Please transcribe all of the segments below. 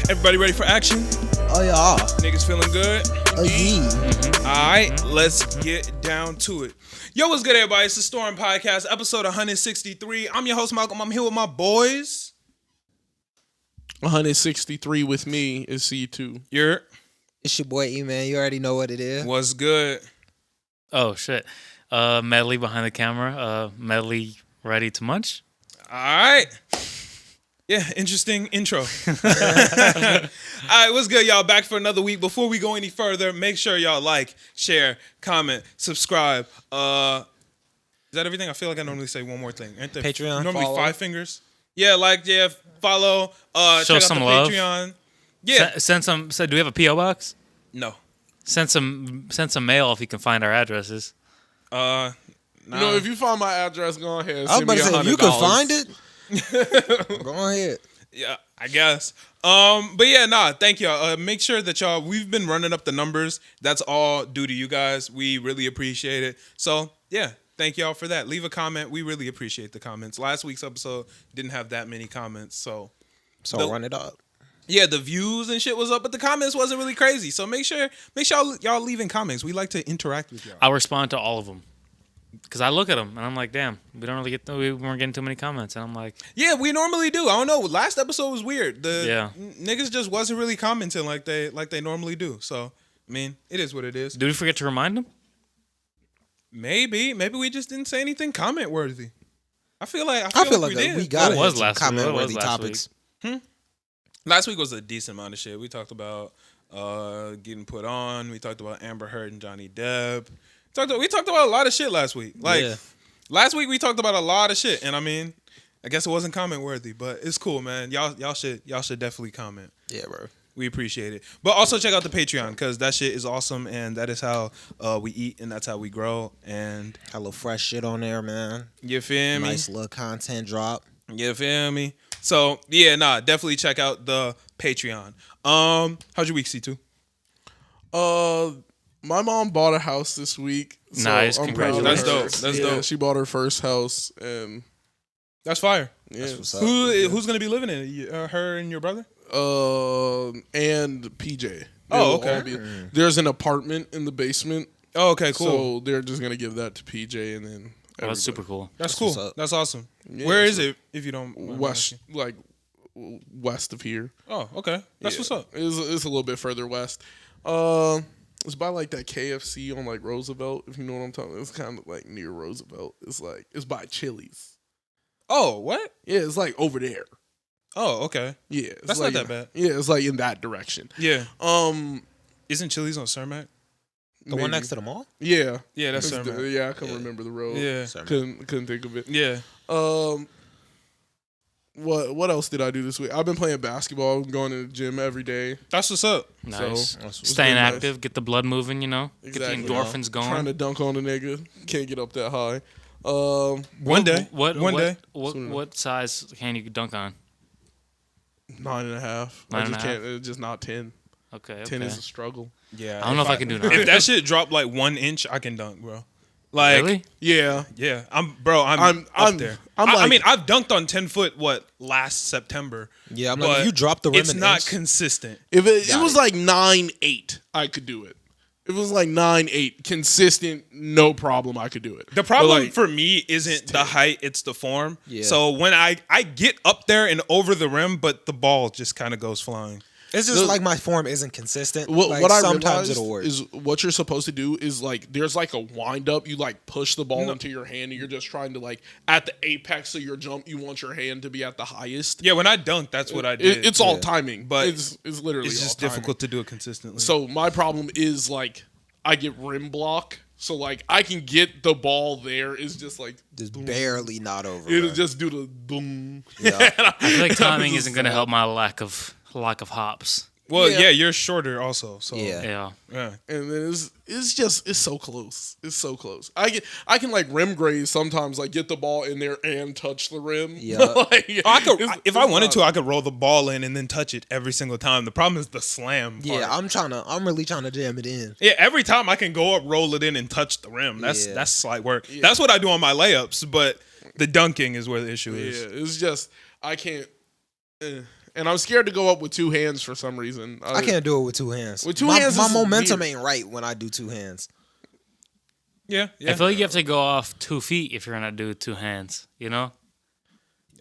Everybody ready for action? Oh yeah. Niggas feeling good? Yeah. Alright, let's get down to it. Yo, what's good, everybody? It's the Storm Podcast, episode 163. I'm your host, Malcolm. I'm here with my boys. 163 with me is C2. You're It's your boy E-Man. You already know what it is. what's good? Oh, shit. Medley behind the camera. Medley ready to munch? Alright. Yeah, interesting intro. Alright, what's good, y'all? Back for another week. Before we go any further, make sure y'all like, share, comment, subscribe. Is that everything? I feel like I normally say one more thing. Ain't there Patreon, normally follow. 5 fingers? Yeah, like, yeah, follow. Show check out some the love. Patreon. Yeah. Send some. So do we have a P.O. box? No. Send some mail if you can find our addresses. Nah. You know, if you find my address, go ahead. I was about to say, if you can $100. find it, go ahead. Yeah, I guess. But yeah, thank y'all. Make sure that y'all, we've been running up the numbers. That's all due to you guys. We really appreciate it. So yeah, thank y'all for that. Leave a comment. We really appreciate the comments. Last week's episode didn't have that many comments, so Run it up. yeah, the views and shit was up, but the comments wasn't really crazy. So make sure y'all leaving comments. We like to interact with y'all. I'll respond to all of them. Because I look at them and I'm like, damn, we weren't getting too many comments. And I'm like, Yeah, we normally do. I don't know. Last episode was weird. Yeah. Niggas just wasn't really commenting like they normally do. So, I mean, it is what it is. did we forget to remind them? Maybe we just didn't say anything comment worthy. I feel like we did. we got What was some last week? comment What was worthy last topics. Last week was a decent amount of shit. We talked about getting put on. We talked about Amber Heard and Johnny Depp. We talked about a lot of shit last week. Last week we talked about a lot of shit, and I mean, I guess it wasn't comment worthy, but it's cool, man. Y'all should definitely comment. Yeah, bro. We appreciate it. But also check out the Patreon because that shit is awesome, and that is how we eat, and that's how we grow. And Got a little fresh shit on there, man. you feel me? Nice little content drop. You feel me? So yeah, definitely check out the Patreon. How's your week, C2? My mom bought a house this week. So Nice, I'm proud of congratulations. her. That's Yeah, dope. she bought her first house, and That's fire. yeah, what's up. Who's gonna be living in it? Her and your brother? and PJ. Oh, They'll okay. all be- there's an apartment in the basement, Oh, okay, cool. so they're just gonna give that to PJ, and then Oh, that's super cool. That's what's cool. up. That's awesome. Yeah, Where is it? If you don't mind me west, asking? like west of here. Oh, okay. That's Yeah. what's up. It's a little bit further west. It's by like that KFC on like Roosevelt, if you know what I'm talking about. It's kind of like near Roosevelt. It's by Chili's. Oh, what? Yeah, it's like over there. Oh, okay. Yeah, it's That's like not that bad. Yeah, it's like in that direction. Yeah. Um, Isn't Chili's on Cermak? The one next to the mall? Yeah, Yeah, that's It's Cermak. yeah, I couldn't Yeah. remember the road. Yeah. couldn't think of it. Yeah. What else did I do this week? I've been playing basketball. I'm going to the gym every day. That's what's up. Nice. So, Staying been nice. active, get the blood moving, Exactly. Get the endorphins going. Trying to dunk on a nigga. Can't get up that high. One day. One day. What size can you dunk on? 9.5. I 9.5? just can't. It's just not 10. Okay. 10 is a struggle. Yeah. I don't know if I can do that. If that shit dropped like 1 inch, I can dunk, bro. Like, Really? Yeah. yeah, I'm up there. I mean, I've dunked on 10 foot last September. Yeah, I'm but like, if you drop the rim it's an not inch, consistent. If it Got was it. like 9.8, I could do it. If it was like 9.8, consistent, no problem, I could do it. The problem But, like, for me isn't the height, it's the form. Yeah. So when I get up there and over the rim, but the ball just kind of goes flying. it's just like my form isn't consistent. What, Like, what I sometimes realized it'll work. is what you're supposed to do is like there's like a wind up. You like push the ball into your hand, and you're just trying to like at the apex of your jump. You want your hand to be at the highest. Yeah, when I dunk, that's what I did. It's all timing, But it's literally it's just all timing. difficult to do it consistently. So my problem is like I get rim block. So like I can get the ball there. It's just like just barely not over. it'll bro. just do the boom. Yeah. I feel like timing isn't going to help my lack of hops. well, yeah. yeah, you're shorter also. So Yeah. Yeah. And then it's so close. It's so close. I can like rim graze sometimes, like get the ball in there and touch the rim. Yeah. Like, I could, it's- if I it's wanted not- to, I could roll the ball in and then touch it every single time. The problem is the slam part. Yeah, I'm really trying to jam it in. Yeah, every time I can go up, roll it in, and touch the rim. That's Yeah. that's slight work. That's what I do on my layups, but the dunking is where the issue is. Yeah, it's just I can't. and I'm scared to go up with two hands for some reason. I can't do it with two hands. With two my, hands, my is momentum weird. ain't right when I do two hands. Yeah. I feel like you have to go off 2 feet if you're gonna do 2 hands. You know?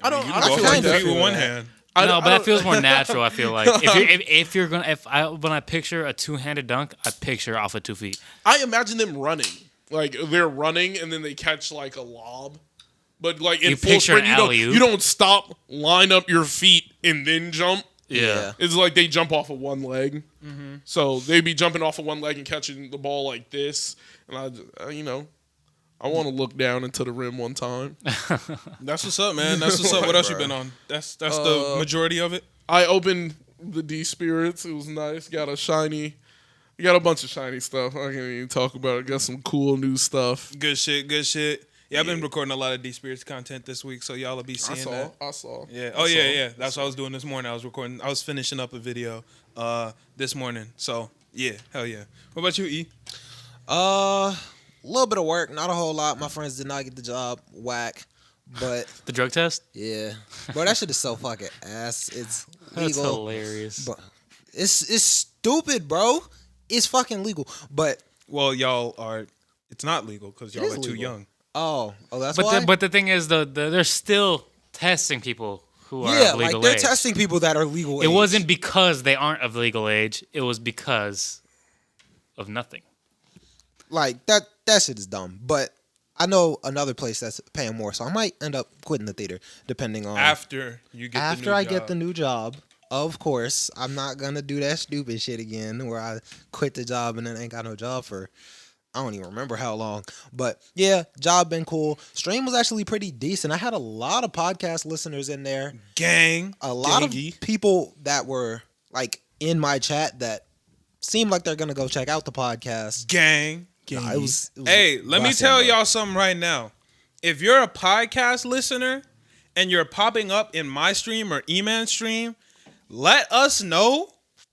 I don't. You I can go feel off like your that. feet with one hand. I No, don't- but I that feels more natural. I feel like when I picture a 2-handed dunk, I picture off of 2 feet. I imagine them running. Like they're running and then they catch like a lob. But like in You full picture sprint, an alley-oop. you don't stop, line up your feet, and then jump. Yeah. It's like they jump off of one leg. So they'd be jumping off of one leg and catching the ball like this. And I want to look down into the rim one time. That's what's up, man. That's what's up. What else you been on? That's the majority of it. I opened the D Spirits. It was nice. Got a bunch of shiny stuff. I can't even talk about it. Got some cool new stuff. Good shit. Yeah, I've been recording a lot of D Spirits content this week, so y'all will be seeing that. I saw. Yeah. Oh yeah. That's what I was doing this morning. I was finishing up a video this morning. So yeah, hell yeah. What about you, E? A little bit of work, not a whole lot. My friends did not get the job. Whack. But The drug test? yeah, bro, that shit is so fucking ass. It's That's legal. hilarious. But it's stupid, bro. It's fucking legal. But Well, y'all are. It's not legal because y'all is are too legal. young. that's why. But the thing is, they're still testing people who are yeah, of like legal they're age. testing people that are legal. It age. wasn't because they aren't of legal age. It was because of nothing. like that. That shit is dumb. But I know another place that's paying more, so I might end up quitting the theater, depending on After you get after the new I job. get the new job. Of course, I'm not gonna do that stupid shit again where I quit the job and then ain't got no job for I don't even remember how long. But yeah, job been cool. Stream was actually pretty decent. I had a lot of podcast listeners in there. gang. A lot gangy. of people that were like in my chat that seemed like they're gonna go check out the podcast. gang. Nah, it was Hey, let me bussin', tell bro. y'all something right now. If you're a podcast listener and you're popping up in my stream or E-Man stream, let us know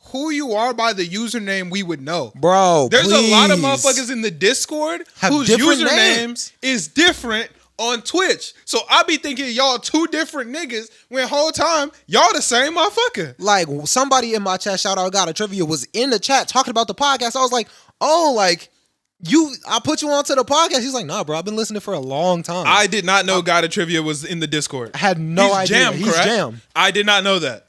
who you are by the username we would know. Bro, There's a lot of please. motherfuckers in the Discord Have whose different username names. is different on Twitch. So I be thinking y'all two different niggas when whole time y'all the same motherfucker. Like somebody in my chat, shout out God of Trivia, was in the chat talking about the podcast. I was like, oh, like I put you onto the podcast. He's like, nah, bro, I've been listening for a long time. I did not know God of Trivia was in the Discord. I had no idea. Jam, He's correct? Jam. I did not know that.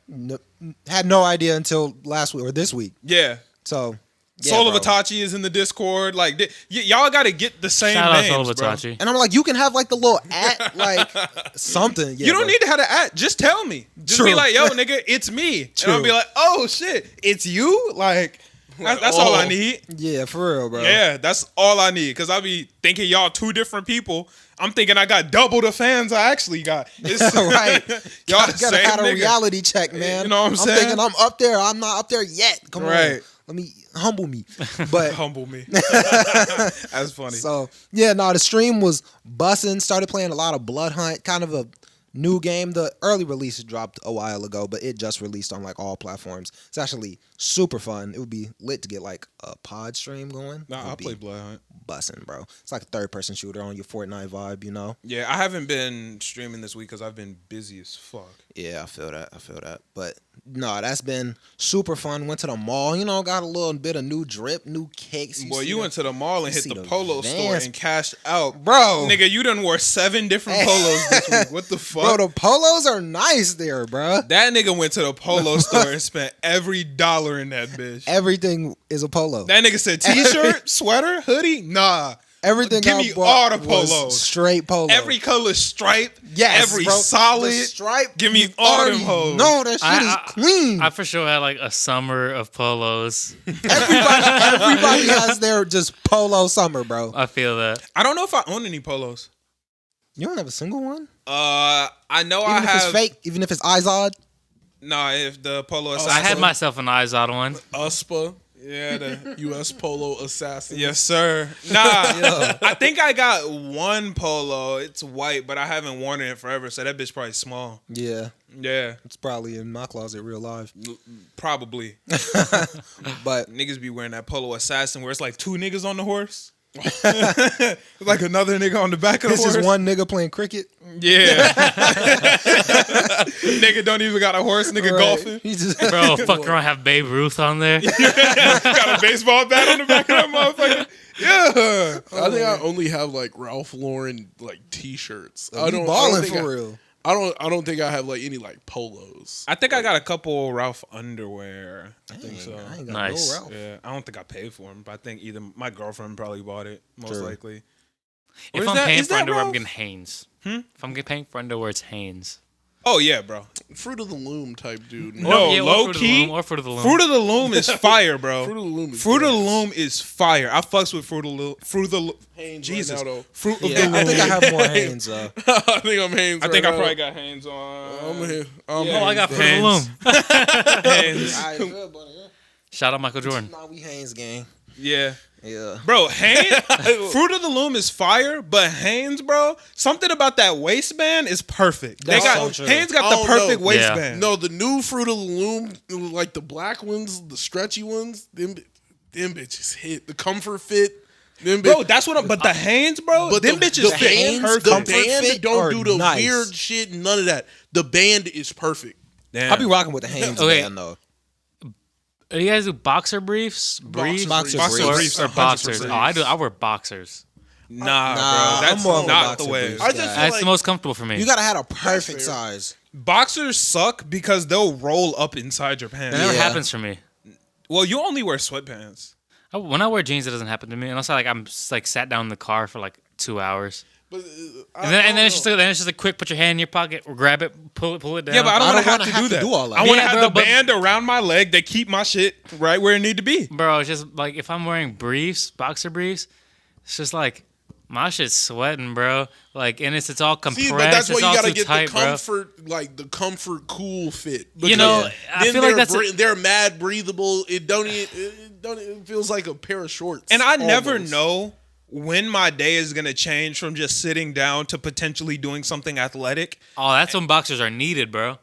Had no idea until last week or this week. Yeah. So, yeah, Soul of bro. Itachi is in the Discord. Like, y'all got to get the same Shout out names, to bro. Itachi. And I'm like, you can have like the little at, like something. Yeah, You don't bro. need to have to act. Just tell me. Just be True. like, yo, nigga, it's me. True. And I'll be like, oh, shit, it's you? Like, that's all I oh. need. Yeah, for real, bro. Yeah, that's all I need. Because I be thinking y'all two different people. I'm thinking I got double the fans I actually got. It's, Right. y'all I the gotta same have a nigga. reality check, man. You know what I'm saying? thinking I'm up there. I'm not up there yet. Come on. Right. Let me humble me. But Humble me. That's funny. so yeah, no, the stream was bussin'. Started playing a lot of Blood Hunt, kind of a new game. The early release dropped a while ago, but it just released on like all platforms. It's actually super fun. It would be lit to get like a pod stream going. Nah, I'll play Blood Hunt. Bussin', bro. It's like a third-person shooter on your Fortnite vibe, you know? Yeah, I haven't been streaming this week because I've been busy as fuck. Yeah, I feel that. But no, that's been super fun. Went to the mall, you know, got a little bit of new drip, new kicks. Boy, you went to the mall and hit see the the polo store Vans. and cashed out. Bro. Nigga, you done wore 7 different polos this week. What the fuck? Bro, the polos are nice there, bro. That nigga went to the polo store and spent every dollar in that bitch. Everything is a polo. That nigga said t-shirt, sweater, hoodie? Nah. Everything Give I me bought all the was polos. straight polo. Every color stripe. yes, Every bro. solid. The stripe. Give me you all them already hoes. know that shit is clean. I for sure had like a summer of polos. Everybody has their just polo summer, bro. I feel that. I don't know if I own any polos. You don't have a single one? I know Even I if have. it's fake, even if it's Izod. Nah, if the polo I assassin. had myself an Izod one. USPA, Yeah, the, U.S. Polo Assassin. yes, sir. Nah, I think I got one polo. It's white, but I haven't worn it in forever, so that bitch probably small. Yeah, Yeah, it's probably in my closet real live. probably. But Niggas be wearing that polo assassin where it's like 2 niggas on the horse. Like another nigga on the back of the it's horse. just one nigga playing cricket. Yeah. Nigga don't even got a horse. Nigga golfing. He just Bro, fuck around, have Babe Ruth on there. Got a baseball bat on the back of that motherfucker. Yeah. I think I only have like Ralph Lauren like T-shirts. I don't balling think for real. I don't think I have like any like polos. I think I got a couple Ralph underwear. I think so. I ain't got Nice. no Ralph. Yeah, I don't think I paid for them, but I think either my girlfriend probably bought it, most True. likely. If Is I'm that- paying is for that underwear, I'm Ralph? getting Hanes. If I'm paying for underwear, it's Hanes. Oh yeah, bro. Fruit of the Loom type dude. Man. No, yeah, or low Fruit of the key. Loom, or Fruit of the Loom. Fruit of the Loom is fire, bro. Fruit of the Loom. Is Fruit of the gas. Loom is fire. I fucks with Fruit of the Loom. Hanes Jesus. right now, though. Fruit of Yeah, the Loom. I think I have more hands. I think I'm Hanes. I think right I probably now. got hands on. I'm here. Yeah. Oh, I got Fruit of Hanes. the Loom. Hands. Alright, good, buddy. Shout out Michael Jordan. Nah, we Haynes gang. Yeah. Yeah. Bro, Hanes, Fruit of the Loom is fire, but Hanes, bro, something about that waistband is perfect. That's they got so true. Hanes got I the don't perfect know. waistband. No, the new Fruit of the Loom, like the black ones, the stretchy ones, them bitches hit. The comfort fit. Them Bro, that's what I'm. But the Hanes, bro, But them bitches fit Hanes, perfect. the comfort band fit don't are do the nice. weird shit, none of that. The band is perfect. Damn. I'll be rocking with the Haynes Okay. band though. Do you guys do boxer briefs? Briefs? Boxer Boxer briefs. briefs Or are boxers? 100%. Oh, I do. I wear boxers. Nah, Nah, bro, that's I'm more of a not the boxer way. briefs. I just Yeah. feel That's like the most comfortable for me. You gotta have a perfect fair. size. Boxers suck because they'll roll up inside your pants. That never Yeah. happens for me. Well, you only wear sweatpants. When I wear jeans, it doesn't happen to me. Unless I'm like sat down in the car for like 2 hours. but, And then it's just a quick, put your hand in your pocket, or grab it, pull it down. Yeah, but I don't I want don't to wanna have to do that. all that. I want to Yeah, have bro, the but- band around my leg that keep my shit right where it need to be. Bro, it's just like if I'm wearing briefs, boxer briefs, it's just like my shit's sweating, bro. Like, and it's all compressed. see, but that's why it's you all gotta too get tight, the bro. comfort, like the comfort cool fit. You know, Because I then feel like they're they're mad breathable. It feels like a pair of shorts. And I never almost. know when my day is going to change from just sitting down to potentially doing something athletic. Oh, that's when boxers are needed, bro.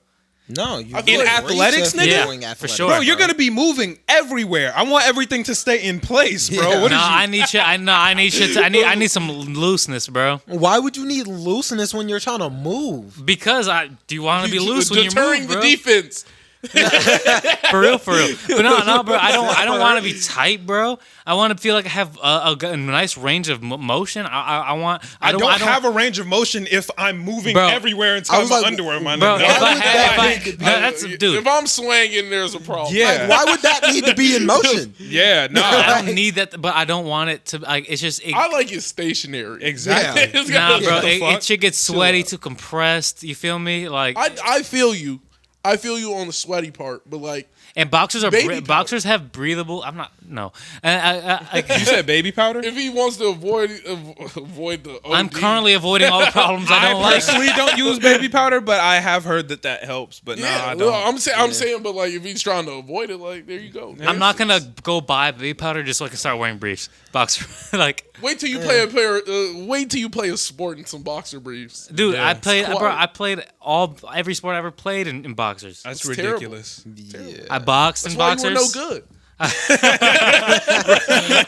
No, you feel In like athletics, reach nigga? doing Yeah, for athletics. sure. Bro, you're bro. going to be moving everywhere. I want everything to stay in place, bro. Yeah. What No, is you? I need shit. I need shit. I need some looseness, bro. Why would you need looseness when you're trying to move? Because do you want to be loose when you deterring move, the bro? defense. For real. But no, bro. I don't want to be tight, bro. I want to feel like I have a nice range of motion. I don't have a range of motion if I'm moving Bro, everywhere I inside was my like, underwear, my bro. nigga. That's dude. If I'm swinging, there's a problem. Yeah. Why would that need to be in motion? Yeah, nah. I don't need that, but I don't want it to. Like, it's just. I like it stationary. Exactly. It's Nah, gotta- bro. the It fuck? should get sweaty, too compressed. You feel me? Like, I feel you. I feel you on the sweaty part, but like and boxers are Baby powder. boxers have breathable. I'm not. No. You said baby powder? if he wants to avoid the OD, I'm currently avoiding all the problems I don't I like. personally don't use baby powder, but I have heard that helps. But nah, Yeah, I no, don't. I'm saying, but like if he's trying to avoid it, like there you go. I'm not gonna go buy baby powder just so I can start wearing briefs. Boxer, like, Wait till you play a player. Wait till you play a sport in some boxer briefs. dude, Yeah. I played, It's bro. quiet. I played every sport I ever played in boxers. That's It's terrible. ridiculous. Yeah. I boxed in That's why you were boxers. no good.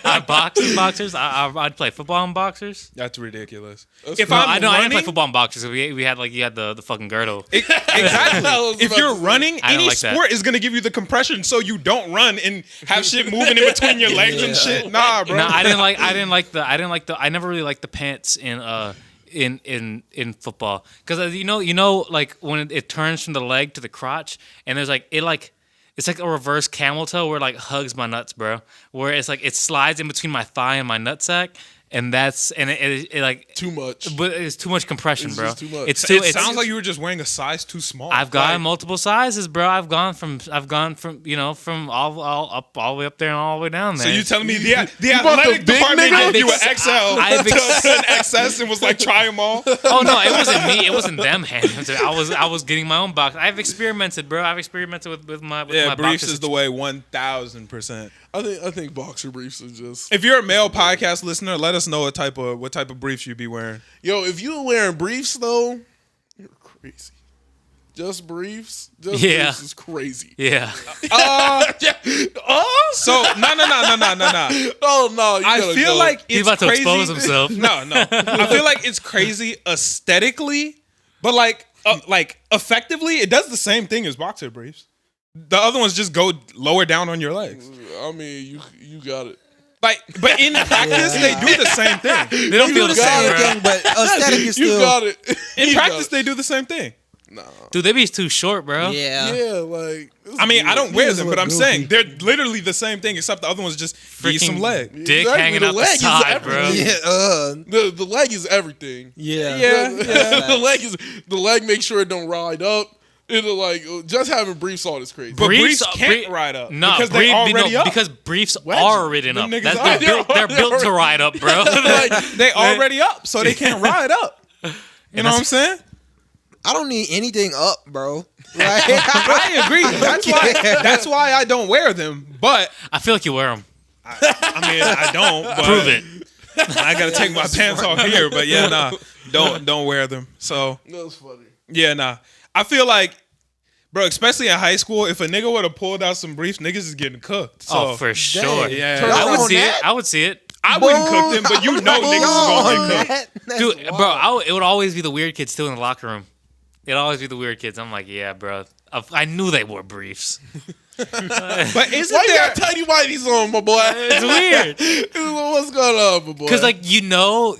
I boxed in boxers. I'd play football in boxers. That's ridiculous. That's If cool. I'm I didn't play running, football in boxers. We had like you had the fucking girdle. exactly. I was If about you're to say. running, I don't any like that. sport is gonna give you the compression so you don't run and have shit moving in between your legs and shit. Nah, bro. No, I never really liked the pants in football because you know like when it turns from the leg to the crotch and there's like it's like a reverse camel toe where it like hugs my nuts, bro. Where it's like it slides in between my thigh and my nutsack, and it like Too much. but it's too much compression, It's bro. just too much. It's too. It It's, sounds like you were just wearing a size too small. I've got Like, multiple sizes, bro. I've gone from from all up all the way up there and all the way down there. So you telling me the bought athletic the big department nigga? gave you an I've XL I've to an XS and was like, try them all? Oh no, it wasn't me. It wasn't them handing it to me. I was getting my own box. I've experimented, bro. I've experimented with my Yeah, my briefs boxes. is the way 1,000%. I think boxer briefs are just. If you're a male podcast listener, let us know what type of briefs you be wearing. Yo, if you wearing briefs though, you're crazy. Just briefs. Just Yeah. briefs is crazy. Yeah. So no. Oh no! You I gotta feel go. like He's it's about to crazy. expose himself. No. I feel like it's crazy aesthetically, But like effectively, it does the same thing as boxer briefs. The other ones just go lower down on your legs. I mean, you got it. Like, but in practice, they do the same thing. They don't feel the same, bro. thing, but aesthetic is still. You got it. In practice, they do the same thing. Nah. Dude, they be too short, bro. Yeah. Yeah, like. I mean, I don't wear them, but I'm goofy. saying they're literally the same thing, except the other one's just be some leg. Dick Exactly, hanging the out the leg is side, bro. everything. Yeah. The leg is everything. Yeah. Yeah. The leg makes sure it don't ride up. It'll like just having briefs on is crazy. But briefs Briefs- can't brie- ride up No, because they already up. because briefs Wedge. are ridden up. Them niggas That's, are. they're built to ride up, bro. Like, they already up, so they can't ride up. You know what I'm saying? I don't need anything up, bro. Like, I agree. That's why I don't wear them. But I feel like you wear them. I mean, I don't. But Prove it. I gotta take my pants off here. But yeah, nah, don't wear them. So that was funny. yeah, nah. I feel like, bro, especially in high school, if a nigga would have pulled out some briefs, niggas is getting cooked. So, Oh, for sure. yeah. Turn I up would on see that? it. I would see it. I wouldn't cook them, but you know niggas is gonna get cooked. That's Dude, wild. bro, it would always be the weird kids still in the locker room. It'd always be the weird kids. I'm like, yeah, bro. I knew they wore briefs. But isn't Why you there? got tiny whiteys on, my boy? It's weird. What's going on, my boy? Because, like, you know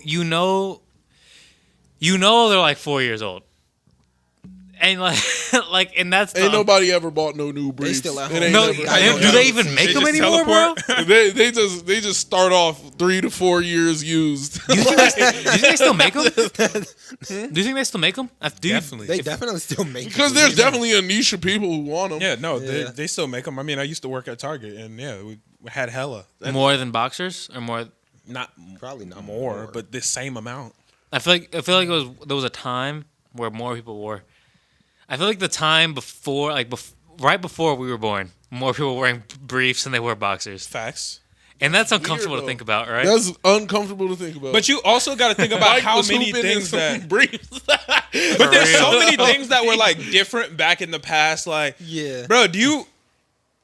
they're like 4 years old. And, and that's ain't nobody ever bought no new briefs. still at It home. ain't No, never- do they even make They them just anymore, teleport? bro? They just start off 3 to 4 years used. Do you think they still make them? Do you think they still make them? Definitely. They definitely still make Because there's definitely a niche of people who want them. Yeah, no, Yeah. they still make them. I mean, I used to work at Target, and yeah, we had hella. More than boxers or more? Not Probably not more, but the same amount. I feel like there was a time where more people wore. I feel like the time before, right before we were born, more people were wearing briefs than they were boxers, Facts. and that's uncomfortable Weird, to think about, right? That's uncomfortable to think about. But you also got to think about Mike how was many hooping in things some that. briefs. But there's so real. many things that were like different back in the past. Like, Yeah. bro, do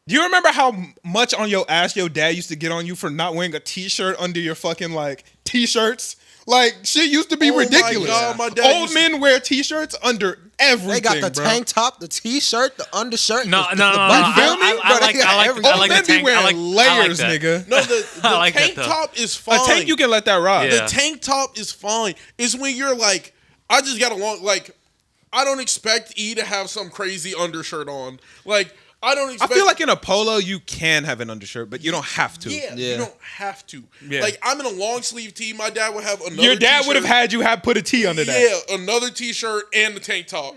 you remember how much on your ass your dad used to get on you for not wearing a t-shirt under your fucking like t-shirts? Like shit used to be Oh my ridiculous. God, my dad Old used to- men wear t-shirts under everything. They got the bro. tank top, the t-shirt, the undershirt. No, the, no, the no, button. no. feel me? I Bro, they like got everything. Old like men the tank. be wearing I like layers, that. nigga. No, the I like that, tank though. top is A fine. tank you can let that ride. Yeah. The tank top is fine. It's when you're like, I just got along. Like, I don't expect E to have some crazy undershirt on. Like, I don't I expect. feel like in a polo you can have an undershirt, but you don't have to. Yeah, Yeah. you don't have to. Yeah. Like, I'm in a long sleeve tee. My dad would have another. Your dad would have t-shirt. had you put a T under that. Yeah, another t-shirt and the tank top.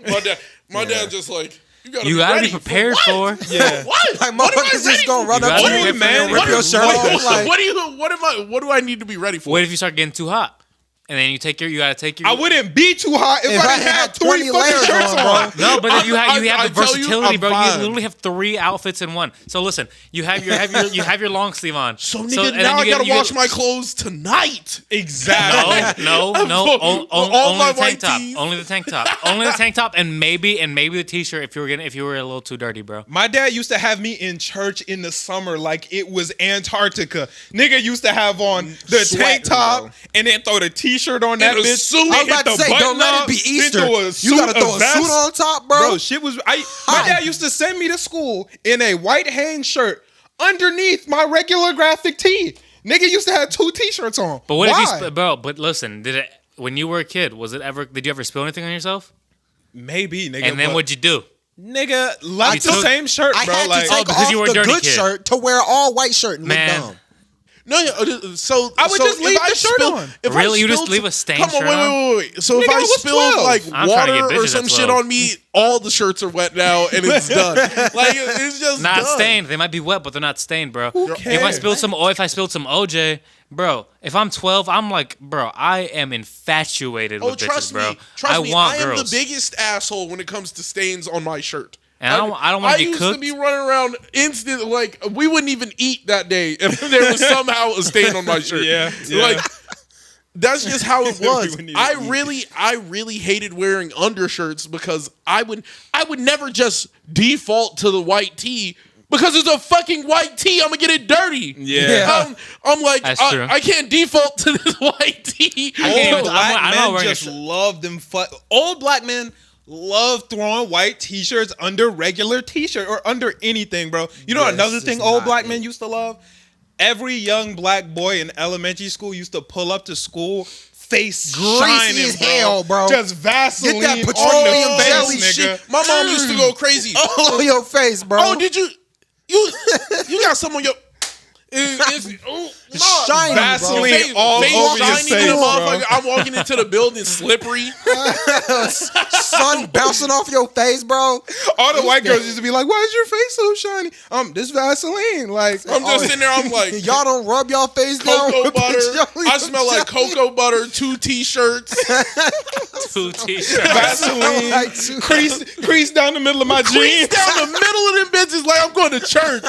My dad just like, you gotta You gotta ready be prepared for. Yeah. What? Like What am I motherfuckers just ready gonna for? run You up gotta to be you, prepared man, for rip it. your shirt off. Like, What do I need to be ready for? What if you start getting too hot? And then you gotta take your. I wouldn't be too hot if, If I I had had 20 20 fucking layers shirts on, on. bro. No, but then you have I the tell you, versatility, I'm bro. fine. You literally have 3 outfits in one. So listen, you have your long sleeve on. So and nigga, then now I you gotta get- wash my clothes tonight. Exactly. No. All Only my the tank white top. tees. Only the tank top. Only the tank top, and maybe the t-shirt if you were a little too dirty, bro. My dad used to have me in church in the summer like it was Antarctica. Nigga used to have on the Sweating, tank top bro. and then throw the t-shirt on that And a bitch. suit. and I was hit about to the say, don't button let it up, be then Easter. throw a You suit, gotta throw a vest. suit on top, bro. Bro, shit was. My dad used to send me to school in a white Hanes shirt underneath my regular graphic tee. Nigga used to have 2 t-shirts on. But what Why? if you, bro? But listen, when you were a kid, did you ever spill anything on yourself? Maybe, nigga. And then but- what'd you do? Nigga, left the took- same shirt, I bro. had Like, to take because off you were a the dirty good kid. shirt to wear all white shirt and Man. look dumb. No, so I would just if leave I the shirt spill- on. if I Really? You just spilled leave some- a stained Come on, shirt wait. So if Nigga, I I was spilled 12. like I'm trying to get water or bitches some at shit 12. on me, all the shirts are wet now and it's done. Like it's just Not done. stained. They might be wet, but they're not stained, bro. If I cares? spilled some OJ, bro. If I'm 12, I'm like, bro, I am infatuated Oh, with bitches, trust bro. me, trust me. want I am girls, the biggest asshole when it comes to stains on my shirt. and I don't want to get used cooked. to be running around instant like we wouldn't even eat that day if there was somehow a stain on my shirt. Yeah. Like that's just how it We was. wouldn't even I really hated wearing undershirts because I would never just default to the white tee Because it's a fucking white tee. I'm gonna get it dirty. Yeah. I'm like, That's true. I can't default to this white tee. Old black I'm not men wearing a just shirt. love them. Old black men love throwing white t-shirts under regular t-shirt or under anything, bro. You know Yes, another thing it's old not black it. men used to love? Every young black boy in elementary school used to pull up to school. Face Greasy shining, as hell, bro. Just Vaseline Get that on petroleum the jelly face, nigga. shit. My mom used to go crazy. All on your face, bro. Oh, did you got some on your? Shiny, bro. Vaseline all over your shining face, in the bro. motherfucker. I'm walking into the building slippery. Sun bouncing off your face, bro. All the white girls used to be like, "Why is your face so shiny?" This Vaseline. Like, I'm just sitting there. I'm like, Y'all don't rub y'all face down cocoa with butter. petroleum I smell like jelly. cocoa butter. 2 t-shirts. 2 t-shirts. Vaseline, Like two- crease down the middle of my Crease jeans. down the middle of them bitches like I'm going to church.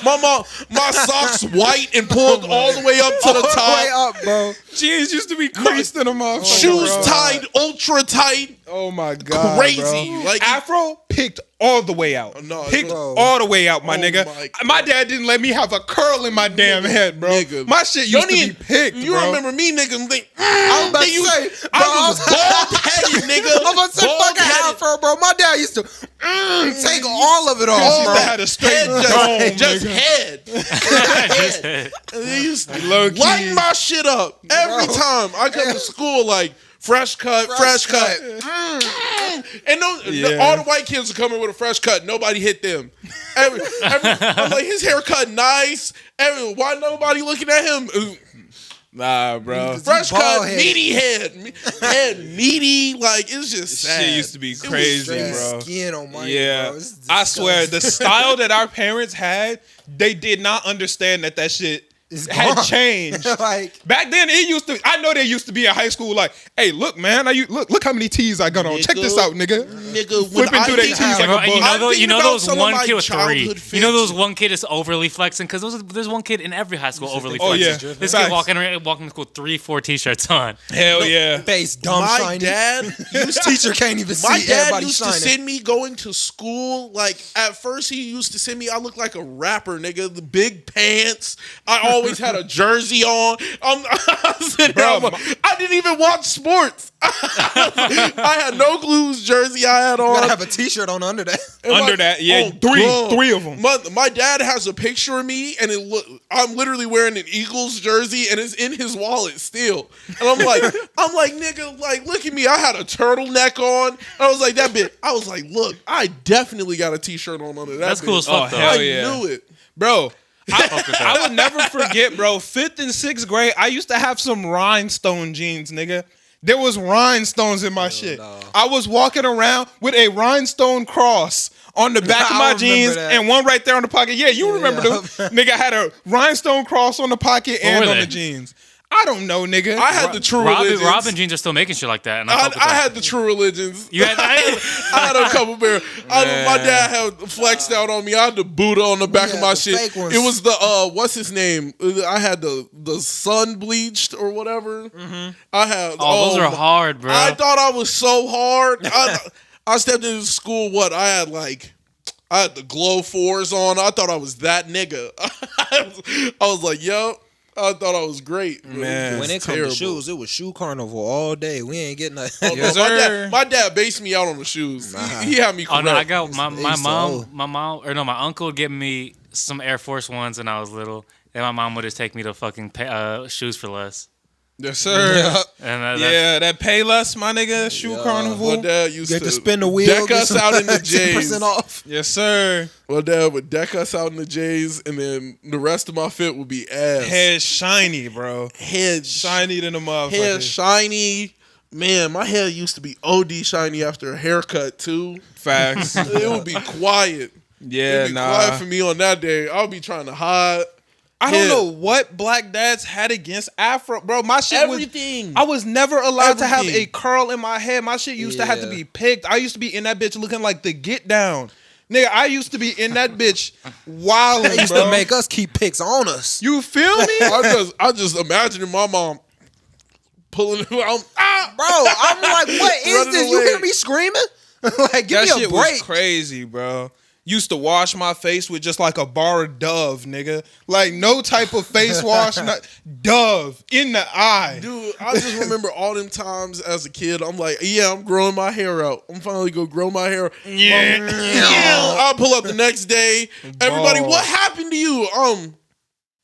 My socks white and pulled all the way up to the All the way top. up, bro. Jeans used to be creased in a motherfucker. Shoes bro. tied, ultra tight. Oh my god, Crazy. bro. Like- Afro picked all the way out. No, picked bro. all the way out, my Oh nigga. my My dad didn't let me have a curl in my damn head, bro. Nigga. My shit used to be picked, You bro. remember me, nigga? Think, I was about to you- say, bro, I was bald headed, nigga. I was about to say, fucking Bald-headed. afro, bro. My dad used to take all of it Cause off, you bro. had a straight Head dome, just nigga. head. Just And they used to Low key. light my shit up every Bro. time I come to school. Like fresh cut. Fresh cut. And Yeah. all the white kids are coming with a fresh cut. Nobody hit them. I'm like, his haircut nice. Why nobody looking at him? Ooh, Nah, bro. fresh bald cut, headed. meaty head meaty. Like it's just sad. Shit used to be was crazy, Straight bro. skin on my Yeah, bro. It's I swear the disgusting. style that our parents had, they did not understand that shit It's had gone. changed. Like, Back then, it used to. I know they used to be in high school. Like, hey, look, man, look how many T's I got on. Check this out, nigga. Nigga, Flipping through their T's like a Bro, and book. you know about those some of one my kid with 3. childhood You know those fits. one kid is overly flexing because there's one kid in every high school overly Oh, flexing. yeah. This Facts. kid walking to school 3-4 t-shirts on. Hell yeah. face dumb My shiny. dad used to Teacher can't even My see dad everybody used shining. to send me going to school. Like at first, he used to send me. I looked like a rapper, nigga. The big pants. I always had a jersey on. I said, Bro, I didn't even watch sports. I had no clue whose jersey I had You on. gotta have a T-shirt on under that. And Under that, yeah, God. three of them. My dad has a picture of me, and I'm literally wearing an Eagles jersey, and it's in his wallet still. And I'm like, nigga, like, look at me. I had a turtleneck on. I was like, I was like, look, I definitely got a T-shirt on under that. That's cool bitch. as fuck, though. hell I yeah. knew it. Bro, Fuck with that. I would never forget, bro. 5th and 6th grade, I used to have some rhinestone jeans, nigga. There was rhinestones in my shit. no. I was walking around with a rhinestone cross on the back of I my remember jeans that. and one right there on the pocket. Yeah, you remember Yeah. those. Nigga had a rhinestone cross on the pocket and were on they? the jeans. I don't know, nigga. I had the true religions. Robin jeans are still making shit like that. And I, fuck with I that. had the true religions. You had that? I had a couple pair. My dad had flexed out on me. I had the Buddha on the back Yeah, of my the shit. fake ones. It was the what's his name? I had the sun bleached or whatever. I had. Oh, those are hard, bro. I thought I was so hard. I stepped into school. I had the glow 4s on. I thought I was that nigga. I was like, yo. I thought I was great. Man. When it comes terrible. to shoes, it was shoe carnival all day. We ain't getting nothing. Oh, no, Yes, my, sir. dad, my dad based me out on the shoes. He had me Oh correct. no, I got my so- my uncle would give me some Air Force Ones when I was little, and my mom would just take me to fucking shoes for less. yes, sir. And Yeah, that Payless, my nigga, shoe My carnival. dad used Get to to spin the wheel. deck get us some out in the J's. 10% off. Yes, sir. My dad would deck us out in the J's, and then the rest of my fit would be ass. Head shiny, bro. Head Shiny than a motherfucker. Hair shiny. Man, my hair used to be OD shiny after a haircut too. Facts. It would be quiet. Yeah, It'd be quiet for nah. me on that day. I'll be trying to hide. I don't Yeah. know what black dads had against Afro, bro. My shit Everything. was. I was never allowed to have a Everything. curl in my head. My shit used to have to Yeah. be picked. I used to be in that bitch looking like the Get Down, nigga. I used to be in that bitch wilding, They used bro. to make us keep pics on us. You feel me? I just imagining my mom pulling him out. Ah! Bro, I'm like, what is Running this? You away. hear me screaming? Like, give That me a shit break. was crazy, bro. used to wash my face with just like a bar of Dove, nigga. Like no type of face wash, Dove in the eye. Dude, I just remember all them times as a kid. I'm like, yeah, I'm growing my hair out. I'm finally gonna grow my hair. Yeah. I'll pull up the next day. Everybody, what happened to you?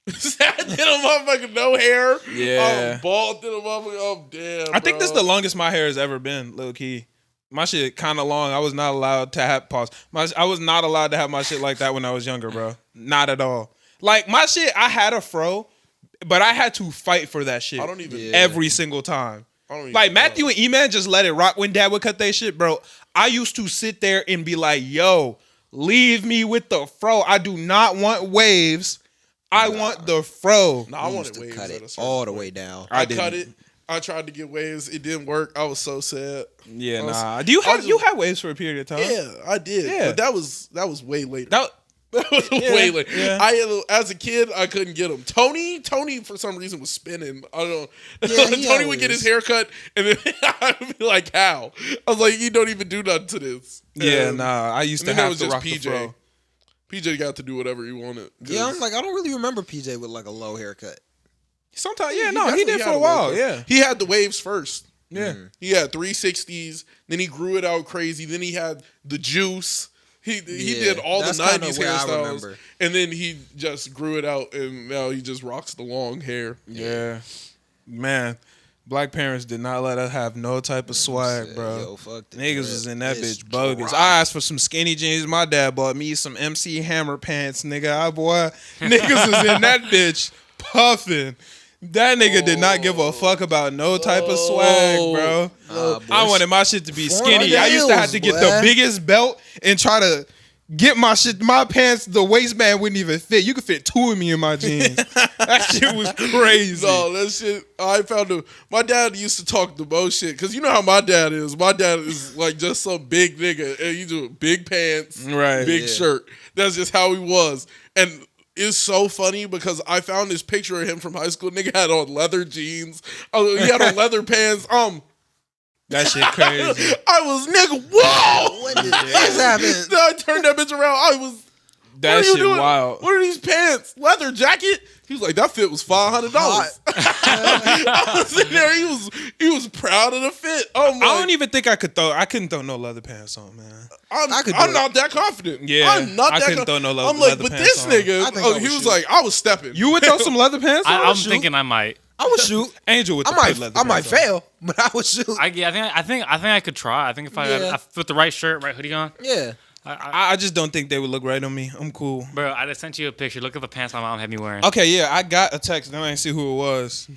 Sad did a motherfucker no hair. Yeah. Bald did a motherfucker. Oh damn. I think this is the longest my hair has ever been, low key. My shit kind of long. I was not allowed to have I was not allowed to have my shit like that when I was younger, bro. Not at all. Like my shit, I had a fro, but I had to fight for that shit. I don't even every single time. I don't even Like Matthew and E-Man just let it rock when Dad would cut their shit, bro. I used to sit there and be like, "Yo, leave me with the fro. I do not want waves. I want the fro." No, I wanted to waves cut at a it certain all the point. way down. I cut it. I tried to get waves. It didn't work. I was so sad. Yeah, nah. Do you had waves for a period of time? Yeah, I did. Yeah. But that was way later. That That was way later. Yeah. As a kid, I couldn't get him. Tony for some reason was spinning. I don't know. Yeah, Tony would get his hair cut, and then I'd be like, "How?" I was like, "You don't even do nothing to this." Yeah, And- nah. I used to and then have to rock the fro. PJ got to do whatever he wanted. Yeah, I'm like, I don't really remember PJ with like a low haircut. Sometimes, he definitely did for had a while. wave. Yeah, He had the waves first. yeah. He had 360s. Then he grew it out crazy. Then he had the juice. He did all the that's kinda 90s where I hairstyles. remember. And then he just grew it out, and now he just rocks the long hair. Yeah, man. Black parents did not let us have no type of swag, bro. Yo, fuck the Niggas drip. was in that It's bitch bogus. dry. I asked for some skinny jeans. My dad bought me some MC Hammer pants, nigga. Niggas was in that bitch puffing. That nigga did not give a fuck about no type of swag, bro. I wanted my shit to be skinny. I used to have to get the boy. biggest belt and try to get my pants, the waistband wouldn't even fit. You could fit two of me in my jeans. That shit was crazy. No, that shit. I found my dad used to talk the most shit because you know how my dad is. My dad is like just some big nigga, and he do big pants, Right, big yeah. shirt. That's just how he was, and it's so funny because I found this picture of him from high school. Nigga had on leather jeans. He had on leather pants. That shit crazy. I was nigga. Whoa! When did this happen? Then I turned that bitch around. I was. That what are you shit doing? wild. What are these pants? Leather jacket? He was like, that fit was $500. I was sitting there. He was proud of the fit. I'm like, I don't even think I couldn't throw no leather pants on, man. I could do I'm it. not that confident. Yeah, I'm not I that couldn't throw no I'm like, leather but pants this on. nigga, I think I would he was shoot. like, I was stepping. You would throw some leather pants on? I'm Shoot. thinking I might. I would shoot. Angel with the leather I might pants on. fail, but I would shoot. I think I could try. I think if I put the right shirt, right hoodie on, Yeah. I just don't think they would look right on me. I'm cool. bro. I just sent you a picture. Look at the pants my mom had me wearing. Okay, yeah, I got a text. Then I didn't see who it was.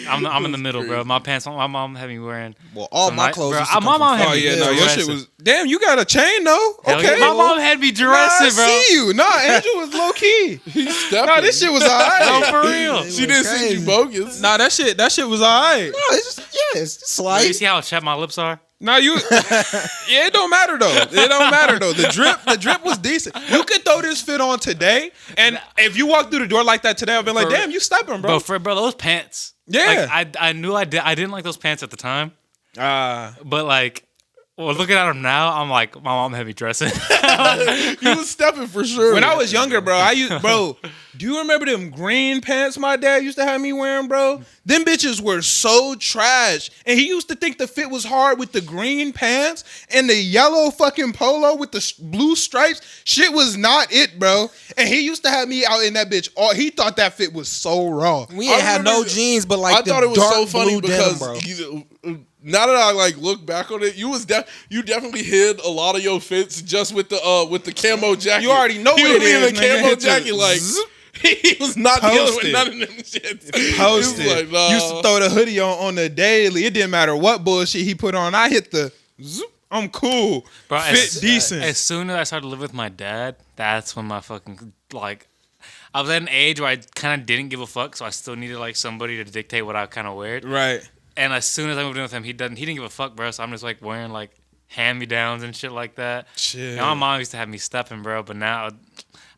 I'm in the middle, bro. My pants my mom had me wearing. Well, all Some my nice- clothes. bro, used to my come mom from had Oh me yeah, no, your shit aggressive. was. Damn, you got a chain though. Hell yeah. Okay, My mom had me Nah, dressing, bro. I see you. Nah, Angel was low key. He's stepping. Nah, this shit was alright. No, for real. She didn't send you crazy. bogus. Nah, that shit was alright. No, it's just it's just Bro, you slight. see how chapped my lips are? Now you, yeah, it don't matter though. It don't matter though. The drip was decent. You could throw this fit on today, and if you walk through the door like that today, I've been like, For- damn, you stepping, bro. Bro, those pants. Yeah. Like, I knew I didn't like those pants at the time, Ah, but like, well, looking at them now, I'm like, my mom had me dressing. You was stepping for sure. when I was younger, bro, do you remember them green pants my dad used to have me wearing, bro? Them bitches were so trash. And he used to think the fit was hard with the green pants and the yellow fucking polo with the blue stripes. Shit was not it, bro. And he used to have me out in that bitch. He thought that fit was so raw. We ain't I had no remember- jeans, but like I the thought it was dark so funny blue denim, because bro. now that I like look back on it, you definitely hid a lot of your fits just with the camo jacket. You already know he what was it in is, the nigga. camo Hit the jacket like zip. he was not dealing with Posted. none of them shit. Posted. He was like, nah. Used to throw the hoodie on the daily. It didn't matter what bullshit he put on. I hit the zoop. I'm cool. Bro, Fit decent. As soon as I started to live with my dad, that's when my fucking like, I was at an age where I kind of didn't give a fuck, so I still needed like somebody to dictate what I kind of wear. Right. And as soon as I moved in with him, he didn't give a fuck, bro. So I'm just like wearing like hand-me-downs and shit like that. Shit. Now, my mom used to have me stepping, bro, but now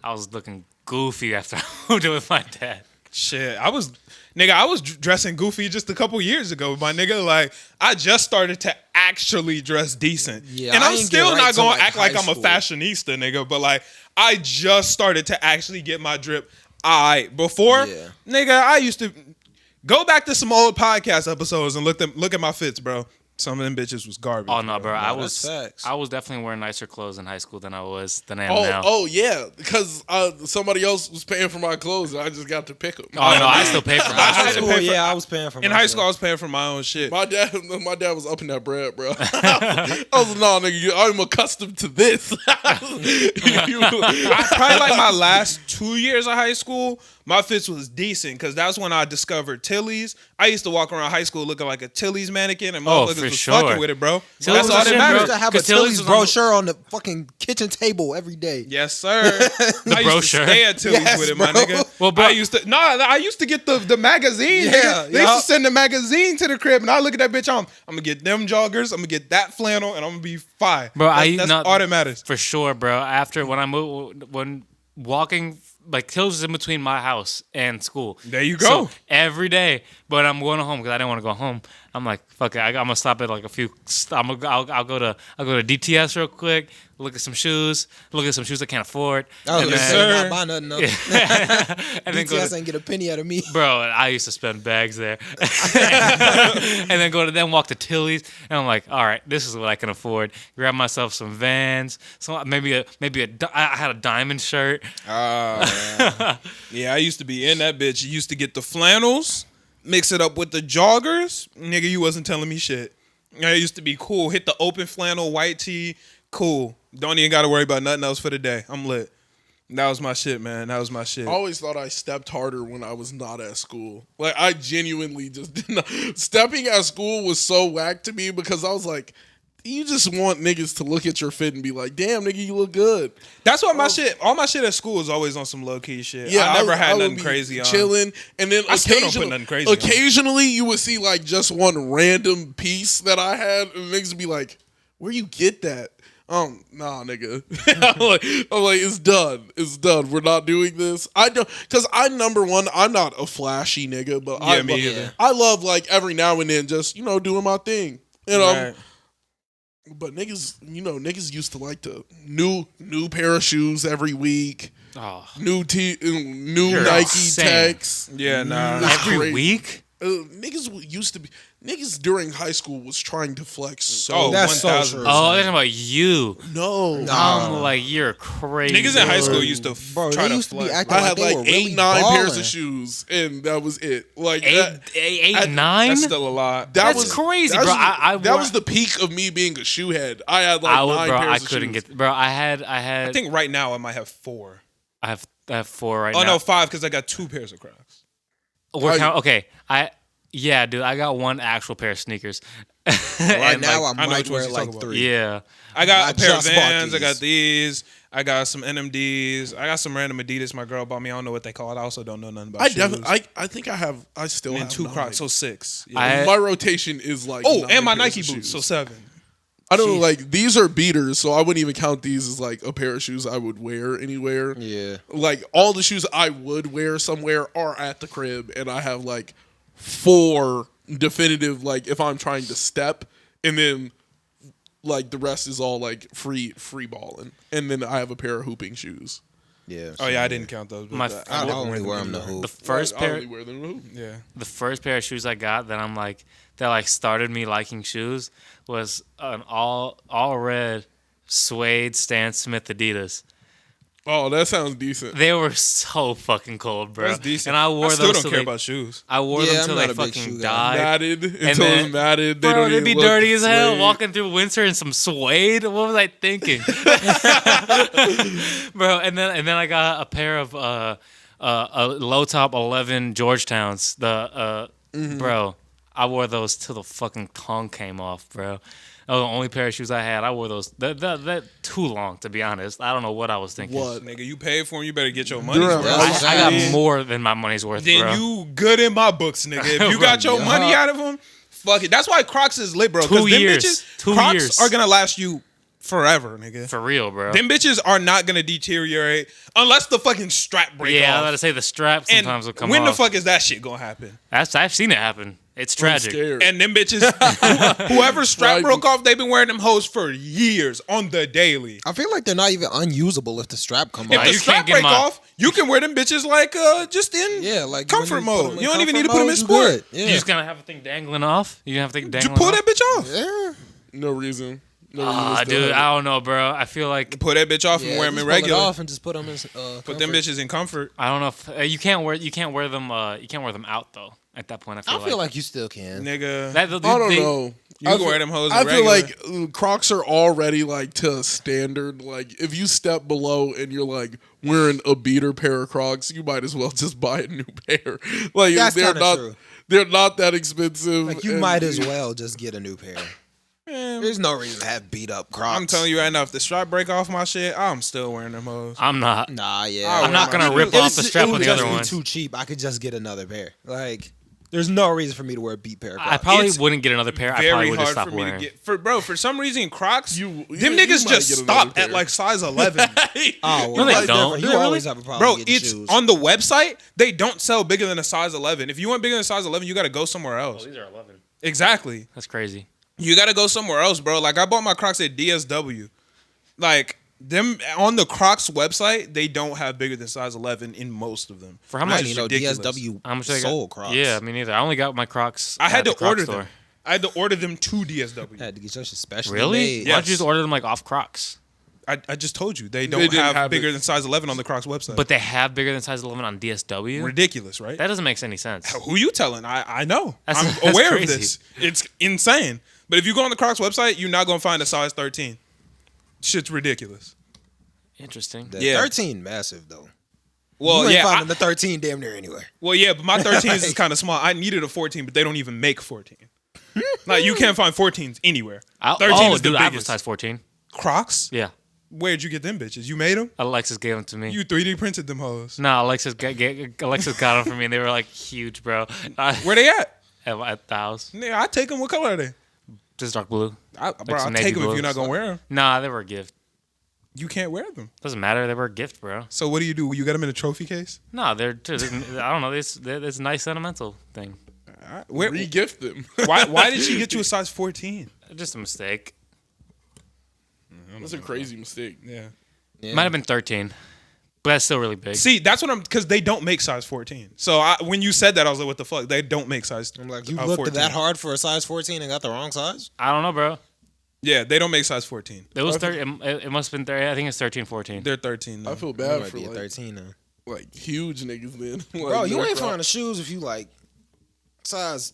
I was looking goofy after I moved in with my dad. Shit, I was dressing goofy just a couple years ago, my nigga. Like, I just started to actually dress decent. Yeah, and I I'm ain't still get right not till, gonna like, act like high I'm a school. fashionista, nigga. But like, I just started to actually get my drip. Before, Yeah. nigga, I used to go back to some old podcast episodes and look at my fits, bro. Some of them bitches was garbage. Oh no, bro! I that's was facts. I was definitely wearing nicer clothes in high school than I am now. Oh yeah, because somebody else was paying for my clothes, and I just got to pick them. Oh, no, I still pay for I my had shit. to pay for- I was paying for In high school, I was paying for my own shit. My dad was up in that bread, bro. I was like, no, nigga, I'm accustomed to this. Probably like my last 2 years of high school, my fits was decent because that's when I discovered Tilly's. I used to walk around high school looking like a Tilly's mannequin, and Oh, motherfuckers for was sure. fucking with it, bro. Tilly's That's was all the that shit, I matters. used to have a 'Cause Tilly's Tilly's was on the- brochure on the fucking kitchen table every day. Yes, sir. I used brochure. to stay at Tilly's Yes, with it, my bro. nigga. Well, bro- I used to get the magazine. Yeah, nigga. They used yup. to send the magazine to the crib, and I look at that bitch. I'm gonna get them joggers. I'm gonna get that flannel, and I'm gonna be fine. Bro, that's all that matters. For sure, bro. After when walking, like Tills was in between my house and school. There you go. So every day, but I'm going home because I didn't want to go home. I'm like, fuck it, I'm gonna stop at like a few. I'll go to DTS real quick. Look at some shoes. Look at some shoes I can't afford. I was and gonna then, say, sir. not buy nothing else. and then go BTS to, ain't get a penny out of me. bro, I used to spend bags there, and then walk to Tilly's, and I'm like, all right, this is what I can afford. Grab myself some Vans, I had a diamond shirt. Yeah, I used to be in that bitch. You used to get the flannels, mix it up with the joggers. Nigga, you wasn't telling me shit. I used to be cool. Hit the open flannel, white tee, cool. Don't even got to worry about nothing else for the day. I'm lit. That was my shit, man. That was my shit. I always thought I stepped harder when I was not at school. Like, I genuinely just did not. Stepping at school was so whack to me because I was like, you just want niggas to look at your fit and be like, damn, nigga, you look good. That's what all my shit at school is always on some low key shit. Yeah, I never had would nothing be crazy on. chilling, and then I still don't put nothing crazy on. occasionally you would see like just one random piece that I had, and niggas would be like, where you get that? Nah, nigga. I'm like, it's done. It's done. We're not doing this. I don't, because number one, I'm not a flashy nigga, but Yeah, me either. I love like every now and then just, doing my thing. You know, Right. but niggas used to like to new pair of shoes every week, Oh, new You're Nike insane. techs. Yeah, nah. That's every crazy. week. Niggas during high school was trying to flex so. Oh, That's so 1,000%. true. Oh, they're talking about you. No, I'm like, you're crazy. Niggas in high schoal used to Bro, try they to used to be flex. acting I like had they like were 8, really 9 pairs balling. of shoes, and that was it. Like eight, I- 9. That's still a lot. that That's was crazy, that bro. Was, that wore- was the peak of me being a shoe head. I had like 9 bro. pairs I of couldn't shoes. get, bro. I had. I think right now I might have 4. I have 4 right Oh now. no, 5 because I got 2 pairs of Crocs. Okay. Yeah, dude. I got 1 actual pair of sneakers. Right And, now, like, I know I which might wear ones you're like talking about. 3. yeah. I got I a pair of just bought Vans. I got these. these. I got some NMDs. I got some random Adidas my girl bought me. I don't know what they call it. I also don't know nothing about I shoes. definitely. I think I still and have 2 9. Crocs, so 6. Yeah. I- My rotation is like. oh, 9 and my pairs Nike of boots, shoes. so 7. I don't know. Like these are beaters, so I wouldn't even count these as like a pair of shoes I would wear anywhere. Yeah. Like all the shoes I would wear somewhere are at the crib, and I have like 4 definitive. Like if I'm trying to step, and then like the rest is all like free balling, and then I have a pair of hooping shoes. Yeah. Oh yeah, I didn't count those. But My- I wouldn't only wear them anymore. to hoop. The first I pair. only wear them to hoop. Yeah. The first pair of shoes I got that started me liking shoes was an all red suede Stan Smith Adidas. Oh, that sounds decent. They were so fucking cold, bro. That's decent. And I wore still those don't till care they, about shoes. I wore Yeah, them I'm till not they a big fucking shoe guy. died. Matted until then- it's matted. They Bro, don't they'd even be look dirty as hell suede. walking through Windsor in some suede. What was I thinking, bro? And then I got a pair of low top 11 Georgetowns. Bro, I wore those till the fucking tongue came off, bro. That was the only pair of shoes I had. I wore those that too long, to be honest. I don't know what I was thinking. What? Nigga, you paid for them. You better get your money's Durham, worth. I got Yeah. more than my money's worth, Then bro. you good in my books, nigga. If you got your money out of them, fuck it. That's why Crocs is lit, bro. 'Cause 2 them years. bitches, 2 Crocs years. are gonna last you forever, nigga. For real, bro. Them bitches are not gonna deteriorate unless the fucking strap breaks off. Yeah, I was about to say the strap sometimes will come when off. the fuck is that shit gonna happen? I've seen it happen. It's I'm tragic. scared. And them bitches, whoever's strap Right. broke off, they've been wearing them hoes for years on the daily. I feel like they're not even unusable if the strap come If off. the you strap can't get break them out. off, you can wear them bitches like just in Yeah, like comfort when you put mode. them in You don't even comfort need to put them in mode, you sport. good. Yeah. You just gonna have a thing dangling off? You gonna have a thing Just dangling pull off? that bitch off. yeah. No reason. No Ah, reason to still dude, have I don't know, bro. I feel like Pull that bitch off and Yeah, wear them just in pull it regular. off and just put them in. Put them bitches in comfort. I don't know if you can't wear them. You can't wear them out though. At that point, I feel like you still can. Nigga. that, it. I don't know. You can wear them hoes in I feel regular. like Crocs are already like to a standard. Like if you step below and you're like wearing a beater pair of Crocs, you might as well just buy a new pair. Like That's they're kinda not. true. They're not that expensive. Like you and- might as well just get a new pair. There's no reason to have beat up Crocs. I'm telling you right now, if the strap break off my shit, I'm still wearing them hoes. I'm not. Nah, yeah. I'm not gonna rip off the strap with the other one. one. Too cheap. I could just get another pair. Like, there's no reason for me to wear a beat pair of Crocs. I probably It's wouldn't get another pair. I probably Very would just hard stop for me wearing. to get. For some reason, Crocs, You them might niggas just get another stop pair. at like size 11. Oh, No, they that's don't. different. Do You they always really? have a problem Bro, getting it's shoes. on the website. They don't sell bigger than a size 11. If you want bigger than a size 11, you got to go somewhere else. These are 11. Exactly. That's crazy. You got to go somewhere else, bro. Like I bought my Crocs at DSW. Like them on the Crocs website, they don't have bigger than size 11 in most of them. For how I much? didn't even know ridiculous. DSW How much they sold got? Crocs. Yeah, me neither. I only got my Crocs. I had at the to Croc order store. them. I had to order them to DSW. Had to get such a special. Really? Made. Why don't you Yes. just order them like off Crocs? I just told you they don't didn't have, have bigger it. than size 11 on the Crocs website. But they have bigger than size 11 on DSW. ridiculous, right? That doesn't make any sense. Who you telling? I know. That's- I'm that's aware crazy. of this. It's insane. But if you go on the Crocs website, you're not gonna find a size 13. Shit's ridiculous. Interesting. The Yeah. 13 massive though. Well, you ain't yeah. finding the 13 damn near anywhere. But my 13s is kind of small. I needed a 14, but they don't even make 14. Like you can't find 14s anywhere. 13 is the dude, I have a biggest. size 14. Crocs? Yeah. Where'd you get them bitches? You made them? Alexis gave them to me. You 3D printed them hoes. No, Alexis got them for me, and they were like huge, bro. Where they at? At the house, Nigga, I take them. What color are they? just dark blue. Bro, I'll some take navy them if blue. you're not gonna wear them. Nah, they were a gift. You can't wear them. Doesn't matter. They were a gift, bro. So what do? You got them in a trophy case? No, they're just, I don't know. It's a nice sentimental thing. Where, Re-gift them. why did she get you a size 14? Just a mistake. That's a crazy mistake. Yeah. Yeah. Might have been 13, but that's still really big. See, that's what because they don't make size 14. So when you said that, I was like, what the fuck? They don't make size. I'm like, you 14. looked that hard for a size 14 and got the wrong size? I don't know, bro. Yeah, they don't make size 14. It was 13. It must have been 30. I think it's 13, 14. They're 13. Now. I feel It bad might for be a like, 13 now. like huge niggas then. Like, Bro, you they're ain't Crocs. finding shoes if you like size.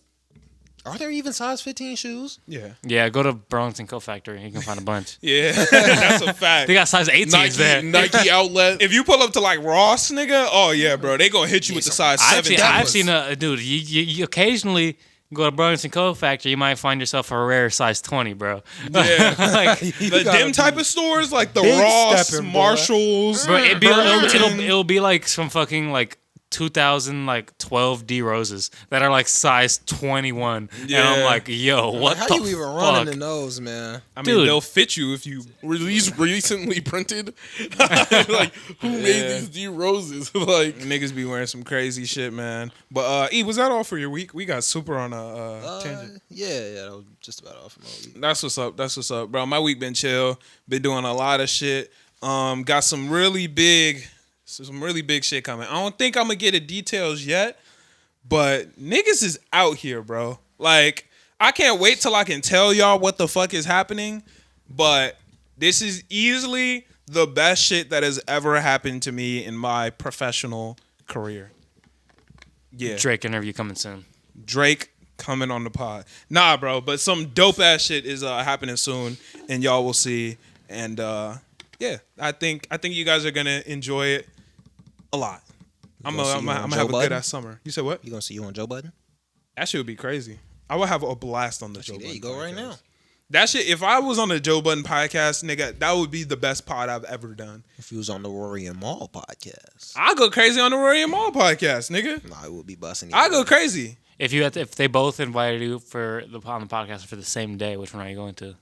Are there even size 15 shoes? Yeah. Yeah, go to Burlington Coat Factory. You can find a bunch. Yeah, that's a fact. They got size 18s there. Nike outlet. If you pull up to like Ross, nigga, oh yeah, bro, they gonna hit you with the size I've 17. seen a dude. You occasionally go to Burlington Coat Factory. You might find yourself a rare size 20, bro. Yeah. Like, The them type of stores like the big Ross, stepping, boy. Marshalls, bro, Burlington. it'll be like some fucking like 2012 D Roses that are like size 21, and Yeah. I'm like, yo, what How the you even fuck? running in those, man? I mean, Dude. they'll fit you if you. Were these recently printed? Like, who made these D roses? Like, Niggas be wearing some crazy shit, man. But E, was that all for your week? We got super on a tangent. Yeah, that was just about all from all week. That's what's up. That's what's up, bro. My week been chill. Been doing a lot of shit. Got some really big shit coming. I don't think I'm gonna get the details yet, but niggas is out here, bro. Like, I can't wait till I can tell y'all what the fuck is happening. But this is easily the best shit that has ever happened to me in my professional career. Yeah. Drake interview coming soon. Drake coming on the pod. Nah, bro, but some dope ass shit is happening soon, and y'all will see. And yeah, I think you guys are gonna enjoy it a lot. I'm gonna see gonna you on have a Joe good Budden? ass summer. You said what? You gonna see you on Joe Budden? That shit would be crazy. I would have a blast on the Joe There Budden you go, right podcast. now. That shit. If I was on the Joe Budden podcast, nigga, that would be the best pod I've ever done. If you was on the Rory and Maul podcast, I go crazy on the Rory and Maul podcast, nigga. nah, it would be busting. I go crazy. If they both invited you on the podcast for the same day, which one are you going to?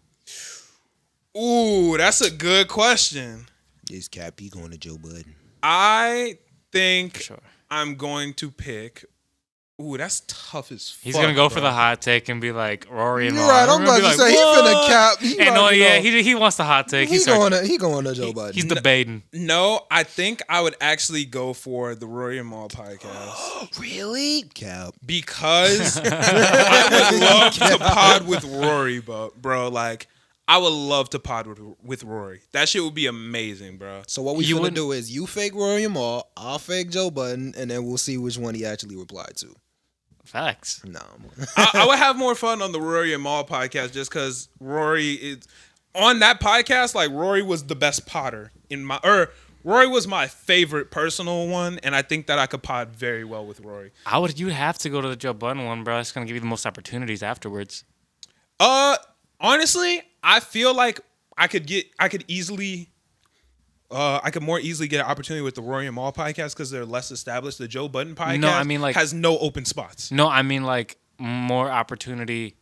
Ooh, that's a good question. Is Cappy going to Joe Budden? I think Sure. I'm going to pick. Ooh, that's tough as fuck. He's gonna go for bro. the hot take and be like Rory and You're Mal. right. I'm about to say he finna cap. And no, yeah, he wants the hot take. He going to Joe Budden. He's debating. No, I think I would actually go for the Rory and Mal podcast. Really? Cap. Because I would love to pod with Rory, bro. Like, I would love to pod with Rory. That shit would be amazing, bro. So what we You finna wouldn't- do is you fake Rory and Mal, I'll fake Joe Budden, and then we'll see which one he actually replied to. Facts. No, I would have more fun on the Rory and Mal podcast just because Rory is on that podcast. Like, Rory was the best podder Rory was my favorite personal one, and I think that I could pod very well with Rory. You'd have to go to the Joe Budden one, bro. It's gonna give you the most opportunities afterwards. Honestly, I feel like I could more easily get an opportunity with the Rory and Mal podcast because they're less established. The Joe Budden podcast No, I mean, like- has no open spots. No, I mean like more opportunity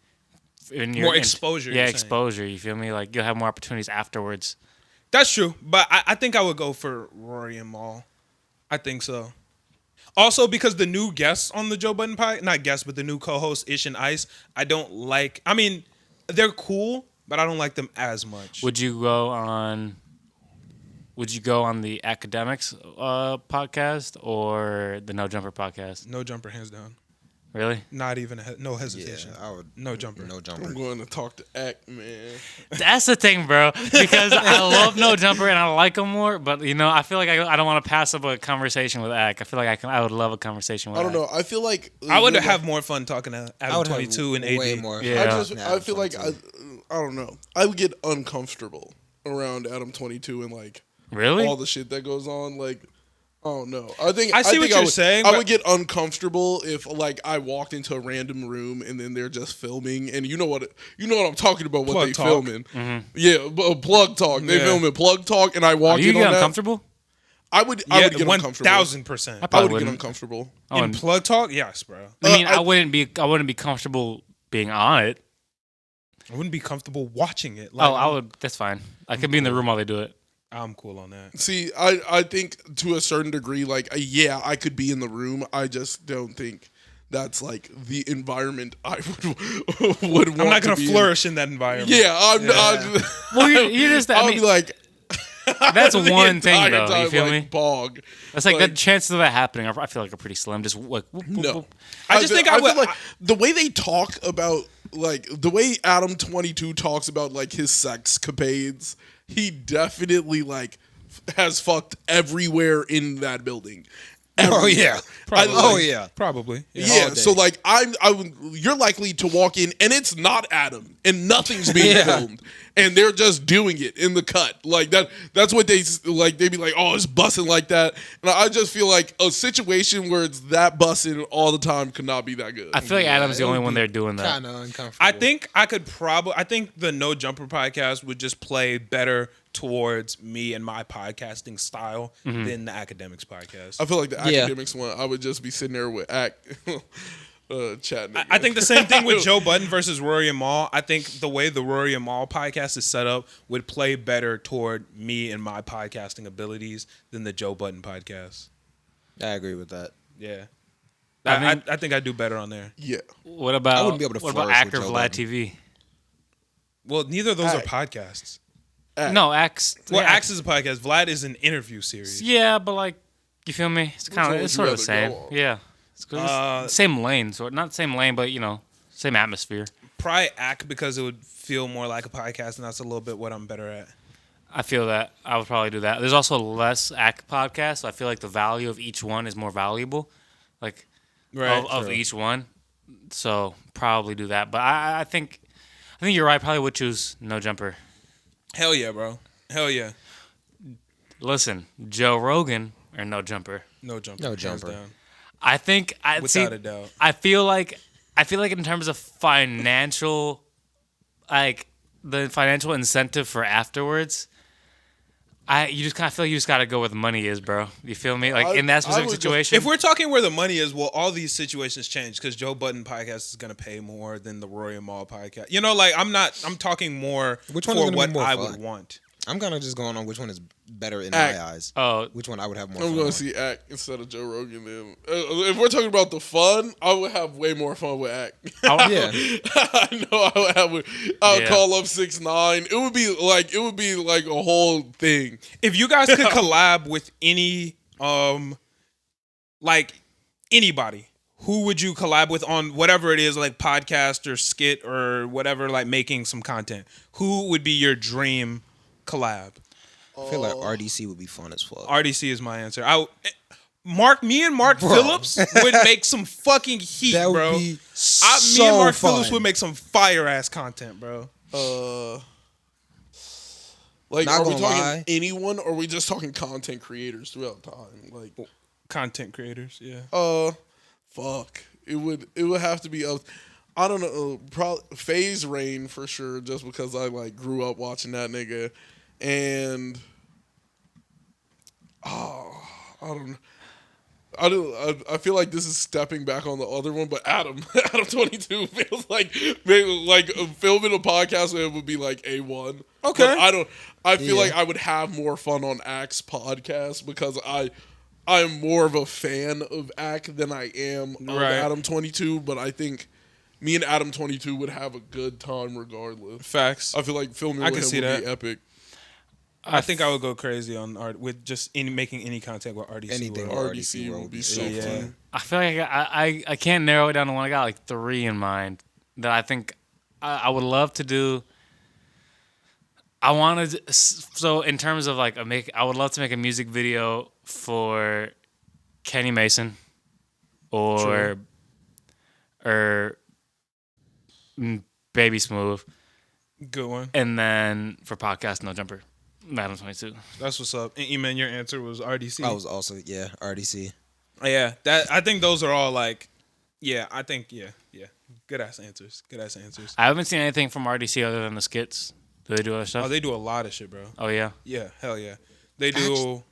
in your More exposure, Yeah, you're saying. exposure. You feel me? Like you'll have more opportunities afterwards. That's true, but I think I would go for Rory and Mal. I think so. Also, because the new guests on the Joe Budden podcast, not guests, but the new co-hosts, Ish and Ice, I don't like. I mean, they're cool, but I don't like them as much. Would you go on the academics podcast or the No Jumper podcast? No Jumper, hands down. Really? Not even no hesitation. I would. No Jumper. No I'm Jumper. going to talk to Act, man. That's the thing, bro. Because I love No Jumper and I like him more, but I feel like I don't want to pass up a conversation with Ak. I feel like I would love a conversation with I don't Ak. know. I feel like I would have more fun talking to I Adam would 22 and have way AD. more. Yeah. I feel like I don't know. I would get uncomfortable around Adam 22 and like Really? all the shit that goes on. Like, I don't know. I see what think you're saying, I but- would get uncomfortable if like I walked into a random room and then they're just filming, and you know what I'm talking about. What Plug they talk. filming? Yeah, plug talk. They Yeah. filming plug talk, and I walk You in get on that. uncomfortable? I would get uncomfortable. 1,000%. I probably would get wouldn't. uncomfortable. In plug talk, yes, bro. I mean, I- I wouldn't be comfortable being on it. I wouldn't be comfortable watching it. Oh, I would. That's fine. I could be in the room while they do it. I'm cool on that. See, I think to a certain degree, like, yeah, I could be in the room. I just don't think that's like the environment I would want. I'm not going gonna flourish in that environment. Yeah, I'm. Well, you just. I I'll mean, be like, that's the one thing, entire though. You time, feel like, me? Bog. That's like the chances of that happening. I feel like are pretty slim. Just like whoop, whoop, No, whoop. I just think I feel would- like the way they talk about, like the way Adam 22 talks about like his sex capades. He definitely like has fucked everywhere in that building. Oh yeah. Probably. Oh yeah. Probably. Yeah, All so day. like you're likely to walk in and it's not Adam and nothing's being Yeah. filmed and they're just doing it in the cut like that. That's what they like. They be like, oh, it's busting like that, and I just feel like a situation where it's that busting all the time could not be that good. I feel like Adam's the it only would one be there doing that. Kind of uncomfortable. I think I could probably. I think the No Jumper podcast would just play better towards me and my podcasting style than the academics podcast. I feel like the Yeah. academics one, I would just be sitting there with chatting. I think the same thing with Joe Budden versus Rory and Mal. I think the way the Rory and Mal podcast is set up would play better toward me and my podcasting abilities than the Joe Budden podcast. I agree with that. Yeah. I mean- I think I do better on there. Yeah, What about I wouldn't be able to what about flourish Act with or Joe Vlad Budden. TV? Well, neither of those are Act. podcasts. No, Axe. Well, yeah, Axe is a podcast. Vlad is an interview series. Yeah, but like, you feel me? It's kind one of would it's you sort of the rather same. go on? Yeah, it's same lane, so not same lane, but same atmosphere. Probably Act because it would feel more like a podcast, and that's a little bit what I'm better at. I feel that I would probably do that. There's also less Act podcasts, so I feel like the value of each one is more valuable, like of True. each one. So probably do that. But I think you're right. Probably would choose No Jumper. Hell yeah, bro. Hell yeah. Listen, Joe Rogan or No Jumper. No Jumper. No hands Jumper. down. I think Without a doubt. I feel like in terms of financial, like the financial incentive for afterwards, You just kind of feel like you just gotta go where the money is, bro. You feel me? Like in that I specific would situation. If we're talking where the money is, well, all these situations change because Joe Budden podcast is gonna pay more than the Roy and Maul podcast. You know, like I'm talking more Which one is for gonna be what more I fun? would want. I'm kind of just going on which one is better in Act. my eyes. Oh, Which one I would have more I'm fun going on. to see Act instead of Joe Rogan. Then, if we're talking about the fun, I would have way more fun with Act. Yeah. I know I would have. I would call up 6ix9ine. It would be like a whole thing. If you guys could collab with any like anybody, who would you collab with on whatever it is, like podcast or skit or whatever, like making some content? Who would be your dream collab? I feel like RDC would be fun as fuck. RDC is my answer. Me and Mark Phillips would make some fucking heat, That would bro. be Me and Mark fun. Phillips would make some fire ass content, bro. Like, Not are we gonna talking lie. anyone, or are we just talking content creators throughout time? Like, Content creators, yeah. fuck. It would have to be I don't know, probably FaZe Rain for sure, just because I like grew up watching that nigga, and I don't know. I feel like this is stepping back on the other one, but Adam 22 feels like filming a podcast with him would be like A1. Okay. But I feel like I would have more fun on Act's podcast because I'm more of a fan of Act than I am of Right. Adam 22, but I think me and Adam 22 would have a good time regardless. Facts. I feel like filming I with can him see would that. be epic. I think I would go crazy on art with just making any content with RDC. Anything world. with RDC world would be would so be Yeah. fun. I feel like I can't narrow it down to one. I got like 3 in mind that I think I would love to do. I wanted so in terms of like I would love to make a music video for Kenny Mason or Baby Smooth, Good one. and then for podcast No Jumper, Madam 22. That's what's up. And Eman, your answer was RDC. I was also RDC. Yeah, I think those are all like, yeah. I think yeah. Good ass answers. I haven't seen anything from RDC other than the skits. Do they do other stuff? Oh, they do a lot of shit, bro. Oh yeah. Yeah, hell yeah. They do.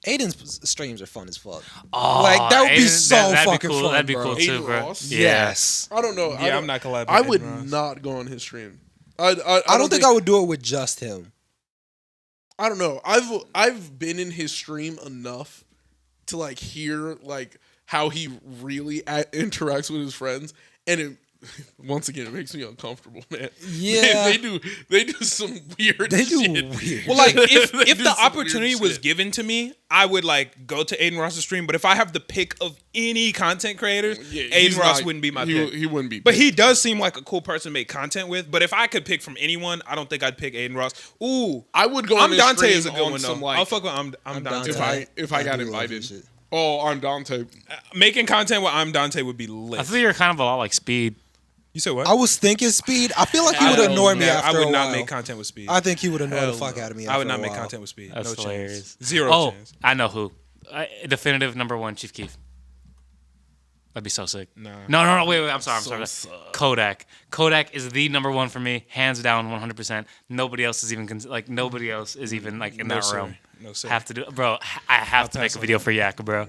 Aiden's streams are fun as fuck. Oh, Like, that would be Aiden, so that'd be fucking cool. fun, That'd be bro. cool too, Aiden bro. Ross? Yeah. Yes. I don't know. Yeah, I'm not collabing. I with would Aiden Ross. not go on his stream. I I don't think I would do it with just him. I don't know. I've been in his stream enough to like hear like how he really interacts with his friends, and it once again it makes me uncomfortable, man. Yeah. they do some weird. They do shit. weird. Well, like They if do the some opportunity weird was shit. given to me, I would like go to Aiden Ross's stream. But if I have the pick of any content creators, Yeah, Aiden he's Ross not- wouldn't be my he, pick. He wouldn't be. But picked. he does seem like a cool person to make content with. But if I could pick from anyone, I don't think I'd pick Aiden Ross. Ooh, I would go. on I'm his Dante stream is a good on one though. some, like, I'll fuck with I'm Dante. if I got do love invited. his shit. Oh, I'm Dante. Making content with I'm Dante would be I lit. feel you're kind of a lot like Speed. You said what? I was thinking Speed. I feel like he would I annoy me would after I would a not while. make content with Speed. I think he would annoy Hell the fuck no. out of me. I would after not a make while. content with Speed. That's no hilarious. chance. Zero Oh, chance. I know who. Definitive number 1, Chief Keef. That'd be so sick. Nah. No, wait, I'm sorry. So Kodak. Kodak is the number 1 for me, hands down, 100%. Nobody else is even nobody else is even like in No, that sir. realm. No sir. Have to do, bro. I have to make pass a on video for Yak, bro.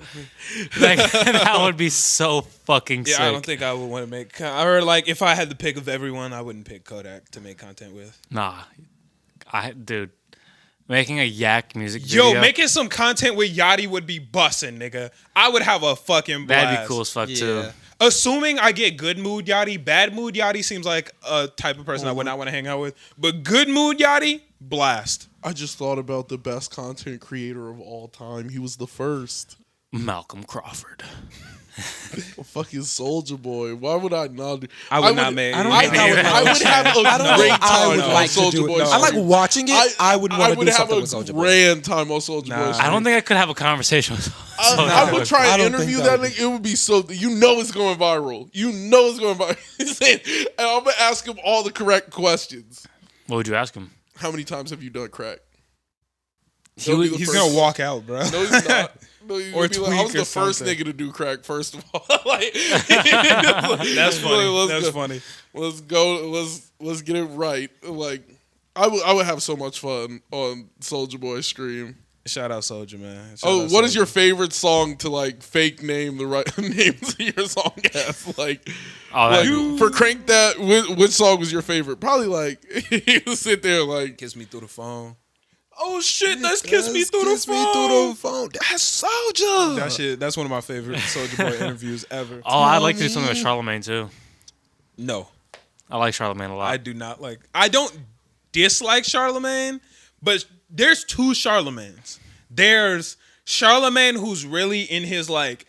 Like that would be so fucking Yeah, sick. I don't think I would want to make. Or like, if I had the pick of everyone, I wouldn't pick Kodak to make content with. Nah, dude, making a Yak music video. Yo, making some content with Yachty would be bussin', nigga. I would have a fucking blast. That'd be cool as fuck too. Yeah. Assuming I get good mood Yachty, bad mood Yachty seems like a type of person I would not want to hang out with. But good mood Yachty, blast. I just thought about the best content creator of all time. He was the first. Malcolm Crawford. Fucking Soldier Boy. Why would I not do? I would not make. I don't I, think I would I would have a I don't great think I time would on like to Soldier do it. Boy. No. I like watching it. I would want to do have something a with Soldier Boy. grand time on Soldier Nah. Boy. I don't think I could have a conversation with. I would try I and don't interview think that that nigga. It would be so. You know it's going viral. You know it's going viral. And I'm gonna ask him all the correct questions. What would you ask him? How many times have you done crack? He would- He's gonna walk out, bro. No, he's not. No, he's Or gonna be like, I was tweak or the first something. nigga to do crack. First of all, like, That's funny. Let's That's go. funny. Let's go. Let's get it right. Like, I would have so much fun on Soulja Boy's stream. Shout out Soulja, man. Shout out What is Soulja. your favorite song to like fake name the right names of your song as? Like, for Crank That, which song was your favorite? Probably like you sit there like Kiss Me Through the Phone. oh shit, that's Kiss Me Through the Phone. That's Soulja. That shit. That's one of my favorite Soulja Boy interviews ever. Oh, I'd like to do something with Charlamagne too. No, I like Charlamagne a lot. I do not like. I don't dislike Charlamagne, but there's two Charlamagnes. There's Charlamagne who's really in his like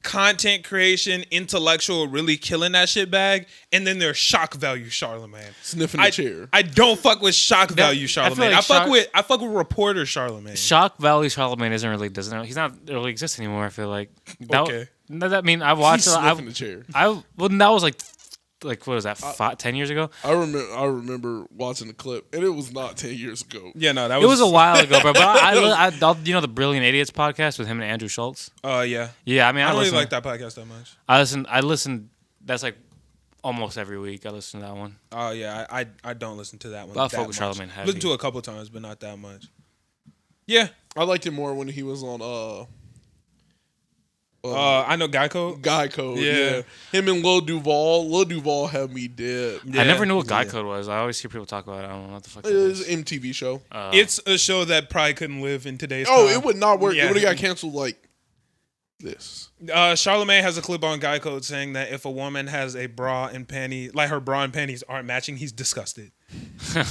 content creation, intellectual, really killing that shit bag, and then there's shock value Charlamagne. Sniffing the chair. I don't fuck with shock value Charlamagne. like I fuck with reporter Charlamagne. Shock Value Charlamagne he's not really exist anymore. I feel like. Okay. I mean, I watched. He's sniffing the chair. Well, that was like what was that? 10 years ago. I remember watching the clip, and it was not 10 years ago. Yeah, no, that It was a while ago, bro. But I you know the Brilliant Idiots podcast with him and Andrew Schultz. Yeah. Yeah, I mean, I don't really listen, like that podcast that much. I listen. That's like almost every week. I listen to that one. Oh yeah, I don't listen to that one. But I that fuck with much. Charlamagne heavy. Listen to it a couple times, but not that much. Yeah. I liked it more when he was on I know Guy Code. Guy Code. Yeah. Him and Lil Duval. Lil Duval had me dead. Yeah. I never knew what Guy Code was. I always hear people talk about it. I don't know what the fuck It it was is. an MTV show. It's a show that probably couldn't live in today's time. Oh, it would not work. Yeah. It would have got canceled like this. Charlamagne has a clip on Guy Code saying that if a woman has a bra and panty, like her bra and panties aren't matching, he's disgusted. Yeah,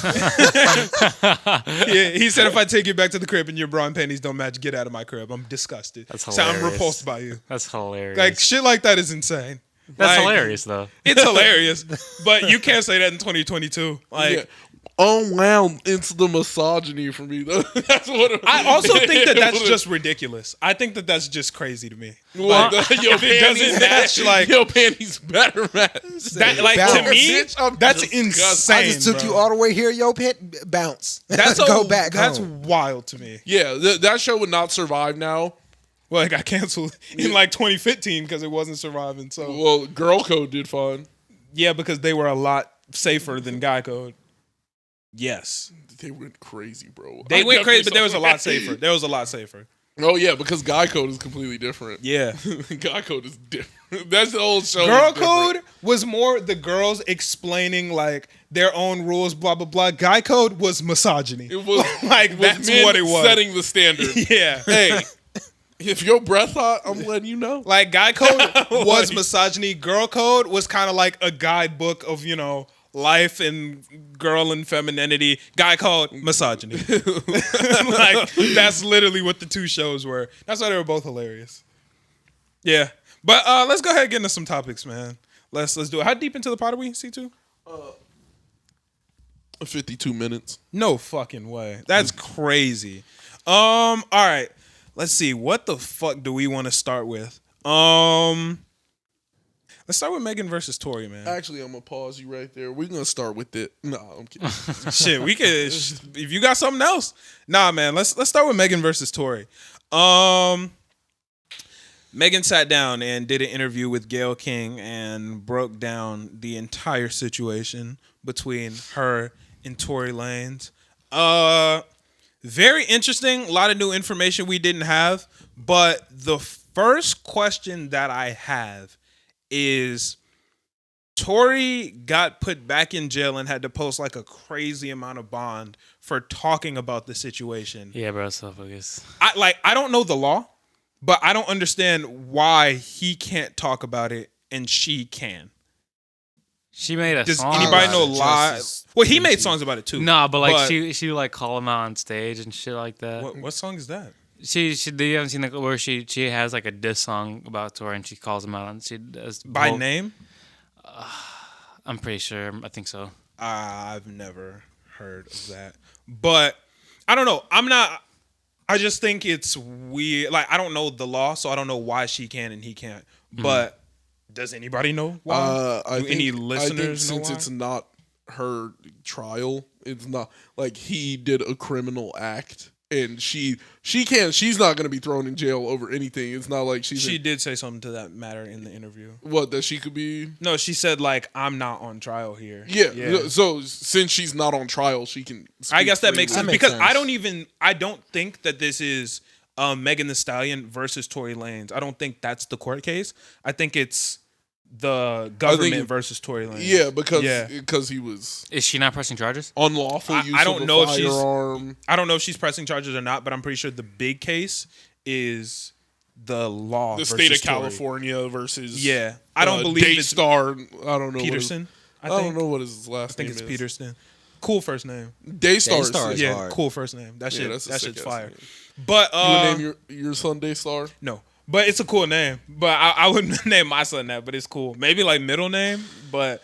he said if I take you back to the crib and your bra and panties don't match, get out of my crib. I'm disgusted. That's So I'm hilarious. repulsed by you. That's hilarious. Like shit like that is insane. That's Like, hilarious though. It's hilarious, but you can't say that in 2022. Like. Yeah. Unwound into the misogyny for me. That's what I also think that that's just ridiculous. I think that that's just crazy to me. like, your if it doesn't match, like your panties better match. that, like to Bounce. me, Bitch, I'm that's disgusted. insane. I just took bro. you all the way here, yo, pit bounce. That's Go back. That's home. wild to me. Yeah, that show would not survive now. Well, it got canceled in like 2015 because it wasn't surviving. So Well, Girl Code did fine. yeah, because they were a lot safer than Guy Code. Yes, They went crazy, bro. they I went crazy, definitely but there was a saw lot that. safer. There was a lot safer. Oh yeah, because Guy Code is completely different. Yeah. Guy Code is different. That's the old show. Girl is different. Code was more the girls explaining like their own rules, blah blah blah. Guy Code was misogyny. It was like it was that's men what it was. setting the standard. Yeah. Hey, if your breath hot, I'm letting you know. Like Guy Code was misogyny. Girl Code was kind of like a guidebook of life and girl and femininity. Guy Code misogyny. Like that's literally what the two shows were. That's why they were both hilarious. Yeah, but let's go ahead and get into some topics, man. Let's do it. How deep into the pod are we? C2? 52 minutes. No fucking way. That's crazy. All right. Let's see. What the fuck do we want to start with? Let's start with Megan versus Tory, man. Actually, I'm gonna pause you right there. We're gonna start with it. No, I'm kidding. Shit, we could. If you got something else, nah, man. Let's start with Megan versus Tory. Megan sat down and did an interview with Gayle King and broke down the entire situation between her and Tory Lanez. Very interesting. A lot of new information we didn't have. But the first question that I have is Tory got put back in jail and had to post like a crazy amount of bond for talking about the situation. Yeah, bro. So focus. I don't know the law, but I don't understand why he can't talk about it and she can. She made a Does song. anybody about know it. lies? Well, he made songs about it too. Nah, but like she would like call him out on stage and shit like that. What song is that? She you haven't seen like where she has like a diss song about Tory and she calls him out and she does By name? I'm pretty sure. I think so. I've never heard of that. But I don't know. I just think it's weird. Like, I don't know the law, so I don't know why she can and he can't. But does anybody know why? Any listeners I think know since why? it's not her trial, it's not like he did a criminal act and she's not going to be thrown in jail over anything. It's not like she did say something to that matter in the interview. What, that she could be? No, she said like, I'm not on trial here. Yeah. So since she's not on trial, she can. I guess that makes sense, because sense. I don't think that this is Megan Thee Stallion versus Tory Lanez. I don't think that's the court case. I think it's the government versus Tory Lanez. Yeah, because he was. Is she not pressing charges? Unlawful use I don't of a know firearm. I don't know if she's pressing charges or not, but I'm pretty sure the big case is the law. The versus state of Tory. California versus. Yeah, I don't believe it's Daystar. I don't know. Peterson. I don't know what his last name is. I think it's Peterson. Cool first name. Daystar. Daystar is Yeah, hard. cool first name. That shit. that's a That sick shit's ass fire. name. But You would name your son Daystar? no. But it's a cool name. But I wouldn't name my son that, but it's cool. Maybe like middle name, but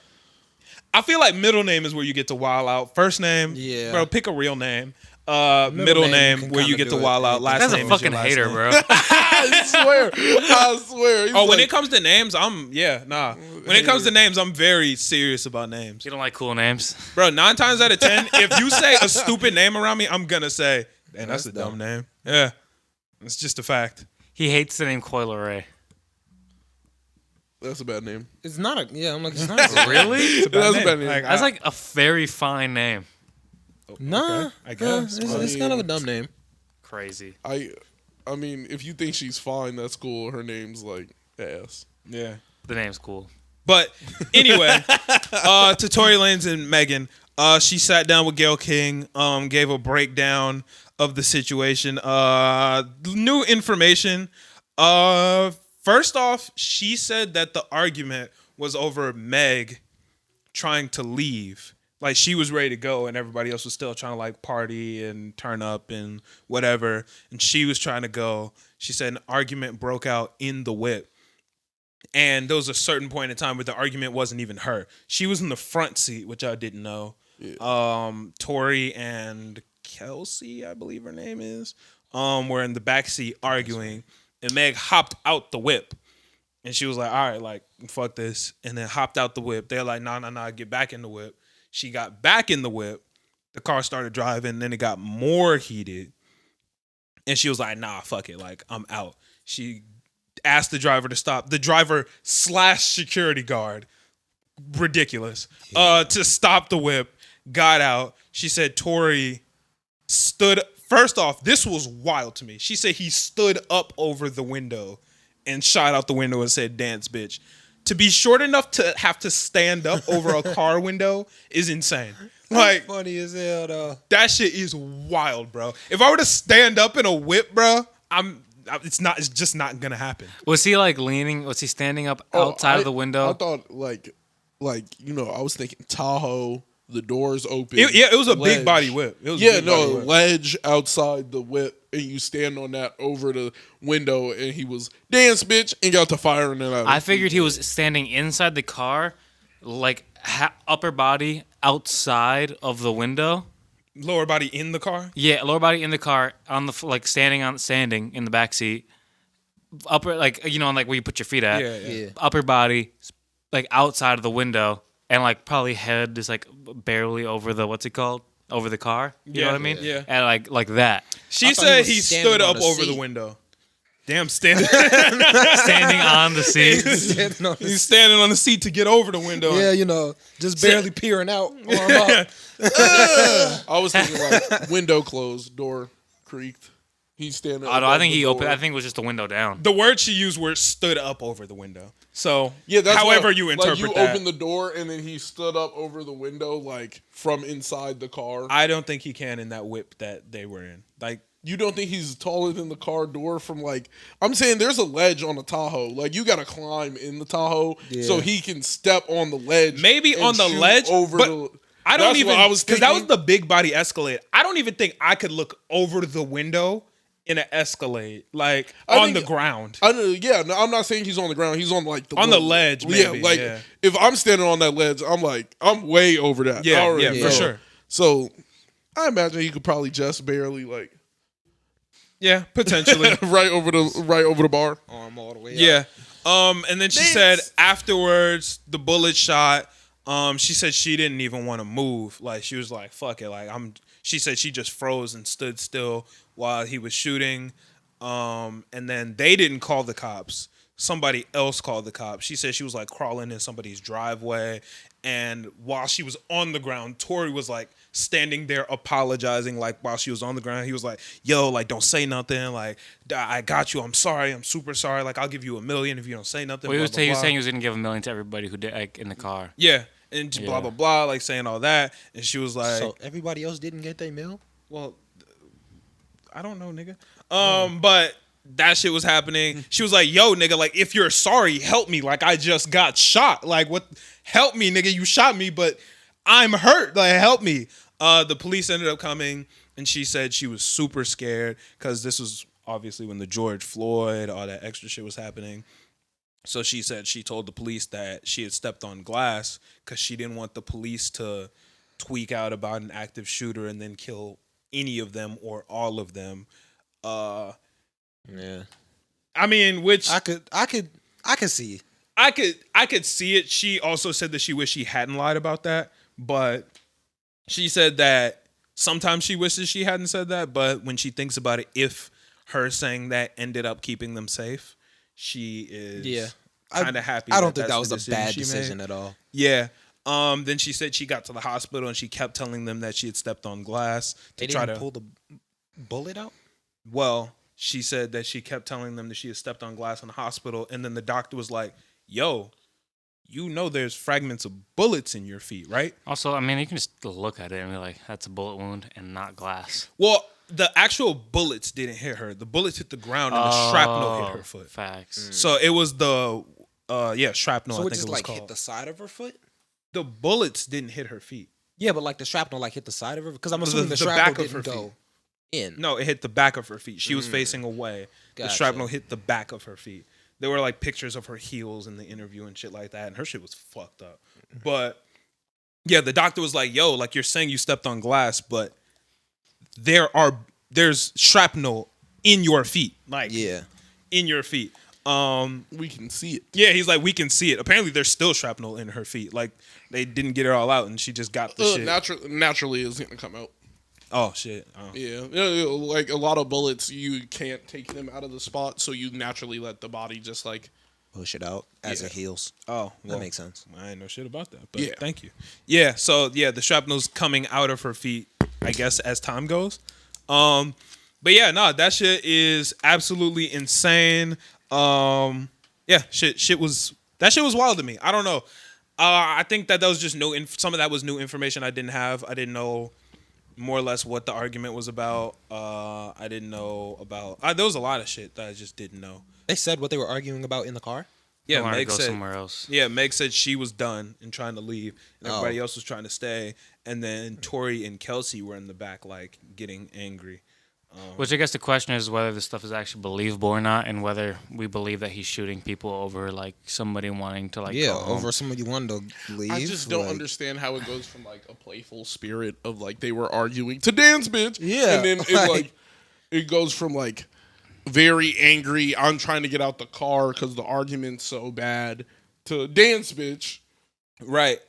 I feel like middle name is where you get to wild out. First name, Yeah. bro, pick a real name. Middle name name can where you kinda get to do it. wild out. Last That's name a is your fucking last hater, name. bro. I swear. He's Oh, when like, it comes to names, When it comes to names, I'm very serious about names. You don't like cool names. Bro, 9 times out of 10, if you say a stupid name around me, I'm gonna say, "Man, that's a dumb name." Yeah, it's just a fact. He hates the name Coil Ray. That's a bad name. It's not a. Yeah, I'm like, it's not. A, Really? That's a bad name. That's like a very fine name. nah, okay, I guess. it's kind of a dumb name. Crazy. I mean, if you think she's fine, that's cool. Her name's like ass. Yeah. The name's cool. But anyway, to Tory Lanez and Megan, she sat down with Gayle King, gave a breakdown of the situation. New information. First off, she said that the argument was over Meg trying to leave. Like, she was ready to go and everybody else was still trying to like party and turn up and whatever. And she was trying to go. She said an argument broke out in the whip. And there was a certain point in time where the argument wasn't even her. She was in the front seat, which I didn't know. Yeah. Tori and Kelsey, I believe her name is, were in the back seat arguing. And Meg hopped out the whip. And she was like, all right, like, fuck this. And then hopped out the whip. They're like, nah, get back in the whip. She got back in the whip. The car started driving. And then it got more heated. And she was like, nah, fuck it. Like, I'm out. She asked the driver to stop. The driver / security guard, ridiculous, to stop the whip, got out. She said Tory stood. First off, this was wild to me. She said he stood up over the window and shot out the window and said, dance, bitch. To be short enough to have to stand up over a car window is insane. Like, Funny as hell, though. that shit is wild, bro. If I were to stand up in a whip, bro, it's just not gonna happen. Was he like leaning? Was he standing up outside of the window? I thought like I was thinking Tahoe. The doors open. It was a ledge. big body whip. It was a big body whip. ledge outside the whip, and you stand on that over the window, and he was dance, bitch, and got to firing it out. I figured he was standing inside the car, like upper body outside of the window. Lower body in the car. Yeah, lower body in the car on the like standing in the back seat. Upper like on like where you put your feet at. Yeah. Upper body like outside of the window. And like probably head is like barely over the over the car. You know what I mean? Yeah. And like that. She said he stood up over the window. Damn, standing On the seat. He's standing on the seat to get over the window. Yeah, just barely peering out. Arm up. I was thinking like window closed, door creaked. He's standing. Oh, no, I think he opened. I think it was just the window down. The word she used were stood up over the window. So yeah, that's however you interpret like you that. opened the door and then he stood up over the window like from inside the car. I don't think he can in that whip that they were in. Like, you don't think he's taller than the car door from like I'm saying there's a ledge on the Tahoe. Like you gotta climb in the Tahoe so he can step on the ledge. Maybe and on the shoot ledge, over but the I don't even because because that was the big body Escalade. I don't even think I could look over the window in an Escalade, like on the ground. I know, yeah, no, I'm not saying he's on the ground. He's on like the ledge. Maybe, if I'm standing on that ledge, I'm way over that. Yeah, for sure. So I imagine he could probably just barely like, yeah, potentially right over the bar, Arm all the way up. Yeah. And then she said afterwards the bullet shot. She said she didn't even want to move. Like she was like, "Fuck it." Like She said she just froze and stood still while he was shooting. And then they didn't call the cops. Somebody else called the cops. She said she was like crawling in somebody's driveway, and while she was on the ground, Tory was like standing there apologizing. Like while she was on the ground, he was like, "Yo, like don't say nothing. Like I got you. I'm sorry. I'm super sorry. Like I'll give you $1 million if you don't say nothing." Well, he was blah, blah, saying he blah. was gonna give $1 million to everybody who did like in the car. Yeah, and just blah blah blah, like saying all that, and she was like, So everybody else didn't get their meal? "Well, I don't know, nigga." But that shit was happening. She was like, "Yo, nigga, like if you're sorry, help me. Like I just got shot. Like what? Help me, nigga. You shot me, but I'm hurt. Like help me." The police ended up coming, and she said she was super scared because this was obviously when the George Floyd, all that extra shit was happening. So she said she told the police that she had stepped on glass because she didn't want the police to tweak out about an active shooter and then kill any of them or all of them. Yeah. I mean, which I could see. I could see it. She also said that she wished she hadn't lied about that, but she said that sometimes she wishes she hadn't said that, but when she thinks about it, if her saying that ended up keeping them safe, she is kind of happy. I don't think that that's was the a bad she made. decision at all. Yeah. Then she said she got to the hospital and she kept telling them that she had stepped on glass They to try didn't to pull the bullet out? Well, she said that she kept telling them that she had stepped on glass in the hospital, and then the doctor was like, "Yo, you know there's fragments of bullets in your feet, right?" Also, I mean, you can just look at it and be like, "That's a bullet wound and not glass." Well, the actual bullets didn't hit her. The bullets hit the ground and the shrapnel hit her foot. Facts. So it was the shrapnel. So I it think just it was like called. hit the side of her foot? The bullets didn't hit her feet. Yeah, but like the shrapnel like hit the side of her? Because I'm assuming the the shrapnel back of her didn't go in. No, it hit the back of her feet. She was facing away. The Gotcha. shrapnel hit the back of her feet. There were like pictures of her heels in the interview and shit like that, and her shit was fucked up. But yeah, the doctor was like, "Yo, like you're saying you stepped on glass, but there's shrapnel in your feet, like in your feet." We can see it. Yeah, he's like, we can see it. Apparently, there's still shrapnel in her feet. Like they didn't get it all out, and she just got the shit. Naturally, it's gonna come out. Oh shit! Oh. Yeah, like a lot of bullets, you can't take them out of the spot, so you naturally let the body just like Push it out as it heals. Oh, That makes sense. I ain't know shit about that, but Yeah. thank you. Yeah, so yeah, the shrapnel's coming out of her feet, I guess, as time goes. But yeah, no, that shit is absolutely insane. Yeah, shit was wild to me. I don't know. I think that was just some of that was new information I didn't have. I didn't know more or less what the argument was about. I didn't know about. There was a lot of shit that I just didn't know. They said what they were arguing about in the car? Yeah, Meg Meg go said somewhere else. Yeah, Meg said she was done and trying to leave, and everybody Oh. else was trying to stay. And then Tori and Kelsey were in the back, like getting angry. Which I guess the question is whether this stuff is actually believable or not, and whether we believe that he's shooting people over like somebody wanting to like go home. over somebody wanting to leave. I just don't like- understand how it goes from like a playful spirit of like they were arguing to dance, bitch. Yeah, and then it goes from like very angry, I'm trying to get out the car because the argument's so bad, to dance, bitch. Right.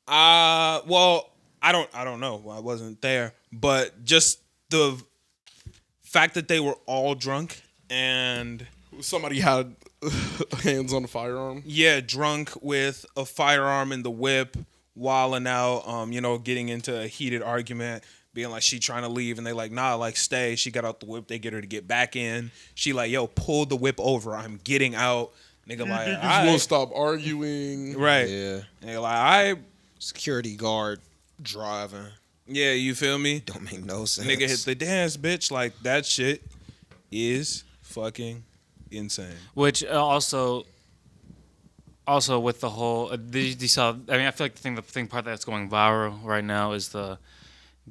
Well, I don't know. I wasn't there, but just the fact that they were all drunk and Somebody had hands on a firearm. yeah, drunk with a firearm in the whip, wilding out, getting into a heated argument, being like she trying to leave, and they like, nah, like stay. She got out the whip, they get her to get back in. She like, yo, pull the whip over, I'm getting out. Nigga like, Just I won't stop arguing. right. Yeah. Nigga like, Security guard driving. yeah, you feel me? Don't make no sense. Nigga hit the dance, bitch. Like that shit is fucking insane. Which also with the whole, I mean, I feel like the thing part that's going viral right now is the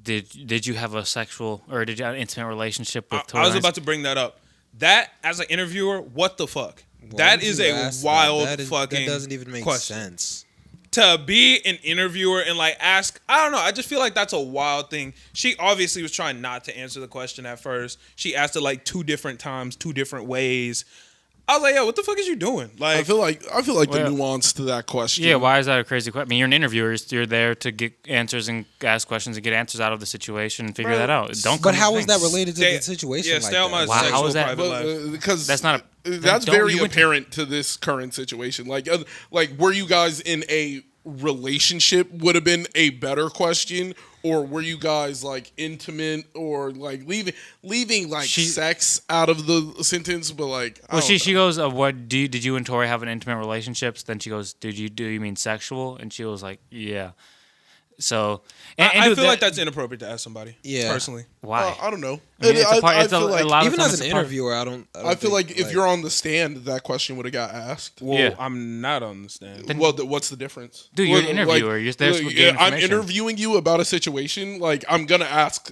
did you have a sexual or did you have an intimate relationship with Tory I was Lanez? about to bring that up. That as an interviewer, what the fuck? Why That would is you a ask that? wild That fucking. That doesn't even make question. sense. To be an interviewer and like ask, I don't know. I just feel like that's a wild thing. She obviously was trying not to answer the question at first. She asked it like 2 different times, 2 different ways. I was like, yo, what the fuck is you doing? Like, I feel like the Well, nuance to that question. Yeah, why is that a crazy question? I mean, you're an interviewer. You're there to get answers and ask questions and get answers out of the situation and figure that out. Don't. But come how to is that things. related to Stay- the situation? yeah, like stay on my that? Wow, sexual how is that- private life. Because That's not a. that's don't- very you went to- apparent to this current situation. Like were you guys in a relationship would have been a better question, or were you guys like intimate, or like leaving like sex out of the sentence? But like, Well, she goes, "What did you and Tori have an intimate relationships?" Then she goes, do you mean sexual?" And she was like, "Yeah." So, I dude, feel like that's inappropriate to ask somebody. Yeah. personally. why. I don't know. I mean, it's a part, I it's a, feel like a lot Even of as times an it's a part- interviewer, I don't I feel think, like if you're on the stand, that question would have got asked. Well, Yeah. I'm not on the stand. Well, what's the difference? Dude, you're an Like- interviewer. You're there to gain I'm information. interviewing you about a situation. Like, I'm gonna ask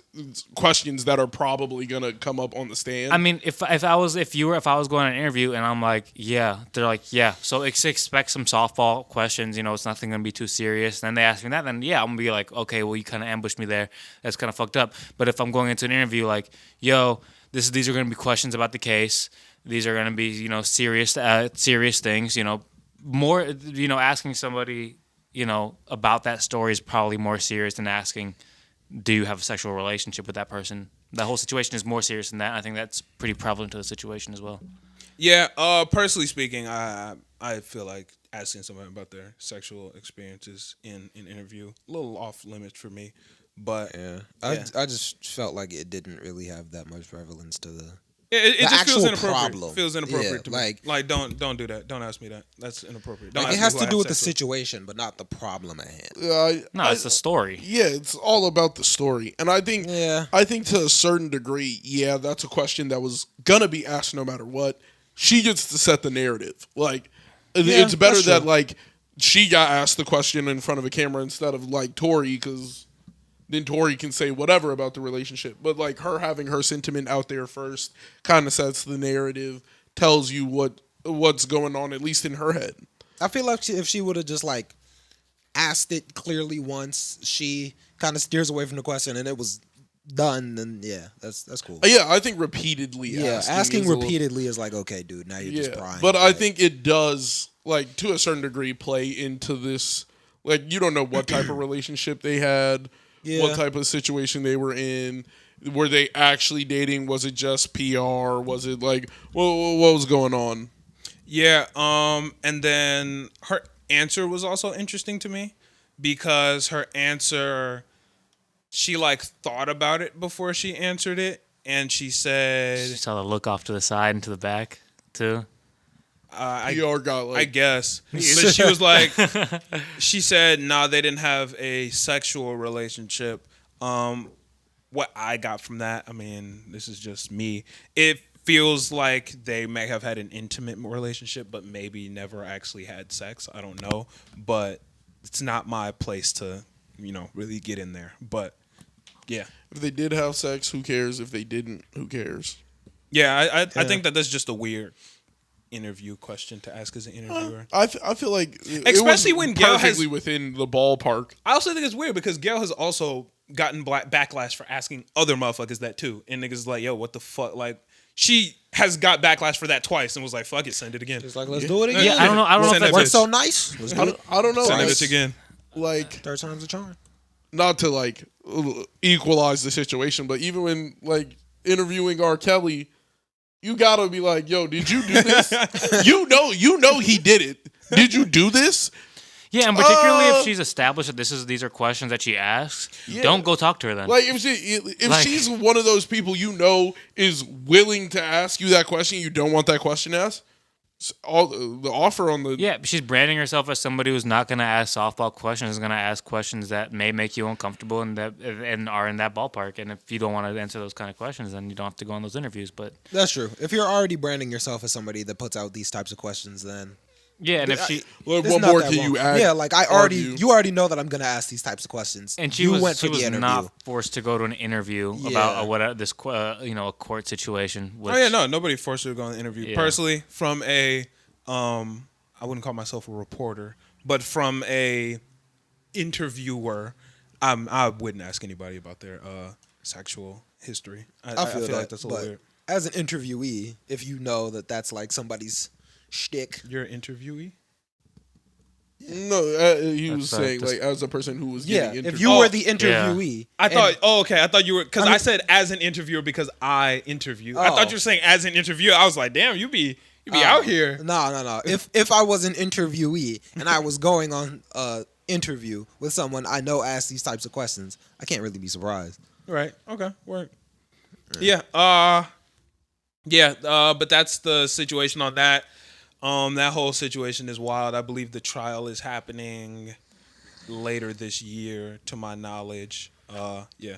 questions that are probably gonna come up on the stand. I mean, if I was going on an interview and I'm like, yeah, they're like, yeah, so expect some softball questions. You know, it's nothing gonna be too serious. And then they ask me that, then yeah, I'm gonna be like, okay, well, you kind of ambushed me there. That's kind of fucked up. But if I'm going into an interview, like, yo, these are gonna be questions about the case. These are gonna be serious things. More asking somebody about that story is probably more serious than asking, do you have a sexual relationship with that person? The whole situation is more serious than that. I think that's pretty prevalent to the situation as well. Yeah, personally speaking, I feel like asking somebody about their sexual experiences in an interview a little off limits for me. But Yeah. yeah. I just felt like it didn't really have that much prevalence to the. It The just feels actual inappropriate. problem. Feels inappropriate Yeah, to me. Like don't do that. Don't ask me that. That's inappropriate. Don't Like, it ask has me to who I do have with the sex with. situation, but not the problem at hand. No, it's the story. Yeah, it's all about the story. And I think to a certain degree, yeah, that's a question that was gonna be asked no matter what. She gets to set the narrative. Like, it's better that's that true. like she got asked the question in front of a camera instead of like Tori, because then Tori can say whatever about the relationship. But like her having her sentiment out there first kind of sets the narrative, tells you what's going on, at least in her head. I feel like if she would have just like asked it clearly once, she kind of steers away from the question and it was done, then yeah, that's cool. Yeah, I think repeatedly Yeah, asking is a little- repeatedly is like, okay, dude, now you're just prying. But I think it does, like, to a certain degree, play into this. Like, you don't know what type of relationship they had, what type of situation they were in. Were they actually dating? Was it just PR? Was it like, what was going on? Yeah, and then her answer was also interesting to me because her answer, she like thought about it before she answered it, and she said, She saw the look off to the side and to the back too. PR got like, I guess. But she was like, she said, nah, they didn't have a sexual relationship. What I got from that, I mean, this is just me. It feels like they may have had an intimate relationship, but maybe never actually had sex. I don't know. But it's not my place to, really get in there. But yeah. if they did have sex, who cares? If they didn't, who cares? Yeah, I think that that's just a weird interview question to ask as an interviewer. I feel like Especially it was when Gail has- perfectly within the ballpark. I also think it's weird because Gail has also gotten backlash for asking other motherfuckers that too. And niggas is like, yo, what the fuck? Like, she has got backlash for that twice and was like, fuck it, send it again. it's like, let's do it again. Yeah, I don't know if Send that's that Works bitch. so nice. Let's do it. I don't know. Send I- that bitch again. Like, Third time's a charm. not to like equalize the situation, but even when like interviewing R. Kelly, you gotta be like, yo, did you do this? you know he did it. Did you do this? Yeah, and particularly if she's established that these are questions that she asks, don't go talk to her then. Like if she's one of those people is willing to ask you that question, you don't want that question asked. All the offer on the Yeah, she's branding herself as somebody who's not going to ask softball questions, is going to ask questions that may make you uncomfortable and are in that ballpark. And if you don't want to answer those kind of questions, then you don't have to go on those interviews. But That's true. If you're already branding yourself as somebody that puts out these types of questions, then yeah, and if she like, it's what not more that can wrong. you add? Yeah, like argue? you already know that I'm gonna ask these types of questions. and she you was went for she was the interview. not forced to go to an interview about a court situation. Which, Oh yeah, no, nobody forced her to go on the interview. Yeah. Personally, from a, I wouldn't call myself a reporter, but from a interviewer, I wouldn't ask anybody about their sexual history. I feel that, like that's a little but weird. as an interviewee, if you know that that's like somebody's shtick. You're an interviewee? No, he was saying just- like as a person who was Yeah, getting interviewed. if you were the interviewee. I and- thought, okay. I thought you were, because I mean- said as an interviewer because I interview. I thought Oh. you were saying as an interviewer. I was like, damn, you be out here. No. If I was an interviewee and I was going on a interview with someone I know asks these types of questions, I can't really be surprised. Right. Okay. Work. Yeah. But that's the situation on that. That whole situation is wild. I believe the trial is happening later this year, to my knowledge. Yeah.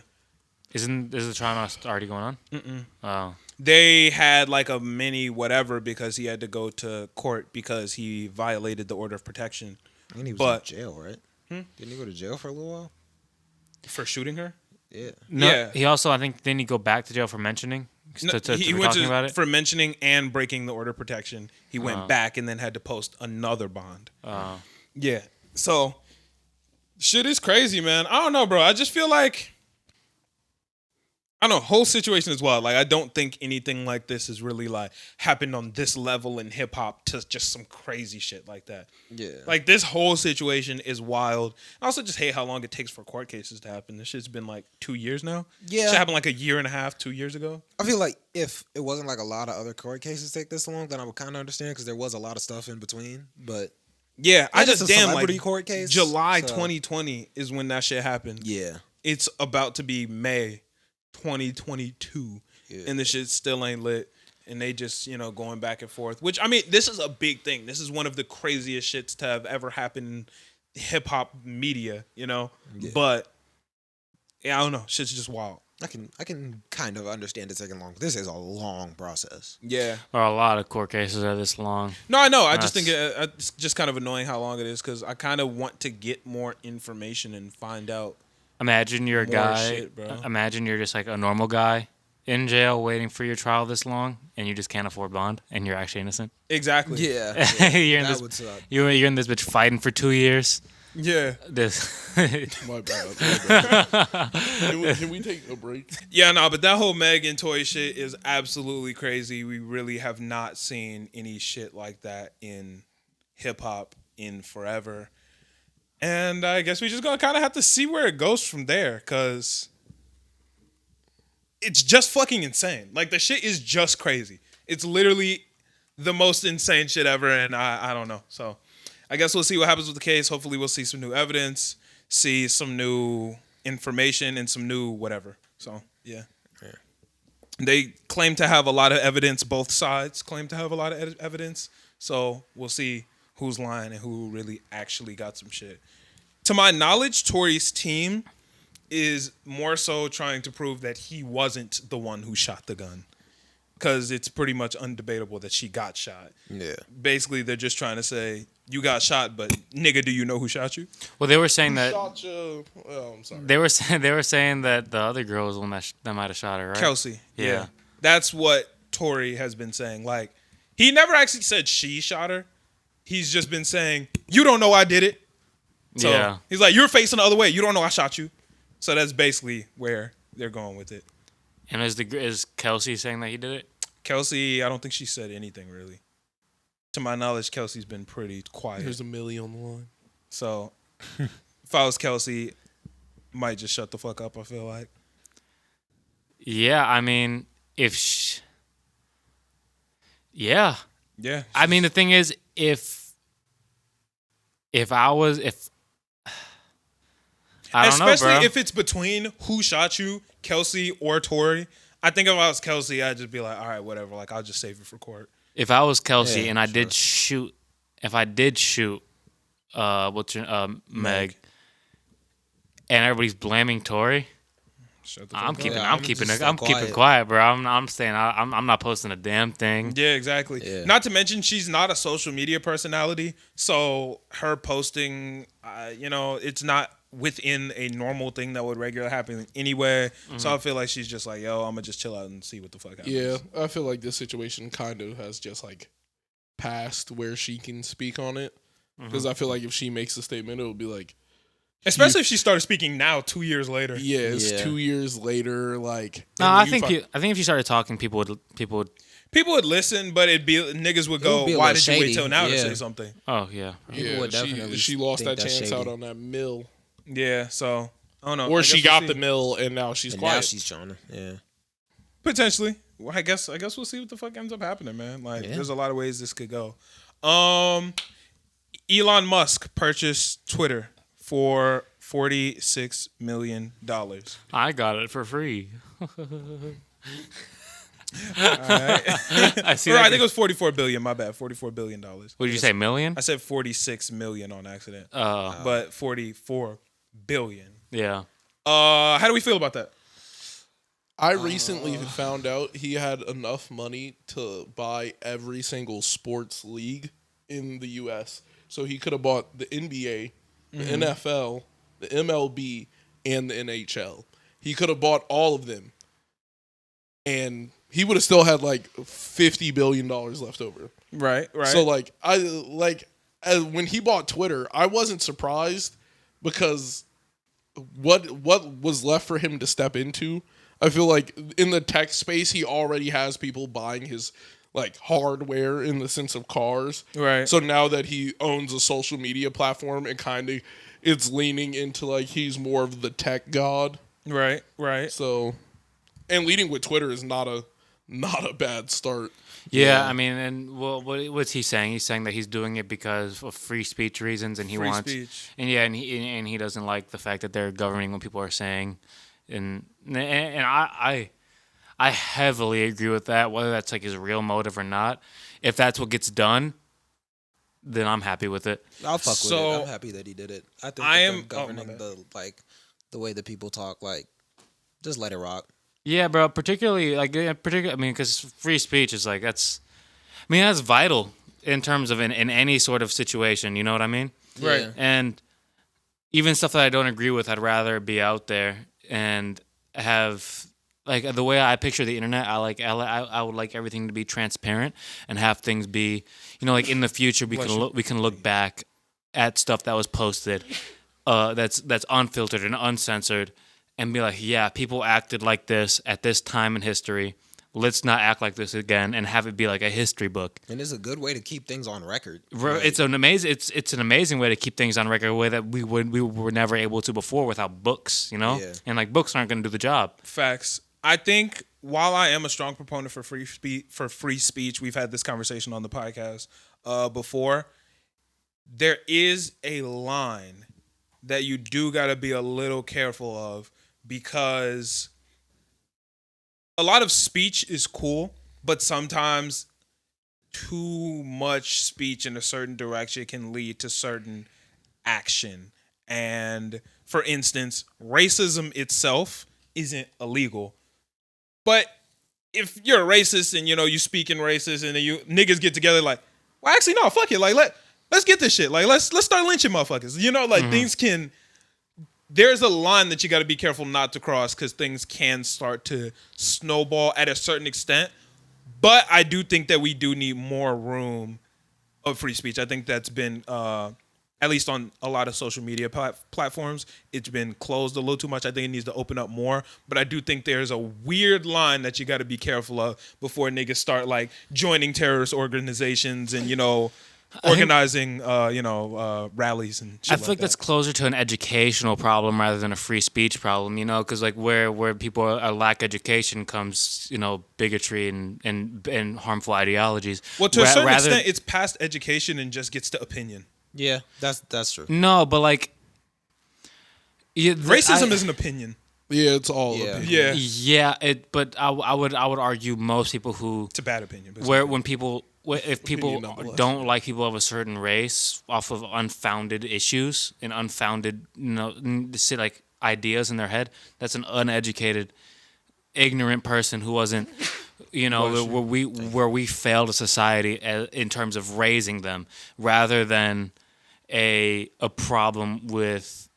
Is the trial not already going on? Oh. They had like a mini whatever because he had to go to court because he violated the order of protection And he was But- in jail, right? Didn't he go to jail for a little while? for shooting her. Yeah. No, Yeah. he also, I think, didn't he go back to jail for mentioning? No, he for went talking about it? for mentioning and breaking the order of protection. He went back and then had to post another bond. Yeah. So shit is crazy, man. I don't know, bro. I just feel like I don't know, whole situation is wild. Like I don't think anything like this has really like happened on this level in hip hop to just some crazy shit like that. Yeah. Like this whole situation is wild. I also just hate how long it takes for court cases to happen. This shit's been like 2 years now. Yeah. Shit happened like a year and a half, 2 years ago. I feel like if it wasn't like a lot of other court cases take this long, then I would kind of understand because there was a lot of stuff in between. But Yeah, I And just it's a damn celebrity like court case, July so- 2020 is when that shit happened. yeah, It's about to be May 2022, Yeah. and the shit still ain't lit. And they just, going back and forth. Which, I mean, this is a big thing. This is one of the craziest shits to have ever happened in hip hop media, But, yeah, I don't know. Shit's just wild. I can kind of understand it taking long. This is a long process. Yeah. Or a lot of court cases are this long. No, I know. I just That's- think it's just kind of annoying how long it is because I kind of want to get more information and find out. Imagine you're a More guy. shit, bro. Imagine you're just like a normal guy in jail waiting for your trial this long, and you just can't afford bond, and you're actually innocent. Exactly. Yeah, you're in that this. would suck. You're in this bitch fighting for 2 years. Yeah. This. My bad. Can we take a break? Yeah, no, but that whole Meg and Toy shit is absolutely crazy. We really have not seen any shit like that in hip hop in forever. And I guess we just gonna kind of have to see where it goes from there, cause it's just fucking insane. Like the shit is just crazy. It's literally the most insane shit ever, and I don't know. So I guess we'll see what happens with the case. Hopefully we'll see some new evidence, see some new information, and some new whatever. So yeah. They claim to have a lot of evidence. Both sides claim to have a lot of evidence. So we'll see who's lying and who really actually got some shit. To my knowledge, Tory's team is more so trying to prove that he wasn't the one who shot the gun. Because it's pretty much undebatable that she got shot. Yeah. Basically, they're just trying to say, you got shot, but nigga, do you know who shot you? Well, they were saying that Shot you. Oh, I'm sorry. they were saying that the other girl was the one that might have shot her, right? Kelsey. Yeah. That's what Tory has been saying. Like, he never actually said she shot her. He's just been saying, you don't know I did it. So Yeah. he's like, you're facing the other way. You don't know I shot you. So that's basically where they're going with it. And is Kelsey saying that he did it? Kelsey, I don't think she said anything really. To my knowledge, Kelsey's been pretty quiet. There's $1 million on the line. So if I was Kelsey, might just shut the fuck up, I feel like. Yeah, I mean, yeah. Yeah. I mean, the thing is, if I don't know, Especially bro. if it's between who shot you, Kelsey or Tory. I think if I was Kelsey, I'd just be like, all right, whatever. Like, I'll just save it for court. If I was Kelsey Yeah, and I sure. did shoot, Meg, and everybody's blaming Tory, Shut the fuck I'm up. keeping, Yeah, I'm I'm keeping, just I'm stay keeping quiet. quiet, bro. I'm saying I'm not posting a damn thing. Yeah, exactly. Yeah. Not to mention, she's not a social media personality. So her posting, it's not within a normal thing that would regularly happen anyway. So I feel like she's just like, yo, I'm going to just chill out and see what the fuck happens. Yeah, I feel like this situation kind of has just like passed where she can speak on it. Because I feel like if she makes a statement, it will be like, Especially if she started speaking now, 2 years later. Yeah, it's Yeah. 2 years later. Like, No, and I you think fi- I think if you started talking, people would. People would listen, but niggas would It go, would be a why little did you wait shady. till now to Yeah. say something? Oh yeah. yeah, would definitely she lost think that that's chance out shady. on that mill, Yeah, so I don't know. or I she guess we'll got see. the mill and now she's And quiet. now she's trying to. Yeah. Potentially. Well, I guess we'll see what the fuck ends up happening, man. Like, Yeah. there's a lot of ways this could go. Elon Musk purchased Twitter for $46 million. I got it for free. I see. Or That I think it was 44 billion. My bad, $44 billion. What did you say? Million? I said 46 million on accident, Oh, but 44 billion. yeah. How do we feel about that? I recently found out he had enough money to buy every single sports league in the U.S. So he could have bought the NBA, the NFL, the MLB, and the NHL. He could have bought all of them, and he would have still had like $50 billion left over. Right. So when he bought Twitter, I wasn't surprised because what was left for him to step into. I feel like in the tech space, he already has people buying his like hardware in the sense of cars. Right. So now that he owns a social media platform, it kind of it's leaning into like he's more of the tech god. Right. So, and leading with Twitter is not a bad start. Yeah, I mean, and what's he saying? He's saying that he's doing it because of free speech reasons, and he Free wants, speech. and yeah, and he doesn't like the fact that they're governing what people are saying, and I heavily agree with that. Whether that's like his real motive or not, if that's what gets done, then I'm happy with it. I'll fuck with So, it. I'm happy that he did it. I think I I am- am governing the way that people talk. Like, just let it rock. Yeah, bro. Particularly, I mean, because free speech is like that's vital in terms of in any sort of situation. You know what I mean? Right. Yeah. And even stuff that I don't agree with, I'd rather be out there and have like the way I picture the internet. I would like everything to be transparent and have things be, like in the future we can look back at stuff that was posted, that's unfiltered and uncensored, and be like, yeah, people acted like this at this time in history. Let's not act like this again, and have it be like a history book. And it's a good way to keep things on record. It's an amazing way to keep things on record, a way that we were never able to before without books, Yeah. And like books aren't going to do the job. Facts. I think while I am a strong proponent for free speech, we've had this conversation on the podcast before. There is a line that you do got to be a little careful of, because a lot of speech is cool, but sometimes too much speech in a certain direction can lead to certain action. And for instance, racism itself isn't illegal. But if you're a racist and you speak in racist, and then you niggas get together like, well, actually no, fuck it, like let's get this shit, like let's start lynching motherfuckers, things can. There's a line that you got to be careful not to cross, because things can start to snowball at a certain extent. But I do think that we do need more room of free speech. I think that's been, at least on a lot of social media platforms, it's been closed a little too much. I think it needs to open up more. But I do think there's a weird line that you got to be careful of before niggas start like joining terrorist organizations and, organizing, rallies and shit. I feel like that's closer to an educational problem rather than a free speech problem, because like where people lack education comes, bigotry and harmful ideologies. Well, to a certain extent, it's past education and just gets to opinion. Yeah, that's true. No, but like Racism is an opinion. Yeah, it's all Yeah. opinion. Yeah, but I would argue most people who It's a bad opinion. But if people nonetheless. don't like people of a certain race off of unfounded issues and unfounded, like ideas in their head, that's an uneducated, ignorant person who wasn't, where we failed a society in terms of raising them, rather than a problem with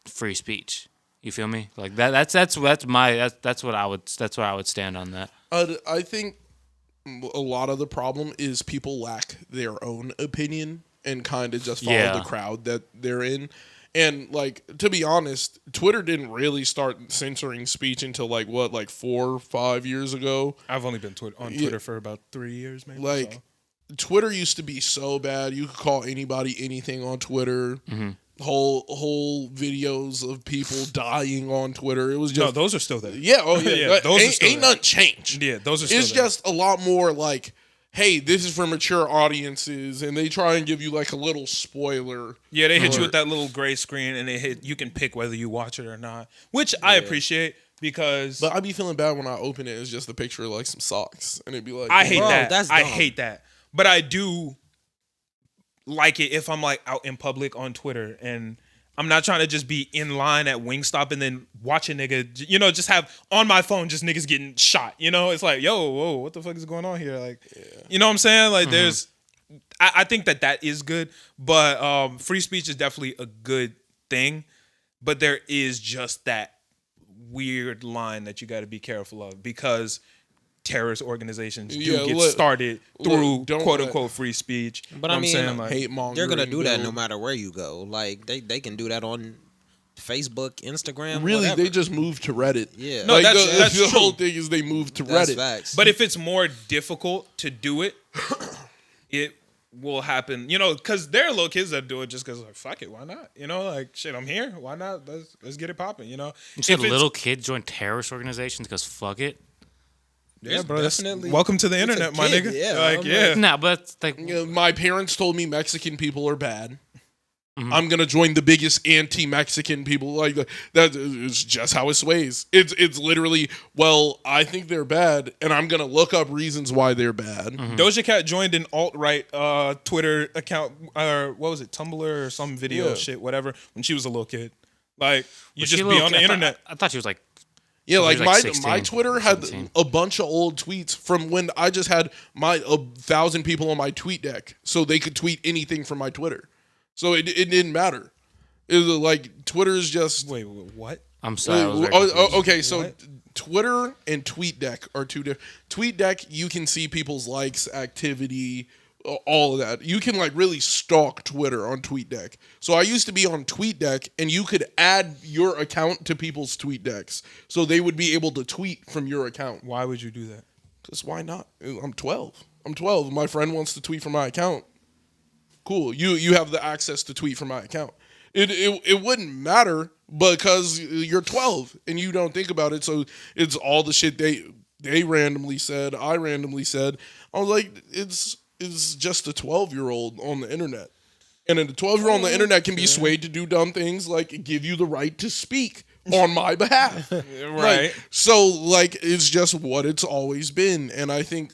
free speech. You feel me? Like that's what I would stand on that. I think a lot of the problem is people lack their own opinion and kind of just follow the crowd that they're in. And like, to be honest, Twitter didn't really start censoring speech until like 4 or 5 years ago. I've only been on Twitter for about 3 years, maybe. Like, so. Twitter used to be so bad. You could call anybody anything on Twitter. Whole videos of people dying on Twitter. It was just those are still there. Yeah, oh yeah. Yeah, those are still ain't there. nothing changed. Yeah, those are still It's there. just a lot more like, hey, this is for mature audiences, and they try and give you like a little spoiler. Yeah, they hit you with that little gray screen, and you can pick whether you watch it or not, which I appreciate because But I'd be feeling bad when I open it. It's just a picture of like some socks, and it'd be like, I hate Bro, that. that's I dumb. hate that. But I do like it if I'm like out in public on Twitter and I'm not trying to just be in line at Wingstop and then watch a nigga, just have on my phone just niggas getting shot. It's like, yo, whoa, what the fuck is going on here? Like, you know what I'm saying? Like, I think that is good, but free speech is definitely a good thing. But there is just that weird line that you got to be careful of because terrorist organizations do get started through quote unquote free speech. But I mean, hate mongering. they're gonna do that no matter where you go. Like they can do that on Facebook, Instagram. Really, whatever. they just moved to Reddit. Yeah. No, Like, that's the true. whole thing is they moved to That's Reddit. facts. But if it's more difficult to do it, it will happen. Because there are little kids that do it just because, like, fuck it, why not? Like, shit, I'm here. Why not? Let's get it popping. You see If it's- little kids join terrorist organizations because fuck it. Yeah, bro. definitely- Welcome to the it's a internet, my kid, nigga. yeah, Like, I'm yeah. Nah, but it's like My parents told me Mexican people are bad. I'm gonna join the biggest anti-Mexican people. Like that is just how it sways. It's literally, well, I think they're bad, and I'm gonna look up reasons why they're bad. Doja Cat joined an alt-right Twitter account, or what was it, Tumblr or some video shit, whatever, when she was a little kid. Like, you was she just a be little on the kid? internet. I thought she was like Yeah, So like he's my like 16, my Twitter had 17. a bunch of old tweets from when I just had my 1,000 people on my tweet deck, so they could tweet anything from my Twitter. So it didn't matter. It was like Twitter's just Wait, what? I'm sorry. I was very confused. okay. So What? Twitter and TweetDeck are two different. TweetDeck, you can see people's likes, activity, all of that. You can like really stalk Twitter on TweetDeck. So I used to be on TweetDeck, and you could add your account to people's TweetDecks, so they would be able to tweet from your account. Why would you do that? Because why not? I'm 12. I'm 12. My friend wants to tweet from my account. Cool. You have the access to tweet from my account. It wouldn't matter because you're 12 and you don't think about it. So it's all the shit they randomly said, I randomly said. I was like, it's just a 12-year-old on the internet. And then the 12-year-old on the internet can be swayed to do dumb things like give you the right to speak on my behalf. Right. So like it's just what it's always been. And I think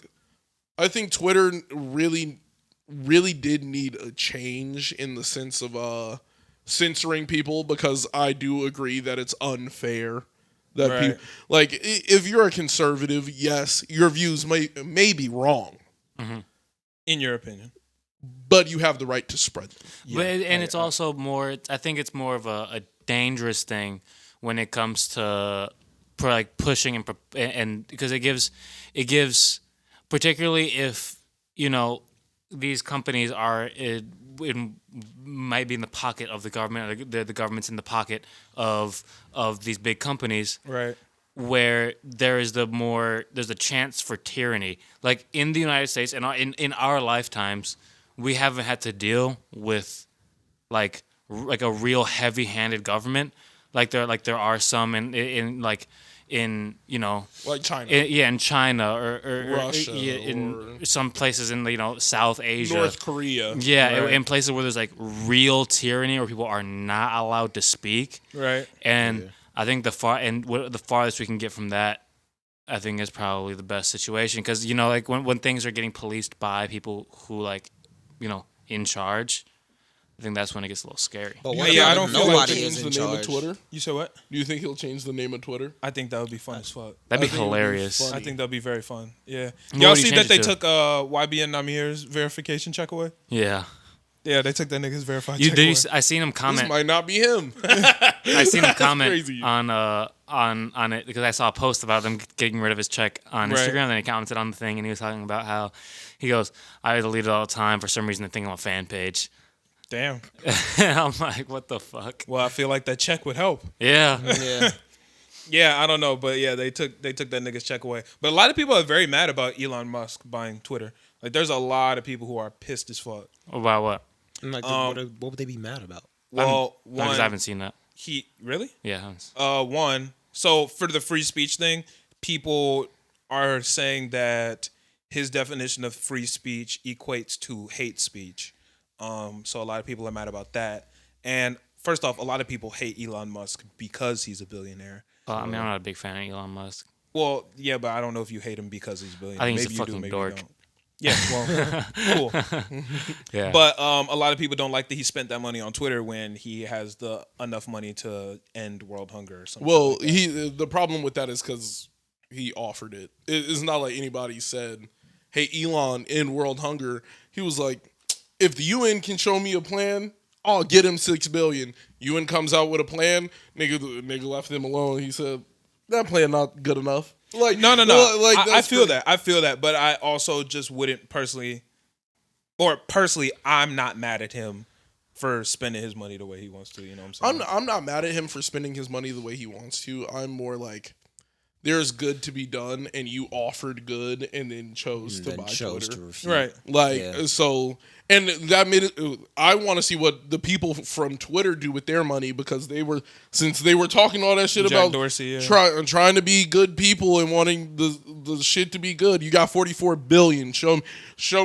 Twitter really did need a change in the sense of censoring people, because I do agree that it's unfair that Right. people like if you're a conservative, yes, your views may be wrong, In your opinion. but you have the right to spread them. But it's also more. I think it's more of a dangerous thing when it comes to like pushing and because it gives particularly if these companies are might be in the pocket of the government, or the government's in the pocket of these big companies, Right. where there's a chance for tyranny. Like in the United States and in our lifetimes, we haven't had to deal with like a real heavy-handed government. Like there are some in Like China. in China or Russia in some places in South Asia, North Korea. yeah, Right. in places where there's like real tyranny where people are not allowed to speak. Right. And I think the farthest we can get from that, I think, is probably the best situation, because like when things are getting policed by people who in charge, I think that's when it gets a little scary. But Yeah, what yeah, about I if don't feel like nobody change is the in name of charge? Twitter. You said what? Do you think he'll change the name of Twitter? I think that would be fun as fuck. That'd be I think it would be hilarious. funny. I think that'd be very fun. Yeah. What Y'all would you see change that they it to? took YBN Namir's verification check away? Yeah. Yeah, they took that nigga's verified You check did. away. I seen him This comment. might not be him. I seen him comment crazy. on it because I saw a post about them getting rid of his check on Right. Instagram. Then he commented on the thing, and he was talking about how he goes, "I delete it all the time for some reason. I think I'm a fan page." Damn. And I'm like, what the fuck? Well, I feel like that check would help. Yeah. Yeah. Yeah, I don't know, but yeah, they took that nigga's check away. But a lot of people are very mad about Elon Musk buying Twitter. Like, there's a lot of people who are pissed as fuck. About what? I'm like, what would they be mad about? Well, Because I haven't seen that. he really? Yeah. One. So for the free speech thing, people are saying that his definition of free speech equates to hate speech. So a lot of people are mad about that. And first off, a lot of people hate Elon Musk because he's a billionaire. I mean, I'm not a big fan of Elon Musk. Well, yeah, but I don't know if you hate him because he's a billionaire. I think maybe he's a you do, fucking maybe dork. you don't. Yeah, well, cool. Yeah. But a lot of people don't like that he spent that money on Twitter when he has enough money to end world hunger or something. Well, like that. the problem with that is because he offered it. It's not like anybody said, "Hey, Elon, end world hunger." He was like, "If the UN can show me a plan, I'll get him $6 billion." UN comes out with a plan. Nigga left him alone. He said, "That plan not good enough." Like No. Like I that's feel that. I feel that. But I also just wouldn't personally, I'm not mad at him for spending his money the way he wants to. You know what I'm saying? I'm not mad at him for spending his money the way he wants to. I'm more like, there's good to be done, and you offered good, and then chose to buy Twitter. refuse. Right. Like Yeah. so, and that made it. I want to see what the people from Twitter do with their money, because since they were talking all that shit Jack about Dorsey, yeah. trying to be good people and wanting the shit to be good. You got 44 billion. Show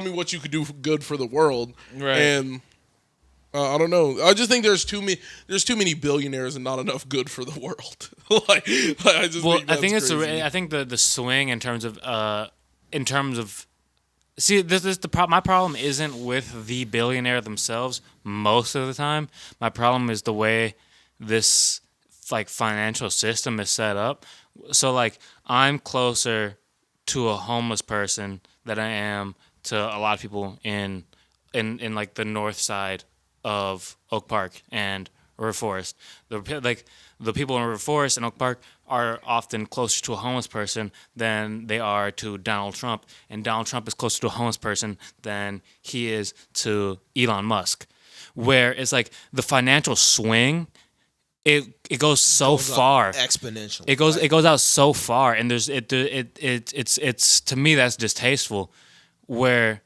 me what you could do good for the world. Right. And I don't know. I just think there's too many billionaires and not enough good for the world. I just Well, think I think that's it's crazy. I think the swing in terms of see, this is the problem. My problem isn't with the billionaire themselves most of the time. My problem is the way this like financial system is set up. So like, I'm closer to a homeless person than I am to a lot of people in like the north side of Oak Park and River Forest. The people in River Forest and Oak Park are often closer to a homeless person than they are to Donald Trump, and Donald Trump is closer to a homeless person than he is to Elon Musk. Where it's like the financial swing, it goes so far. Exponential. It goes out so far, and it's to me that's distasteful. Where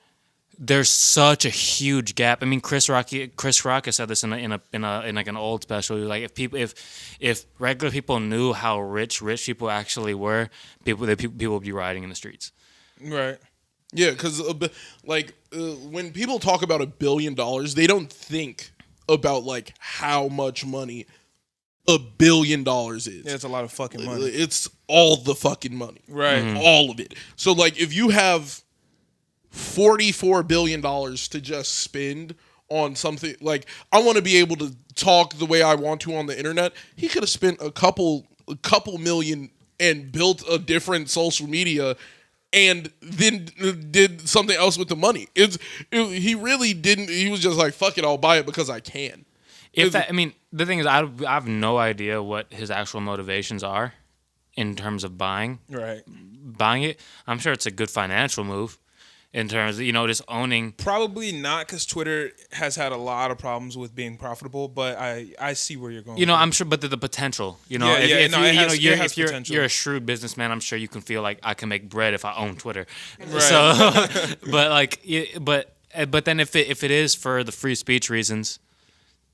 there's such a huge gap. I mean, Chris Rock has said this in like an old special. He was like, if regular people knew how rich people actually were, people would be rioting in the streets. Right. Yeah, because when people talk about $1 billion, they don't think about like how much money $1 billion is. Yeah, it's a lot of fucking money. It's all the fucking money, Right. all of it. So like, if you have $44 billion to just spend on something, like, I want to be able to talk the way I want to on the internet. He could have spent a couple million and built a different social media, and then did something else with the money. He really didn't. He was just like, fuck it, I'll buy it because I can. The thing is, I have no idea what his actual motivations are in terms of buying it. I'm sure it's a good financial move in terms of, just owning. Probably not, because Twitter has had a lot of problems with being profitable. But I see where you're going. I'm sure, but the potential. it has If potential. you're a shrewd businessman, I'm sure you can feel like I can make bread if I own Twitter. Right. So, but then if it is for the free speech reasons,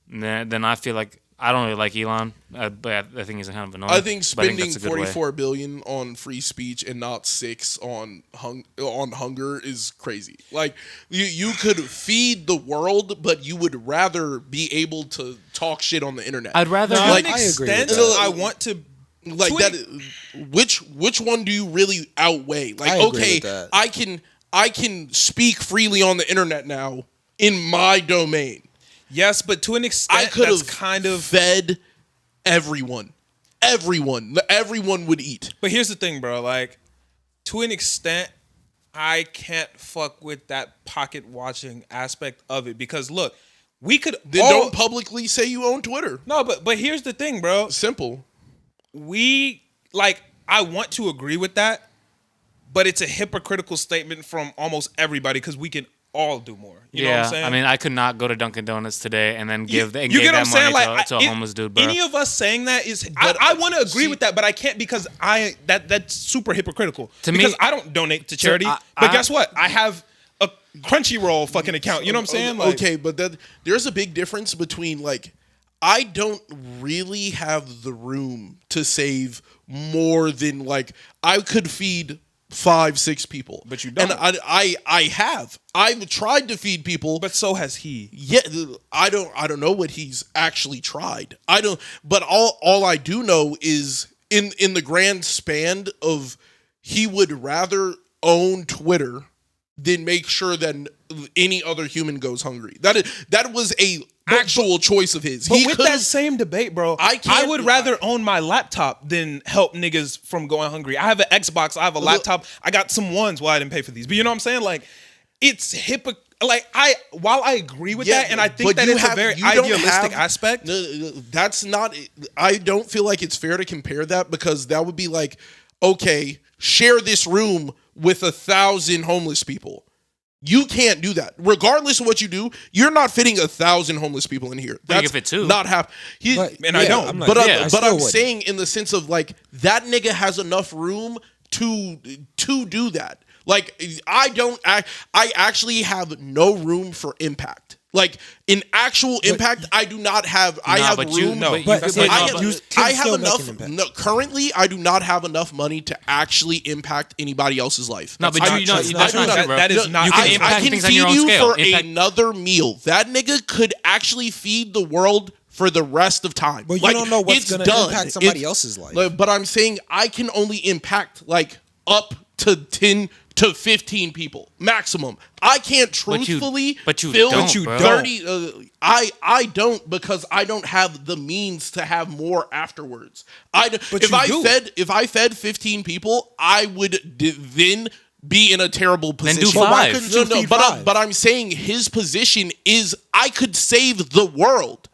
then I feel like I don't really like Elon, but I think he's kind of annoying. I think spending that's a good way. $44 billion on free speech and not $6 on hunger is crazy. Like, you could feed the world, but you would rather be able to talk shit on the internet. I'd rather To Like, an I agree with extent, that. I want to like tweet. that. Which one do you really outweigh? Like, I agree okay, with that. I can speak freely on the internet now in my domain. Yes, but to an extent, I could that's have kind of. fed everyone. Everyone would eat. But here's the thing, bro. Like, to an extent, I can't fuck with that pocket watching aspect of it, because look, we could. Then don't publicly say you own Twitter. No, but here's the thing, bro. Simple. I want to agree with that, but it's a hypocritical statement from almost everybody, because we can all do more. You know what I'm saying? I mean, I could not go to Dunkin' Donuts today and then give you give get what that I'm saying? money Like to a homeless dude, bro. Any of us saying that is, I want to agree with that, but I can't because that's super hypocritical. To me, because I don't donate to charity, but guess what? I have a Crunchyroll fucking account. You know what I'm saying? Like, Okay, but there's a big difference between like I don't really have the room to save more than like I could feed 5-6 people, but you don't. And I've tried to feed people, but so has he. Yeah, I don't know what he's actually tried. I don't, but all I do know is in the grand span of he would rather own Twitter than make sure that any other human goes hungry. That was a actual choice of his. But with that same debate, bro, I would rather own my laptop than help niggas from going hungry. I have an Xbox, I have a laptop, I got some ones. Well, I didn't pay for these, but you know what I'm saying? Like, it's like while I agree with that, and I think that it's a very idealistic aspect. That's not. I don't feel like it's fair to compare that because that would be like, okay, share this room with 1,000 homeless people. You can't do that. Regardless of what you do, you're not fitting 1,000 homeless people in here. That's you can fit two. Not half. I don't. I'm saying in the sense of like that nigga has enough room to do that. Like I actually have no room for impact. Like in actual impact, I do not have. I have room. I have enough. No, currently, I do not have enough money to actually impact anybody else's life. No, but that is not. I can feed you for another meal. That nigga could actually feed the world for the rest of time. But you don't know what's going to impact somebody else's life. But I'm saying I can only impact like up to 10 to 15 people maximum. I can't truthfully fill 30. I don't because I don't have the means to have more afterwards. If I fed 15 people, I would then be in a terrible position. Then do 5. Why couldn't you feed 5? But I'm saying his position is I could save the world.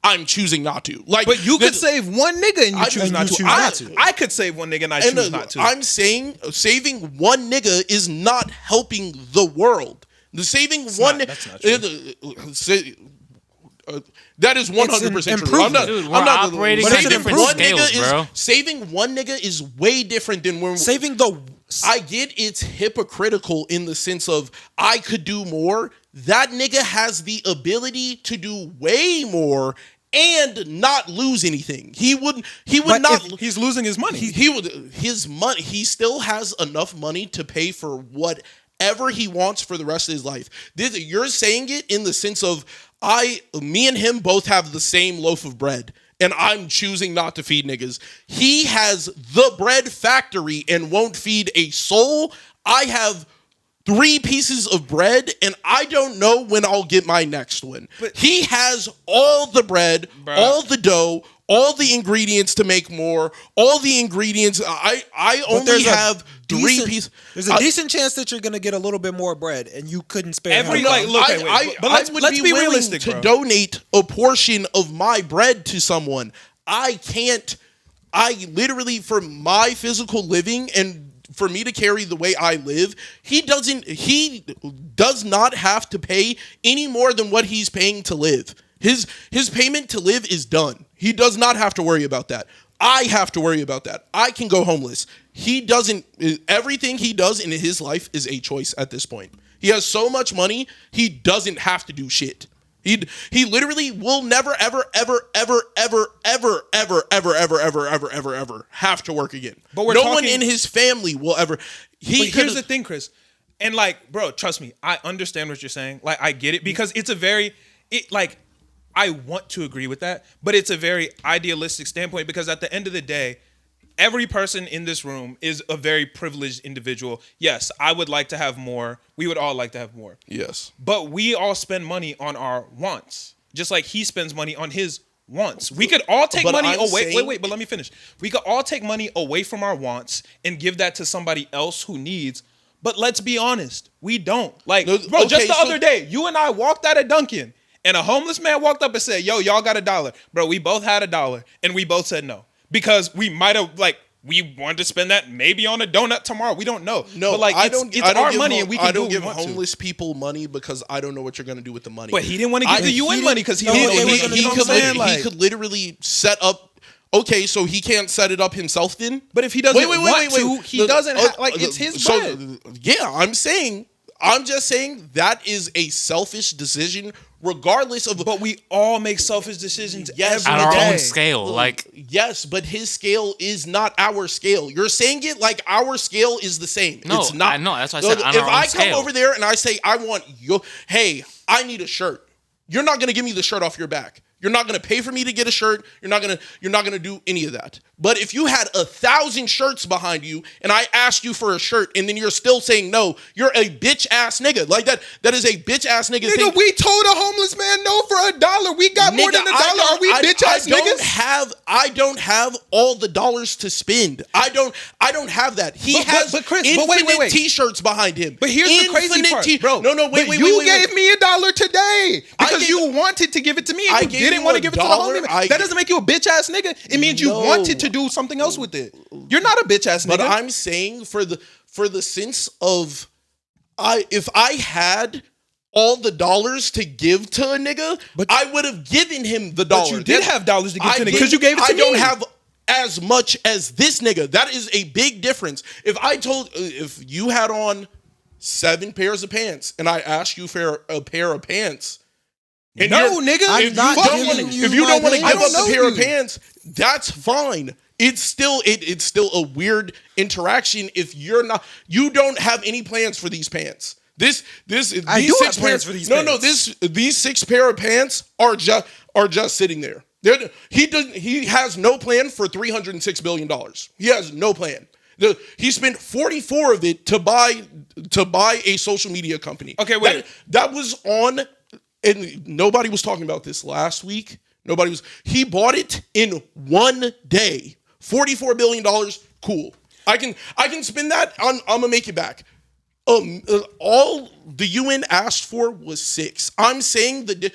I'm choosing not to. Like, but you could save one nigga and you choose not to. I could save one nigga and I choose not to. I'm saying saving one nigga is not helping the world. The saving one that's not true. That is 100% true. I'm not operating on different scales, bro. Saving one nigga is way different than when saving the. I get it's hypocritical in the sense of I could do more. That nigga has the ability to do way more and not lose anything. He would not. He's losing his money. His money. He still has enough money to pay for whatever he wants for the rest of his life. You're saying it in the sense of me and him both have the same loaf of bread. And I'm choosing not to feed niggas. He has the bread factory and won't feed a soul. I have 3 pieces of bread, and I don't know when I'll get my next one. But he has all the bread, all the dough, all the ingredients to make more, all the ingredients. I only have 3 pieces. There's a decent chance that you're going to get a little bit more bread, and you couldn't spare but let's be realistic, to donate a portion of my bread to someone. I can't. I literally, for my physical living and for me to carry the way I live, he does not have to pay any more than what he's paying to live. His payment to live is done. He does not have to worry about that. I have to worry about that. I can go homeless. He doesn't. Everything he does in his life is a choice at this point. He has so much money, he doesn't have to do shit. He literally will never ever have to work again. But no one in his family will ever. Here's the thing, Chris, and like, bro, trust me, I understand what you're saying. Like, I get it because it's a very I want to agree with that, but it's a very idealistic standpoint because at the end of the day, every person in this room is a very privileged individual. Yes, I would like to have more. We would all like to have more. Yes. But we all spend money on our wants, just like he spends money on his wants. We could all take money away. Wait, but let me finish. We could all take money away from our wants and give that to somebody else who needs. But let's be honest, we don't. Like, bro, just the other day, you and I walked out of Dunkin'. And a homeless man walked up and said, yo, y'all got $1. Bro, we both had $1. And we both said no. Because we might have, like, we want to spend that maybe on a donut tomorrow. We don't know. No, but like I it's, don't. it's I don't our give money, hom- and we can I don't do give what we want homeless people money because I don't know what you're gonna do with the money. But he didn't want to give the UN money because he no, didn't know wait, what wait, he wait, you know what I'm saying? he Like, could literally set up. Okay, so he can't set it up himself then. but if he doesn't want to, he doesn't have, like, it's his bread. Yeah, I'm just saying that is a selfish decision, regardless of. But we all make selfish decisions Yes, every At our day. own scale, like Yes, but his scale is not our scale. You're saying it like our scale is the same. No, it's not. I know, that's why I said on if our own I come scale. over there and I say I want hey, I need a shirt. You're not gonna give me the shirt off your back. You're not gonna pay for me to get a shirt. You're not gonna do any of that. But if you had 1,000 shirts behind you and I asked you for a shirt and then you're still saying no, you're a bitch ass nigga. Like that is a bitch ass nigga thing. Nigga, we told a homeless man no for $1. We got more than $1. Are we bitch ass niggas? I don't have all the dollars to spend. I don't have that. He has but Chris, infinite wait. T-shirts behind him. But here's the crazy Infinite part, bro. No, wait. You gave me $1 today because you wanted to give it to me and I you gave didn't you want to give it to the $1. homeless man. That doesn't make you a bitch ass nigga. It means you wanted to do something else with it. You're not a bitch ass nigga. But I'm saying for the sense of if I had all the dollars to give to a nigga, I would have given him the dollars. But you did have dollars to give to a nigga because didn't- you gave it to I me. don't have as much as this nigga. That is a big difference. If you had on 7 pairs of pants and I asked you for a pair of pants. And No, nigga, I'm not giving you if you don't my want to pants. give I up don't the know pair of you. pants, that's fine. It's still a weird interaction if you don't have any plans for these pants. These do 6 have plans pairs for these No, pants. these 6 pair of pants are just sitting there. He has no plan for $306 billion. He has no plan. He spent 44 of it to buy a social media company. Okay, wait. That was on. And nobody was talking about this last week. He bought it in one day. $44 billion, cool. I can spend that. I'm gonna make it back. All the UN asked for was 6. I'm saying that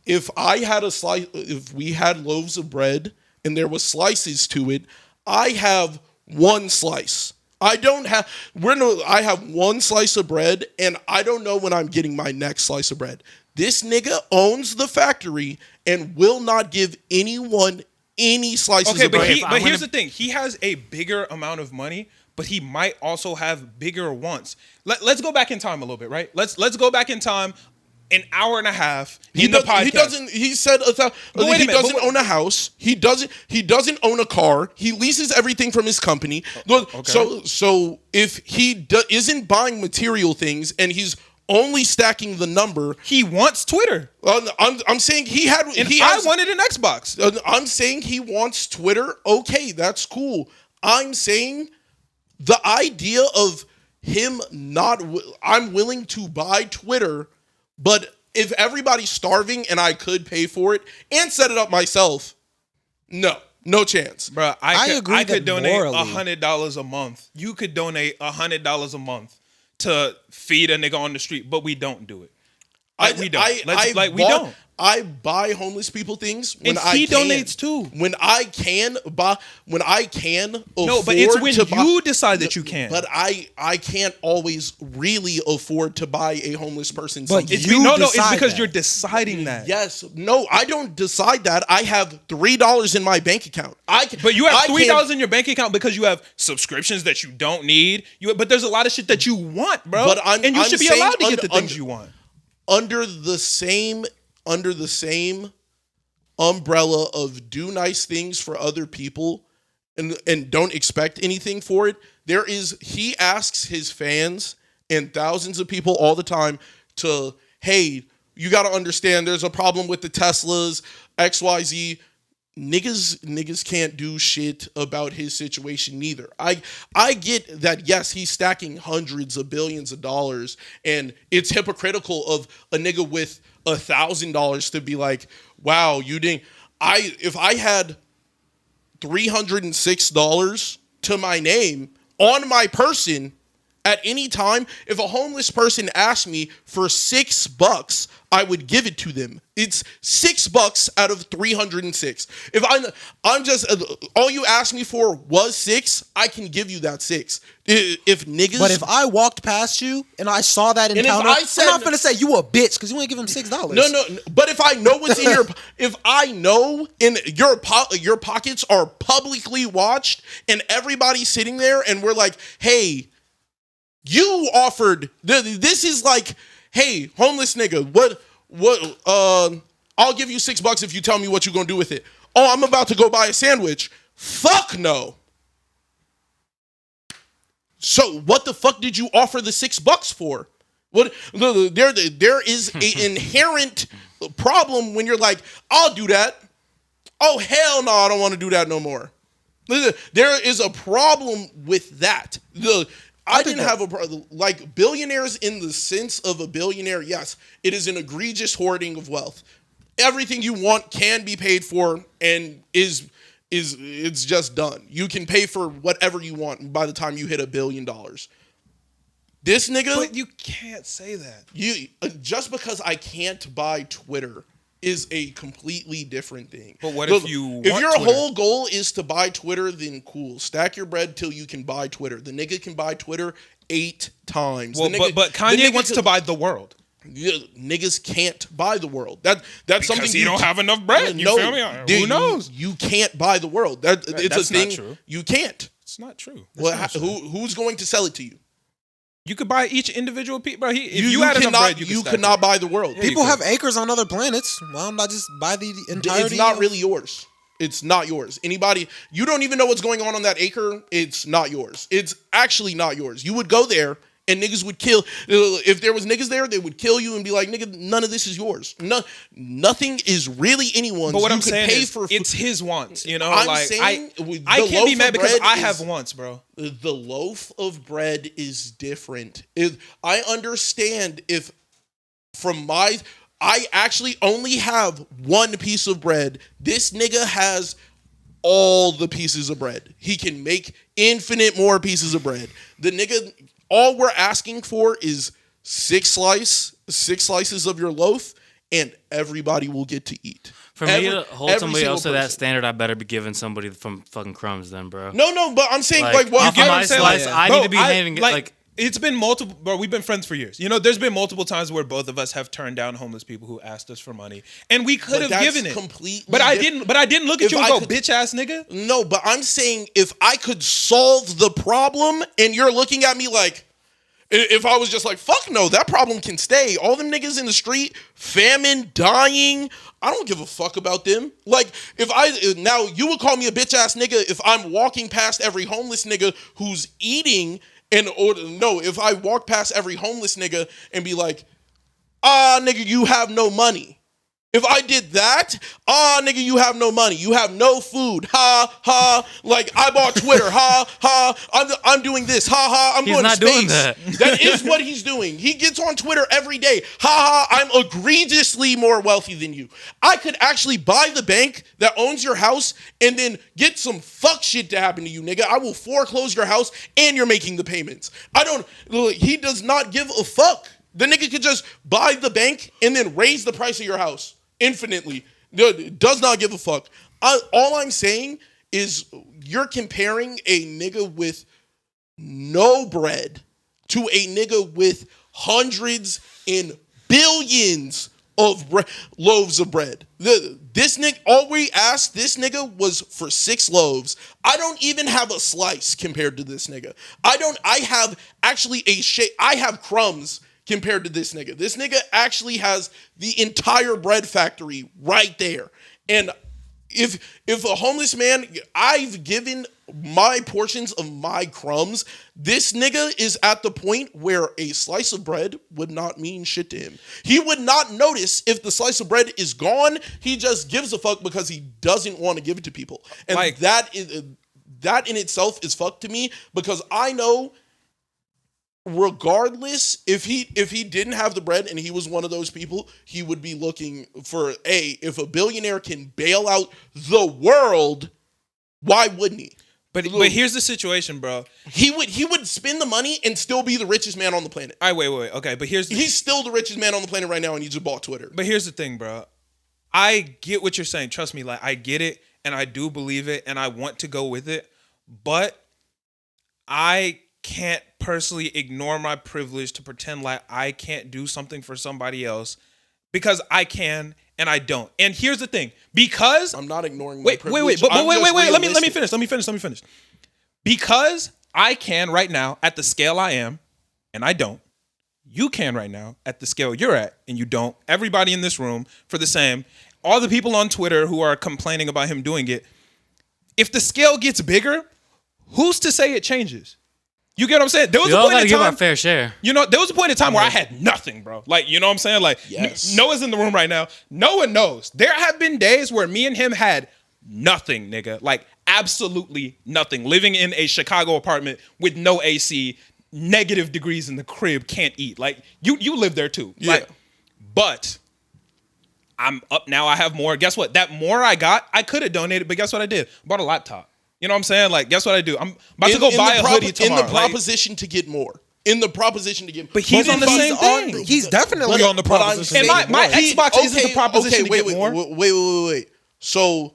if we had loaves of bread and there was slices to it, I have one slice. I have one slice of bread, and I don't know when I'm getting my next slice of bread. This nigga owns the factory and will not give anyone any slices of bread. But here's the thing. He has a bigger amount of money, but he might also have bigger wants. Let's go back in time a little bit, right? Let's go back in time an hour and a half in the podcast. He said he doesn't own a house. He doesn't own a car. He leases everything from his company. Okay. So if he isn't buying material things and he's only stacking the number, He wants Twitter. I'm saying I wanted an Xbox. I'm saying he wants Twitter. Okay, that's cool. I'm saying the idea of him I'm willing to buy Twitter, but if everybody's starving and I could pay for it and set it up myself, no chance. Bro, I agree I could that donate morally- $100 a month. You could donate $100 a month to feed a nigga on the street, but we don't do it. We don't. We don't. I buy homeless people things when And I he can. donates too. When I can afford No, but it's when to buy, you decide that you can. But I can't always really afford to buy a homeless person But something. It's You it's decide because that. you're deciding that. Yes. No, I don't decide that. I have $3 in my bank account. But you have $3 can't- in your bank account because you have subscriptions that you don't need. But there's a lot of shit that you want, bro. But and you I'm should be saying allowed to get the under- things you want. under the same umbrella of do nice things for other people and don't expect anything for it. He asks his fans and thousands of people all the time to, hey, you got to understand there's a problem with the Teslas, XYZ. Niggas can't do shit about his situation neither. I get that, yes, he's stacking hundreds of billions of dollars, and it's hypocritical of a nigga with $1,000 to be like, wow, you didn't. If I had $306 to my name on my person At any time, if a homeless person asked me for $6, I would give it to them. It's $6 out of 306. If I'm just all you asked me for was 6, I can give you that 6. If niggas, But if I walked past you and I saw that encounter, I'm not gonna say you a bitch because you ain't give him $6. No. But if I know what's in your, if I know in your pockets are publicly watched and everybody's sitting there and we're like, hey, you offered this is like, hey, homeless nigga, what? I'll give you $6 if you tell me what you're gonna do with it. Oh, I'm about to go buy a sandwich. Fuck no. So what the fuck did you offer the $6 for? What there is an inherent problem when you're like, I'll do that. Oh hell no, I don't want to do that no more. There is a problem with that. I didn't have a problem. Like billionaires in the sense of a billionaire, yes, it is an egregious hoarding of wealth. Everything you want can be paid for and it's just done. You can pay for whatever you want by the time you hit $1 billion. This nigga, but you can't say that. You just because I can't buy Twitter is a completely different thing. But what if you if want your Twitter? whole goal is to buy Twitter, then cool. Stack your bread till you can buy Twitter. The nigga can buy Twitter 8 times. Well, but Kanye wants to buy the world. Niggas can't buy the world. That's because something you don't have enough bread. You feel me? Dude, Who knows? You can't buy the world. It's that's a thing. not true. You can't. It's not true. Who's going to sell it to you? You could buy each individual piece, bro. If You had enough cannot. bread, You could not buy the world. Yeah, People you have acres on other planets. Why don't I just buy the entirety? It's not really yours. It's not yours. Anybody, you don't even know what's going on that acre. It's not yours. It's actually not yours. You would go there and niggas would kill. If there was niggas there, they would kill you and be like, nigga, none of this is yours. Nothing is really anyone's. But what you I'm could saying pay is, for it's his wants. You know, I'm like saying I can't be loaf mad of because bread I have is- wants, bro. The loaf of bread is different. I understand if I actually only have one piece of bread. This nigga has all the pieces of bread. He can make infinite more pieces of bread. The nigga, all we're asking for is 6 slices of your loaf, and everybody will get to eat. For me to hold every somebody single else to that person. standard, I better be giving somebody from fucking crumbs then, bro. No, but I'm saying Like, what off you of get what my I'm saying? slice, I need to be handing it, like it's been multiple, bro. We've been friends for years. You know, there's been multiple times where both of us have turned down homeless people who asked us for money, and we could have that's given it. completely But I different. didn't. But I didn't look at If you and I go, could- bitch ass nigga. No, but I'm saying if I could solve the problem and you're looking at me like, if I was just like, fuck no, that problem can stay. All them niggas in the street, famine, dying, I don't give a fuck about them. Like, now you would call me a bitch ass nigga if I'm walking past every homeless nigga who's eating if I walk past every homeless nigga and be like, nigga, you have no money. If I did that, nigga, you have no money. You have no food. Ha, ha. Like, I bought Twitter. Ha, ha. I'm doing this. Ha, ha. I'm going to space. He's not doing that. That is what he's doing. He gets on Twitter every day. Ha, ha. I'm egregiously more wealthy than you. I could actually buy the bank that owns your house and then get some fuck shit to happen to you, nigga. I will foreclose your house and you're making the payments. He does not give a fuck. The nigga could just buy the bank and then raise the price of your house infinitely. Does not give a fuck. All I'm saying is you're comparing a nigga with no bread to a nigga with hundreds and billions of loaves of bread. This nigga, all we asked this nigga was for 6 loaves. I don't even have a slice compared to this nigga. I have actually I have crumbs compared to this nigga. This nigga actually has the entire bread factory right there. And if a homeless man, I've given my portions of my crumbs, this nigga is at the point where a slice of bread would not mean shit to him. He would not notice if the slice of bread is gone. He just gives a fuck because he doesn't want to give it to people. And that in itself is fucked to me because I know regardless, if he didn't have the bread and he was one of those people, he would be looking for if a billionaire can bail out the world, why wouldn't he? But here's the situation, bro. He would spend the money and still be the richest man on the planet. All right, wait. Okay, but he's still the richest man on the planet right now, and he just bought Twitter. But here's the thing, bro. I get what you're saying. Trust me, like I get it, and I do believe it, and I want to go with it. But I can't personally ignore my privilege to pretend like I can't do something for somebody else because I can and I don't. And here's the thing, because I'm not ignoring my privilege. Wait. Let me finish. Because I can right now at the scale I am, and I don't. You can right now at the scale you're at, and you don't. Everybody in this room for the same. All the people on Twitter who are complaining about him doing it. If the scale gets bigger, who's to say it changes? You get what I'm saying? There was a point in time. Give our fair share. You know, there was a point in time where I had nothing, bro. Like, you know what I'm saying? Like, yes. Noah's in the room right now. Noah knows. There have been days where me and him had nothing, nigga. Like, absolutely nothing. Living in a Chicago apartment with no AC, negative degrees in the crib, can't eat. Like, you live there too. Yeah. Like, but I'm up now. I have more. Guess what? That more I got, I could have donated, but guess what I did? Bought a laptop. You know what I'm saying? Like, guess what I do? I'm about to go buy a hoodie tomorrow. In the proposition to get more. But he's on the same thing. He's definitely on the proposition. And my Xbox isn't the proposition to get more. Wait. So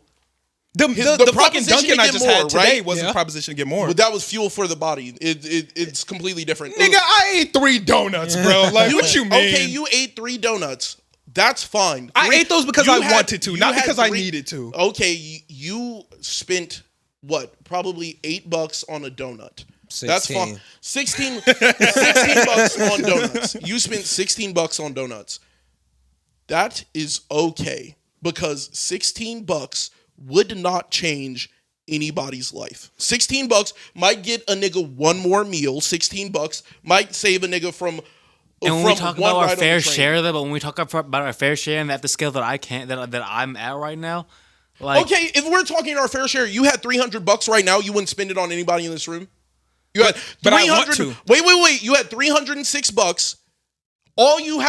the fucking Dunkin' I just had today wasn't Yeah. proposition to get more. but that was fuel for the body. It's completely different. Nigga, I ate 3 donuts, bro. Like, what you mean? Okay, you ate 3 donuts. That's fine. I ate those because You I had- wanted to, you not had because I 3 needed to. Okay, you spent what? Probably $8 on a donut. That's fine. 16 bucks on donuts. You spent $16 on donuts. That is okay because $16 would not change anybody's life. $16 might get a nigga one more meal. $16 might save a nigga from. And when we talk about our fair train. share, though, but when we talk about our fair share and at the scale that I can't, that I'm at right now, like, okay, if we're talking our fair share, you had $300 right now. You wouldn't spend it on anybody in this room. You had but I 300. want to. Wait. You had $306. All you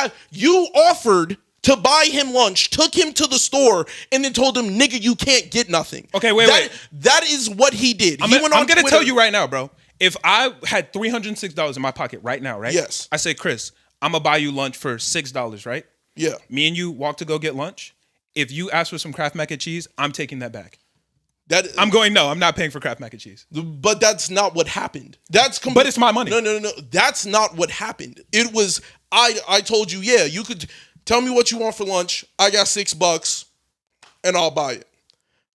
offered to buy him lunch, took him to the store, and then told him, "Nigga, you can't get nothing." Okay, wait. That is what he did. I'm going to tell you right now, bro. If I had $306 in my pocket right now, right? Yes. I say, Chris, I'm going to buy you lunch for $6, right? Yeah. Me and you walk to go get lunch. If you ask for some Kraft mac and cheese, I'm taking that back. No, I'm not paying for Kraft mac and cheese. But that's not what happened. But it's my money. No. That's not what happened. It was I told you, yeah, you could tell me what you want for lunch. I got $6 and I'll buy it.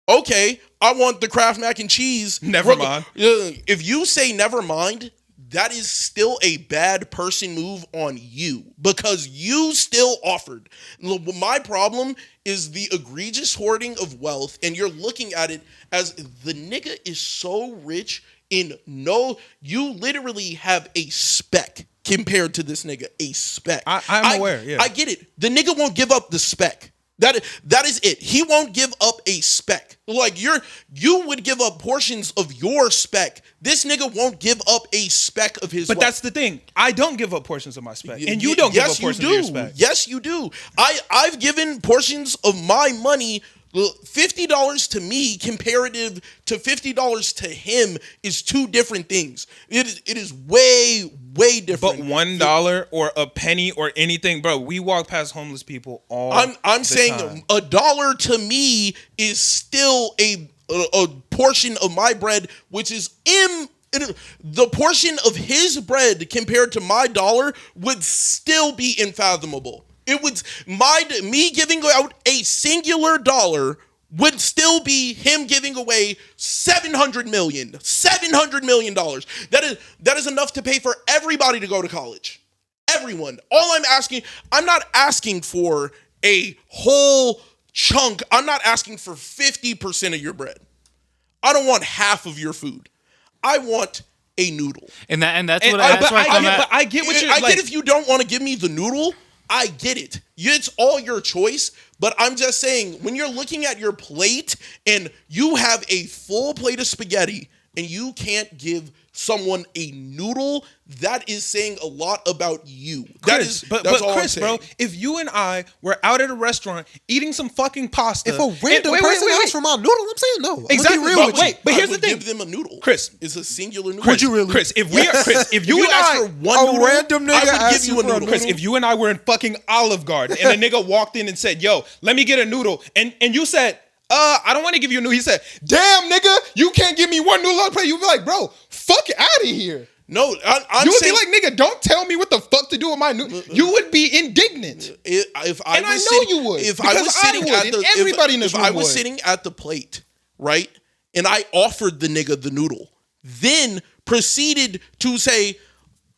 Okay, I want the Kraft mac and cheese. Never mind. If you say never mind, that is still a bad person move on you because you still offered. My problem is the egregious hoarding of wealth, and you're looking at it as the nigga is so rich you literally have a speck compared to this nigga, a speck. I'm aware, yeah. I get it. The nigga won't give up the speck. That is it. He won't give up a speck. Like you would give up portions of your speck. This nigga won't give up a speck of his. But wealth. that's the thing. I don't give up portions of my spec, and you don't give up portions of your spec. Yes, you do. I've given portions of my money. $50 to me comparative to $50 to him is 2 different things. It is way different. But $1 or a penny or anything, bro. We walk past homeless people all. I'm saying time. $1 to me is still a portion of my bread, which is the portion of his bread compared to my dollar would still be unfathomable. It would me giving out a singular dollar would still be him giving away $700 million. That is enough to pay for everybody to go to college. Everyone. I'm not asking for a whole chunk. I'm not asking for 50% of your bread. I don't want half of your food. I want a noodle. and that's what I come at. But I get what you're. I get if you don't want to give me the noodle. I get it. It's all your choice, but I'm just saying, when you're looking at your plate and you have a full plate of spaghetti, and you can't give someone a noodle, that is saying a lot about you. Chris, that's but all Chris, I'm saying. bro, if you and I were out at a restaurant eating some fucking pasta, If a random person asks for my noodle, I'm saying no. I'm gonna be Exactly. real But with wait, you. but I here's the would thing. give them a noodle. Chris. It's a singular noodle. Chris, Chris, if we are Chris, if you you and ask I for one noodle, random nigga I would asks give you you a for a noodle. Chris, if you and I were in fucking Olive Garden and a nigga walked in and said, "Yo, let me get a noodle," and you said, I don't want to give you a noodle. He said, "Damn, nigga, you can't give me one noodle on the plate." You'd be like, "Bro, fuck out of here." No, I'm You would saying, be like, "Nigga, don't tell me what the fuck to do with my noodle." You would be indignant. if I And was I know sitting, you would, If because I was I sitting would, at and the everybody in this if I room was would. sitting at the plate, right, and I offered the nigga the noodle, then proceeded to say,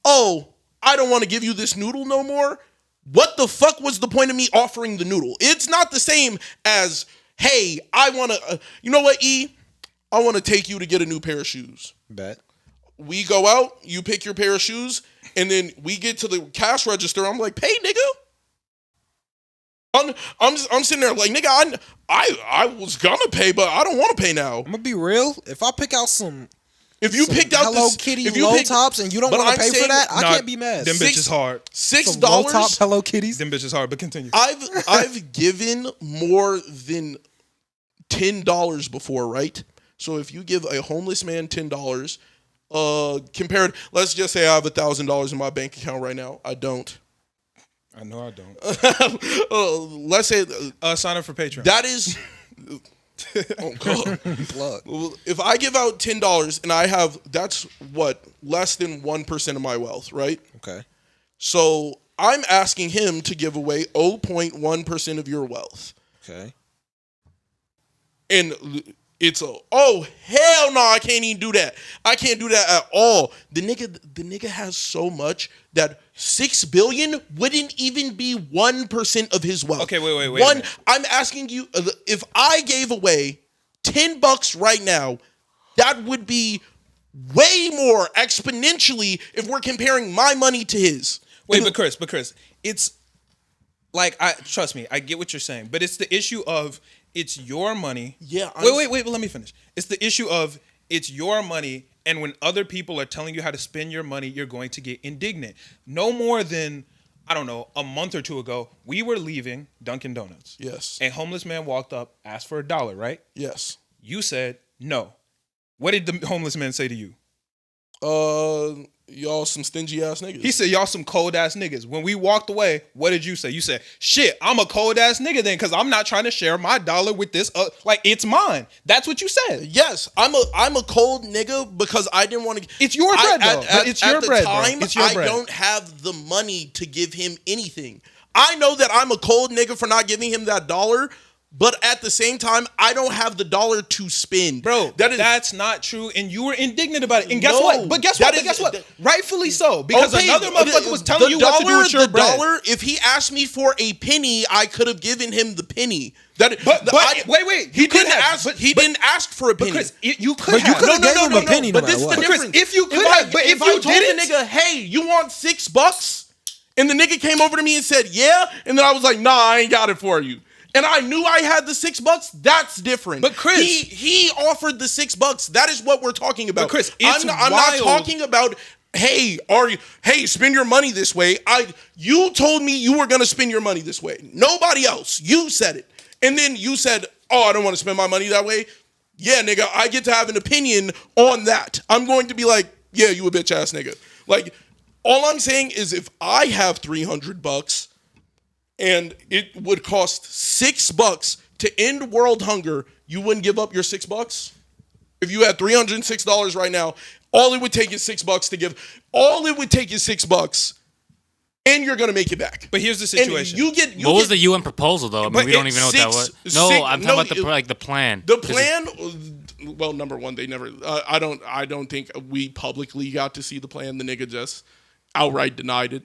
"Oh, I don't want to give you this noodle no more." What the fuck was the point of me offering the noodle? It's not the same as, "Hey, I want to, you know what, E? I want to take you to get a new pair of shoes." Bet. We go out, you pick your pair of shoes, and then we get to the cash register. I'm like, "Pay, nigga." I'm sitting there like, "Nigga, I was gonna pay, but I don't want to pay now." I'm gonna be real. If I pick out some If you picked out Hello this, Kitty if you low picked, tops and you don't but want I'm to pay for saying- that, I Nah, can't be mad. Them Six- bitches hard. Some low top $6. Hello Kitties. Them bitches hard. But continue. I've given more than $10 before, right? So if you give a homeless man $10, compared, let's just say I have $1,000 in my bank account right now. I don't. I know I don't. Let's say Sign up for Patreon. that is. Oh God. Plug. If I give out $10 and I have, that's what, less than 1% of my wealth, right? Okay. So I'm asking him to give away 0.1% of your wealth. Okay. And it's oh hell no, I can't even do that. I can't do that at all. The nigga has so much that 6 billion wouldn't even be 1% of his wealth. Okay, wait. One, I'm asking you, if I gave away $10 right now, that would be way more exponentially if we're comparing my money to his. Wait, but Chris, it's like, trust me, I get what you're saying, but it's the issue of it's your money. Yeah. Wait, but let me finish. It's the issue of it's your money, and when other people are telling you how to spend your money, you're going to get indignant. No more than, I don't know, a month or two ago, we were leaving Dunkin' Donuts. Yes. A homeless man walked up, asked for $1, right? Yes. You said no. What did the homeless man say to you? Y'all some stingy ass niggas. He said, "Y'all some cold ass niggas." When we walked away, what did you say? You said, "Shit, I'm a cold ass nigga then, because I'm not trying to share my dollar with this. Like it's mine." That's what you said. Yes, I'm a cold nigga because I didn't want to. It's your bread, though. It's your bread, bro. Time, It's your bread. I don't have the money to give him anything. I know that I'm a cold nigga for not giving him that $1, but at the same time, I don't have the $1 to spend, Bro, that's not true, and you were indignant about it. And guess No, what? But guess what? Rightfully so, because Okay, another motherfucker was telling you what to do with your the bread. $1, if he asked me for a penny, I could have given him the penny. Wait. You could Didn't have, ask. but- He didn't ask for a penny. Chris, you could But you have. could've gave him a penny no But this matter is the what. Chris, difference. if you could have, but if I you told didn't, the nigga, "Hey, you want $6?" and the nigga came over to me and said, "Yeah," and then I was like, "Nah, I ain't got it for you." And I knew I had the $6. That's different. But Chris, he offered the $6. That is what we're talking about. But Chris, it's I'm not wild. talking about, hey, spend your money this way. You told me you were gonna spend your money this way. Nobody else. You said it. And then you said, "Oh, I don't want to spend my money that way." Yeah, nigga, I get to have an opinion on that. I'm going to be like, "Yeah, you a bitch ass nigga." Like, all I'm saying is if I have $300 and it would cost $6 to end world hunger, you wouldn't give up your $6? If you had $306 right now, all it would take is $6 to give. All it would take is $6, and you're gonna make it back. But here's the And situation. What was the UN proposal though? I mean, But we don't even know what that was. No, I'm talking about the plan. The plan. Well, number one, they never. I don't think we publicly got to see the plan. The nigga just outright denied it.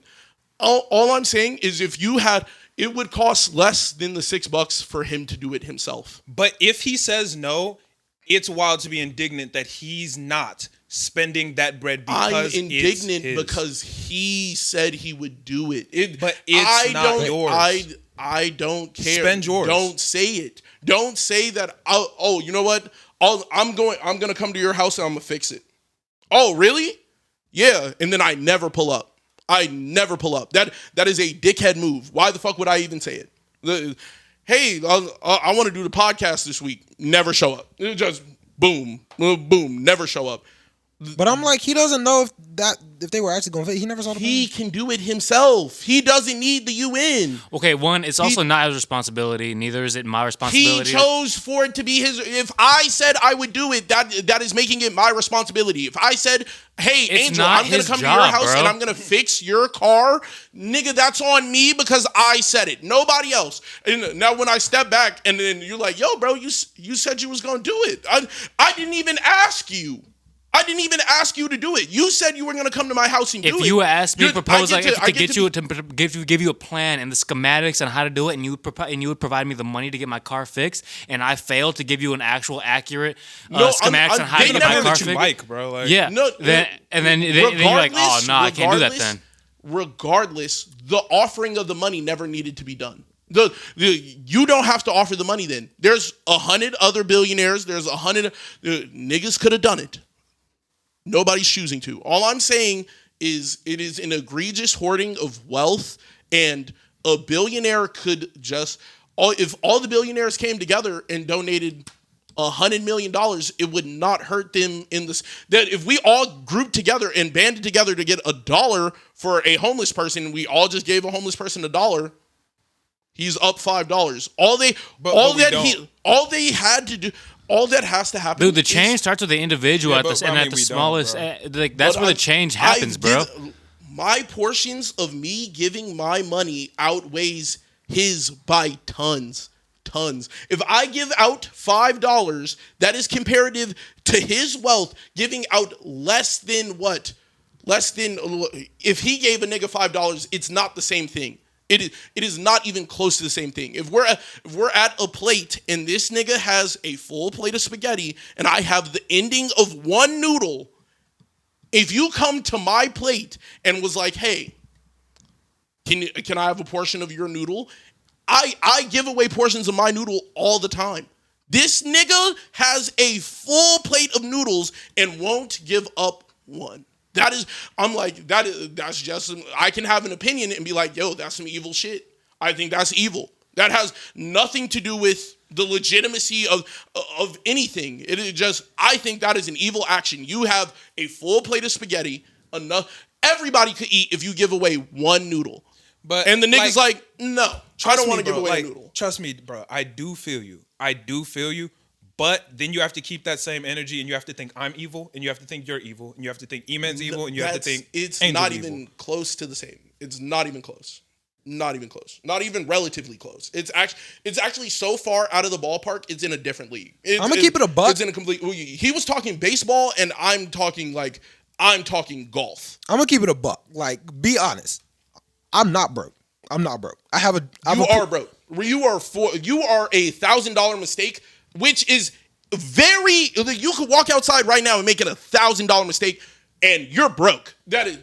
All I'm saying is, if you had, it would cost less than the $6 for him to do it himself. But if he says no, it's wild to be indignant that he's not spending that bread because I'm indignant it's his. because he said he would do it. But it's not yours. I don't care. Spend yours. Don't say it. Don't say that. Oh, you know what? I'm gonna come to your house and I'm gonna fix it. Oh, really? Yeah. And then I never pull up. I never pull up. That is a dickhead move. Why the fuck would I even say it? Hey, I want to do the podcast this week. Never show up. It just boom, boom, never show up. But I'm like, he doesn't know if they were actually going to fit. He never saw the He can do it himself. He doesn't need the UN. Okay, one, it's also not his responsibility. Neither is it my responsibility. He chose for it to be his. If I said I would do it, that is making it my responsibility. If I said, hey, Angel, I'm going to come to your house and I'm going to fix your car, nigga, that's on me because I said it. Nobody else. And now when I step back and then you're like, yo, bro, you said you was going to do it. I didn't even ask you. I didn't even ask you to do it. You said you were going to come to my house and do it. If you asked me to propose, give you a plan and the schematics on how to do it, and you would provide me the money to get my car fixed, and I failed to give you an actual accurate schematics on how to get my car fixed, Mike, bro. Like, yeah. Then you're like, oh no, I can't do that. Then regardless, the offering of the money never needed to be done. You don't have to offer the money. Then there's 100 other billionaires. There's 100 niggas could have done it. Nobody's choosing to. All I'm saying is it is an egregious hoarding of wealth, and a billionaire could just, if all the billionaires came together and donated $100 million, it would not hurt them in this. That if we all grouped together and banded together to get $1 for a homeless person, we all just gave a homeless person $1, he's up $5. All they had to do. All that has to happen. Dude, the change starts with the individual at the smallest. That's where the change happens, bro. My portions of me giving my money outweighs his by tons. If I give out $5, that is comparative to his wealth giving out less than what? Less than, if he gave a nigga $5, it's not the same thing. It is not even close to the same thing. If we're at a plate and this nigga has a full plate of spaghetti and I have the ending of one noodle, if you come to my plate and was like, hey, can I have a portion of your noodle? I give away portions of my noodle all the time. This nigga has a full plate of noodles and won't give up one. That's just, I can have an opinion and be like, yo, that's some evil shit. I think that's evil. That has nothing to do with the legitimacy of anything. It is just, I think that is an evil action. You have a full plate of spaghetti, enough. Everybody could eat if you give away one noodle. And the nigga's like, no, I don't want to give away a noodle. Trust me, bro. I do feel you. But then you have to keep that same energy, and you have to think I'm evil, and you have to think you're evil, and you have to think E-Man's evil, and you have to think it's Angel's not evil. even close to the same. It's not even close. Not even close. Not even relatively close. It's actually so far out of the ballpark. It's in a different league. I'm gonna keep it a buck. It's in a complete. He was talking baseball, and I'm talking golf. I'm gonna keep it a buck. Like, be honest. I'm not broke. I have a. You are broke. You are a $1,000 mistake, which is very. You could walk outside right now and make it $1,000 mistake, and you're broke. That is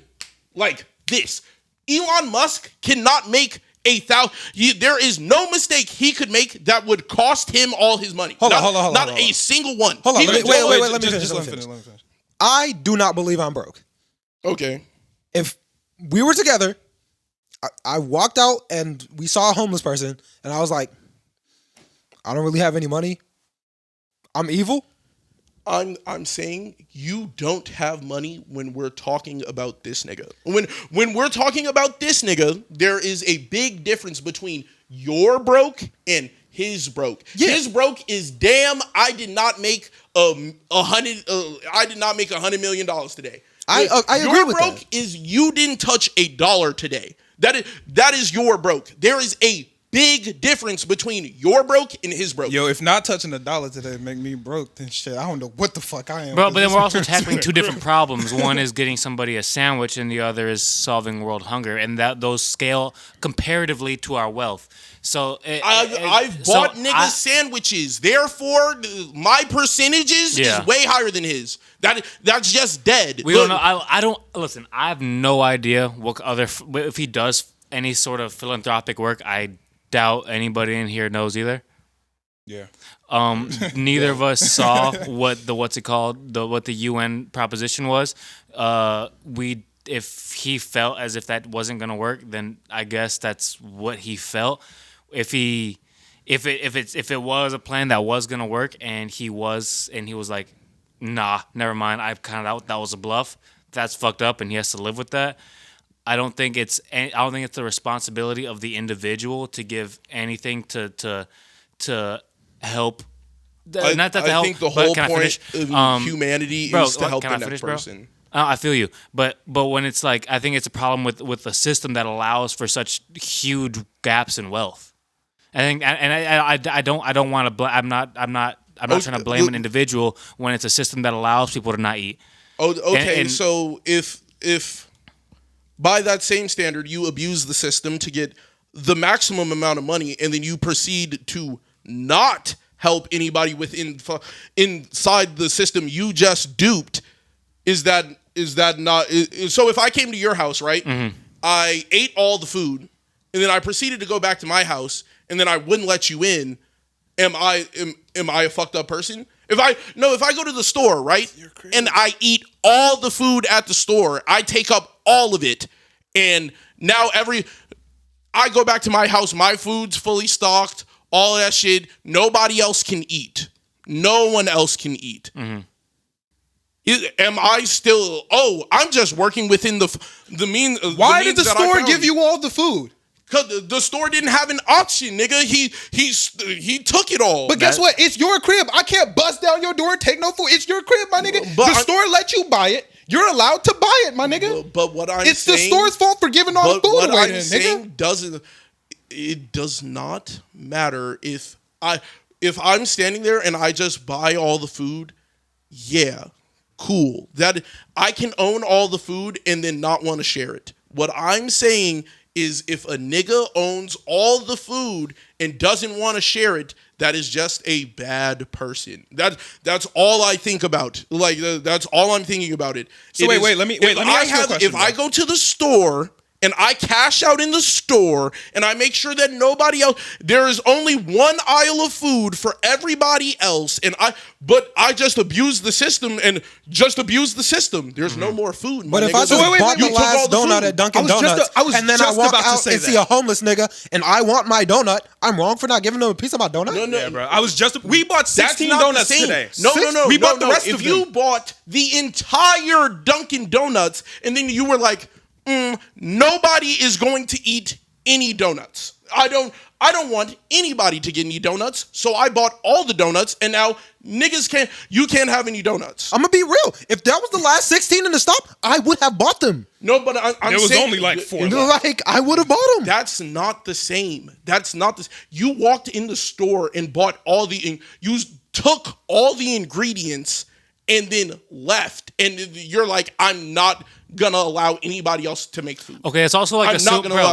like this. Elon Musk cannot make there is no mistake he could make that would cost him all his money. Hold on. Not a single one. Hold on. Wait. Let me finish. I do not believe I'm broke. Okay. If we were together, I walked out and we saw a homeless person, and I was like, I don't really have any money. I'm evil. I'm saying you don't have money when we're talking about this nigga. When we're talking about this nigga, there is a big difference between your broke and his broke. Yeah. His broke is damn. I did not make $100 million today. I agree with that. Your broke is you didn't touch $1 today. That is your broke. There is a big difference between your broke and his broke. Yo, if not touching $1 today make me broke, then shit, I don't know what the fuck I am. Bro, but then we're also tackling two different problems. One is getting somebody a sandwich, and the other is solving world hunger, and those scale comparatively to our wealth. So I've bought niggas sandwiches. Therefore, my percentages is way higher than his. That's just dead. We don't know. I don't listen. I have no idea what if he does any sort of philanthropic work. I doubt anybody in here knows either. Yeah. Neither of us saw what the UN proposition was. If he felt as if that wasn't gonna work, then I guess that's what he felt. If it was a plan that was gonna work, and he was like, nah, never mind. That was a bluff. That's fucked up, and he has to live with that. I don't think it's the responsibility of the individual to give anything to help. Not that to help. I think the but whole can I point finish? of humanity is to help can the I next finish, bro? person. I feel you, but when it's like, I think it's a problem with a system that allows for such huge gaps in wealth. I think, and I don't want to. I'm not trying to blame an individual when it's a system that allows people to not eat. Oh, okay. And so if by that same standard you abuse the system to get the maximum amount of money, and then you proceed to not help anybody inside the system you just duped, is that not? So if I came to your house, right? Mm-hmm. I ate all the food, and then I proceeded to go back to my house, and then I wouldn't let you in. Am I a fucked up person? If I go to the store, right, and I eat all the food at the store, I take up all of it, and now I go back to my house, my food's fully stocked, all of that shit. Nobody else can eat. No one else can eat. Mm-hmm. Am I still? Oh, I'm just working within the means. Why did the store give you all the food? Because the store didn't have an option, nigga. He took it all. But guess what? It's your crib. I can't bust down your door and take no food. It's your crib, my nigga. The store let you buy it. You're allowed to buy it, my nigga. But what I'm it's saying, the store's fault for giving all the food away, nigga. It does not matter if I'm standing there and I just buy all the food. Yeah, cool. That I can own all the food and then not want to share it. What I'm saying is, if a nigga owns all the food and doesn't want to share it, that is just a bad person. That's all I think about. Like, that's all I'm thinking about it. So let me ask you a question. If I go to the store and I cash out in the store and I make sure that nobody else, there is only one aisle of food for everybody else, but I just abuse the system and just abuse the system. There's no more food. But if I just bought the last donut at Dunkin' Donuts and then I walk out and see a homeless nigga and I want my donut, I'm wrong for not giving them a piece of my donut? No. Yeah, bro. We bought 16 donuts today. No. We bought the rest of them. If you bought the entire Dunkin' Donuts and then you were like, nobody is going to eat any donuts. I don't want anybody to get any donuts, so I bought all the donuts, and now you can't have any donuts. I'm gonna be real. If that was the last 16 in the stop, I would have bought them. No, but I'm there was saying, only like 4. Like, I would have bought them. That's not the same. You walked in the store and bought you took all the ingredients and then left, and you're like, I'm not gonna allow anybody else to make food. Okay, it's also like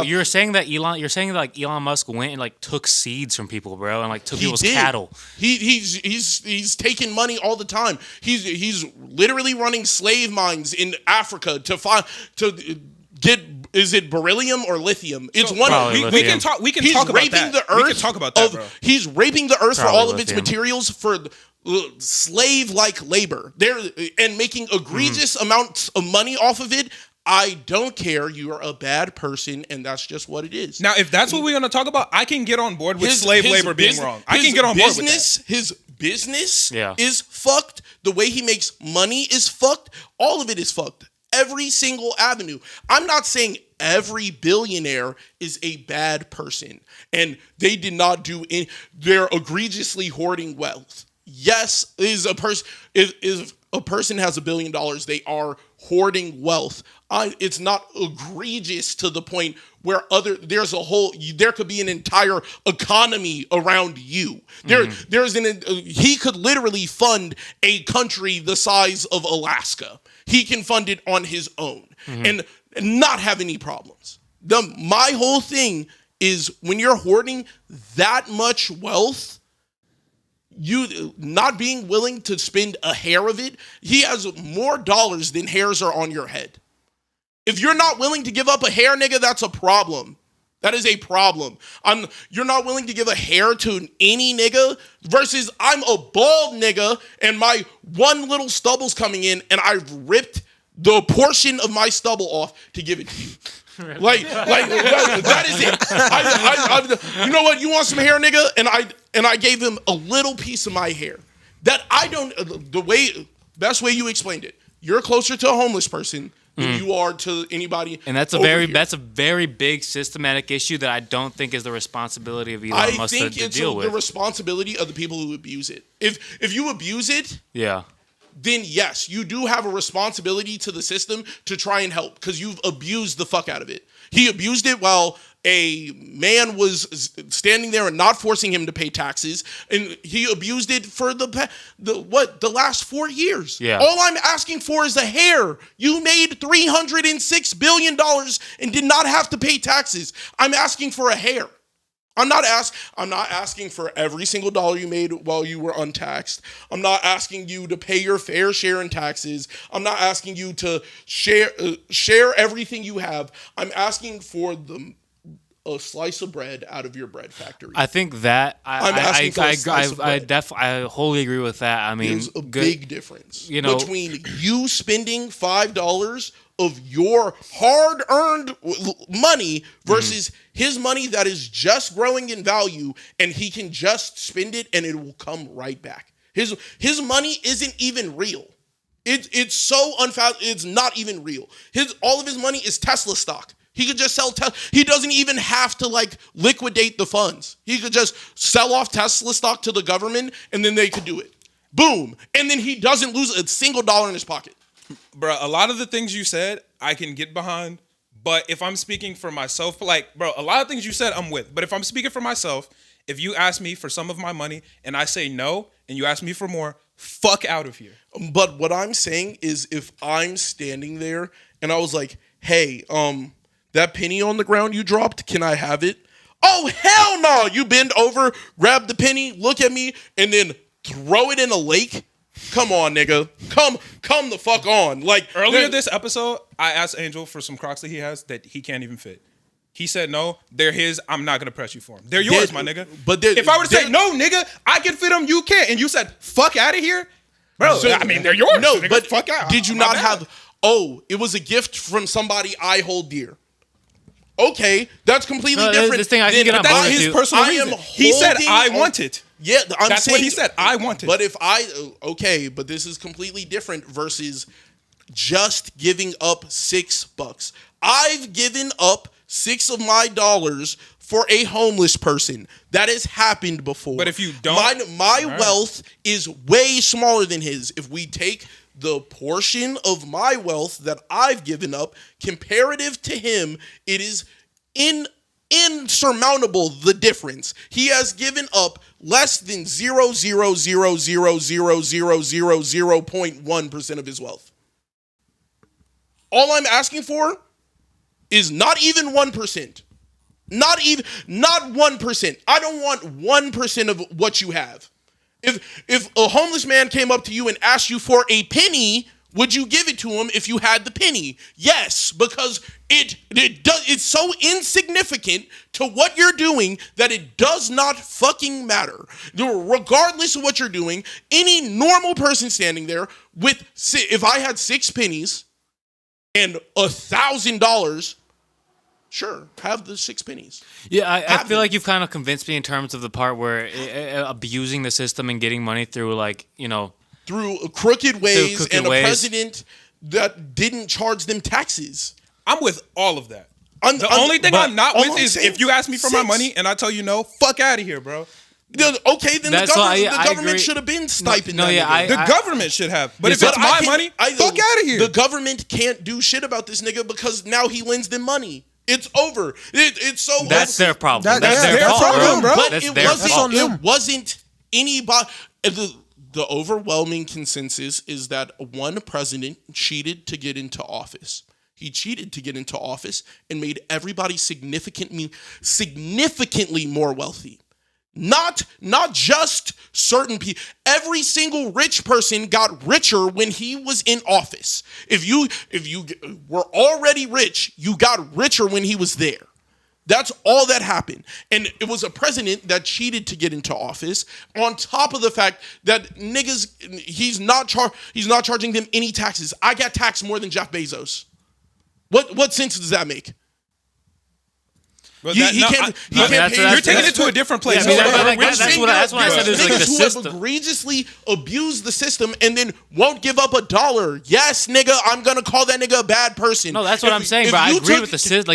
you're saying that Elon Musk went and like took seeds from people, bro, and like took people's cattle. He's taking money all the time. He's literally running slave mines in Africa to get. Is it beryllium or lithium? It's one. We can talk. We can talk about that. We can talk about that, bro. He's raping the earth for all of its materials for slave-like labor. And making egregious amounts of money off of it. I don't care. You are a bad person, and that's just what it is. Now, if that's what we're going to talk about, I can get on board with slave labor being wrong. I can get on board with that. His business is fucked. The way he makes money is fucked. All of it is fucked. Every single avenue. I'm not saying every billionaire is a bad person, and they did not do any. They're egregiously hoarding wealth. Yes, if a person has $1 billion, they are hoarding wealth. It's not egregious to the point where there could be an entire economy around you. He could literally fund a country the size of Alaska. He can fund it on his own and not have any problems. My whole thing is, when you're hoarding that much wealth, you not being willing to spend a hair of it, he has more dollars than hairs are on your head. If you're not willing to give up a hair, nigga, that's a problem. That is a problem. You're not willing to give a hair to any nigga versus I'm a bald nigga and my one little stubble's coming in and I've ripped the portion of my stubble off to give it to you. Like that is it. You know what? You want some hair, nigga? And I gave him a little piece of my hair. That I don't. Best way you explained it. You're closer to a homeless person than you are to anybody. And that's a very big systematic issue that I don't think is the responsibility of Elon Musk to deal with. I think it's the responsibility of the people who abuse it. If you abuse it, yeah, then yes, you do have a responsibility to the system to try and help because you've abused the fuck out of it. He abused it while a man was standing there and not forcing him to pay taxes, and he abused it for the last 4 years. Yeah. All I'm asking for is a hair. You made $306 billion and did not have to pay taxes. I'm asking for a hair. I'm not asking for every single dollar you made while you were untaxed. I'm not asking you to pay your fair share in taxes. I'm not asking you to share everything you have. I'm asking for a slice of bread out of your bread factory. I think that I wholly agree with that. I mean, there's a big difference, between you spending $5 of your hard-earned money versus his money that is just growing in value, and he can just spend it and it will come right back. His money isn't even real. It's so it's not even real. All of his money is Tesla stock. He could just sell Tesla. He doesn't even have to liquidate the funds. He could just sell off Tesla stock to the government and then they could do it. Boom. And then he doesn't lose a single dollar in his pocket. Bro, a lot of the things you said, I can get behind. But if I'm speaking for myself, a lot of things you said, I'm with. But if I'm speaking for myself, if you ask me for some of my money and I say no, and you ask me for more, fuck out of here. But what I'm saying is if I'm standing there and I was like, hey, that penny on the ground you dropped, can I have it? Oh, hell no. You bend over, grab the penny, look at me, and then throw it in a lake? Come on, nigga. Come the fuck on. Earlier this episode, I asked Angel for some Crocs that he has that he can't even fit. He said no, they're his. I'm not gonna press you for them. They're yours, my nigga. But if I were to say no, nigga, I can fit them. You can't. And you said fuck out of here, bro. I mean, they're yours. No, nigga, but fuck out. Did you not have? Oh, it was a gift from somebody I hold dear. Okay, that's completely different. This thing I can get on board that's his personal reason. He said I want it. Yeah, that's saying, what he said. I want it. But but this is completely different versus just giving up $6. I've given up $6 of my dollars for a homeless person. That has happened before. But if you don't, my wealth is way smaller than his. If we take the portion of my wealth that I've given up comparative to him, it is insurmountable, the difference. He has given up less than 0.1% of his wealth. All I'm asking for is not even 1%. Not 1%. I don't want 1% of what you have. If a homeless man came up to you and asked you for a penny, would you give it to him if you had the penny? Yes, because it's so insignificant to what you're doing that it does not fucking matter. Regardless of what you're doing, any normal person standing there if I had 6 pennies and $1,000, sure, have the 6 pennies. Yeah, I feel like you've kind of convinced me in terms of the part where abusing the system and getting money through through crooked ways a president that didn't charge them taxes. I'm with all of that. The only thing I'm not with is if you ask me for my money and I tell you no, fuck out of here, bro. Okay, then the government should have been sniping that nigga. The government should have. But if it's my money, fuck out of here. The government can't do shit about this nigga because now he lends them money. It's over. It's so. That's their problem. That's their problem, bro. But it wasn't anybody. The overwhelming consensus is that one president cheated to get into office. He cheated to get into office and made everybody significantly more wealthy. Not just certain people. Every single rich person got richer when he was in office. If you were already rich, you got richer when he was there. That's all that happened. And it was a president that cheated to get into office, on top of the fact that niggas, he's not charging them any taxes. I got taxed more than Jeff Bezos. What sense does that make? But He that- no, can't I- pay. you're taking it to a different place. Yeah, I mean, So, that's what I said. Is like the Niggas who have system. egregiously abused the system and then won't give up $1. Yes, nigga, I'm gonna call that nigga a bad person. No, that's what I'm saying. If But I you agree took- with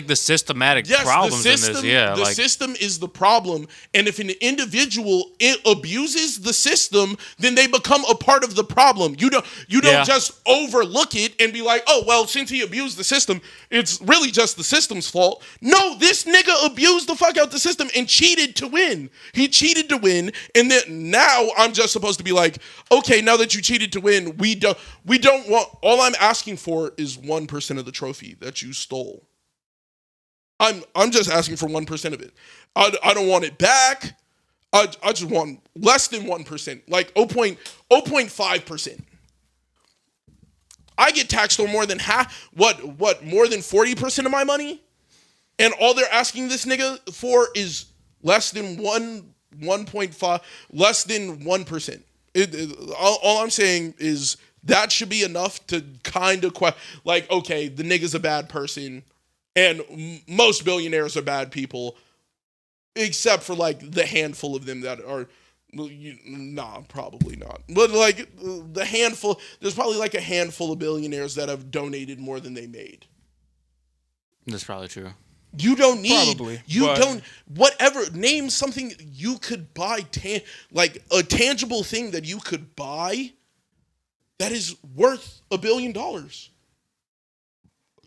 the systematic Yes, problems the in system, this. Yeah, the like system is the problem, and if an individual abuses the system, then they become a part of the problem. You don't Yeah. just overlook it and be like, oh well, since he abused the system, it's really just the system's fault. No, this nigga abused the fuck out the system and cheated to win. He cheated to win, and then now I'm just supposed to be like, okay, now that you cheated to win, we don't want. All I'm asking for is 1% of the trophy that you stole. I'm just asking for 1% of it. I don't want it back. I just want less than 1%, like 0.5%. I get taxed on more than half. What? More than 40% of my money, and all they're asking this nigga for is less than 1.5, less than 1%. All I'm saying is that should be enough to kind of like, okay, the nigga's a bad person, and most billionaires are bad people, except for like the handful of them that are. Nah, probably not. But like the handful, there's probably like a handful of billionaires that have donated more than they made. that's probably true. You don't need. Probably, You but- don't. Whatever. Name something you could buy. Like a tangible thing that you could buy that is worth $1 billion.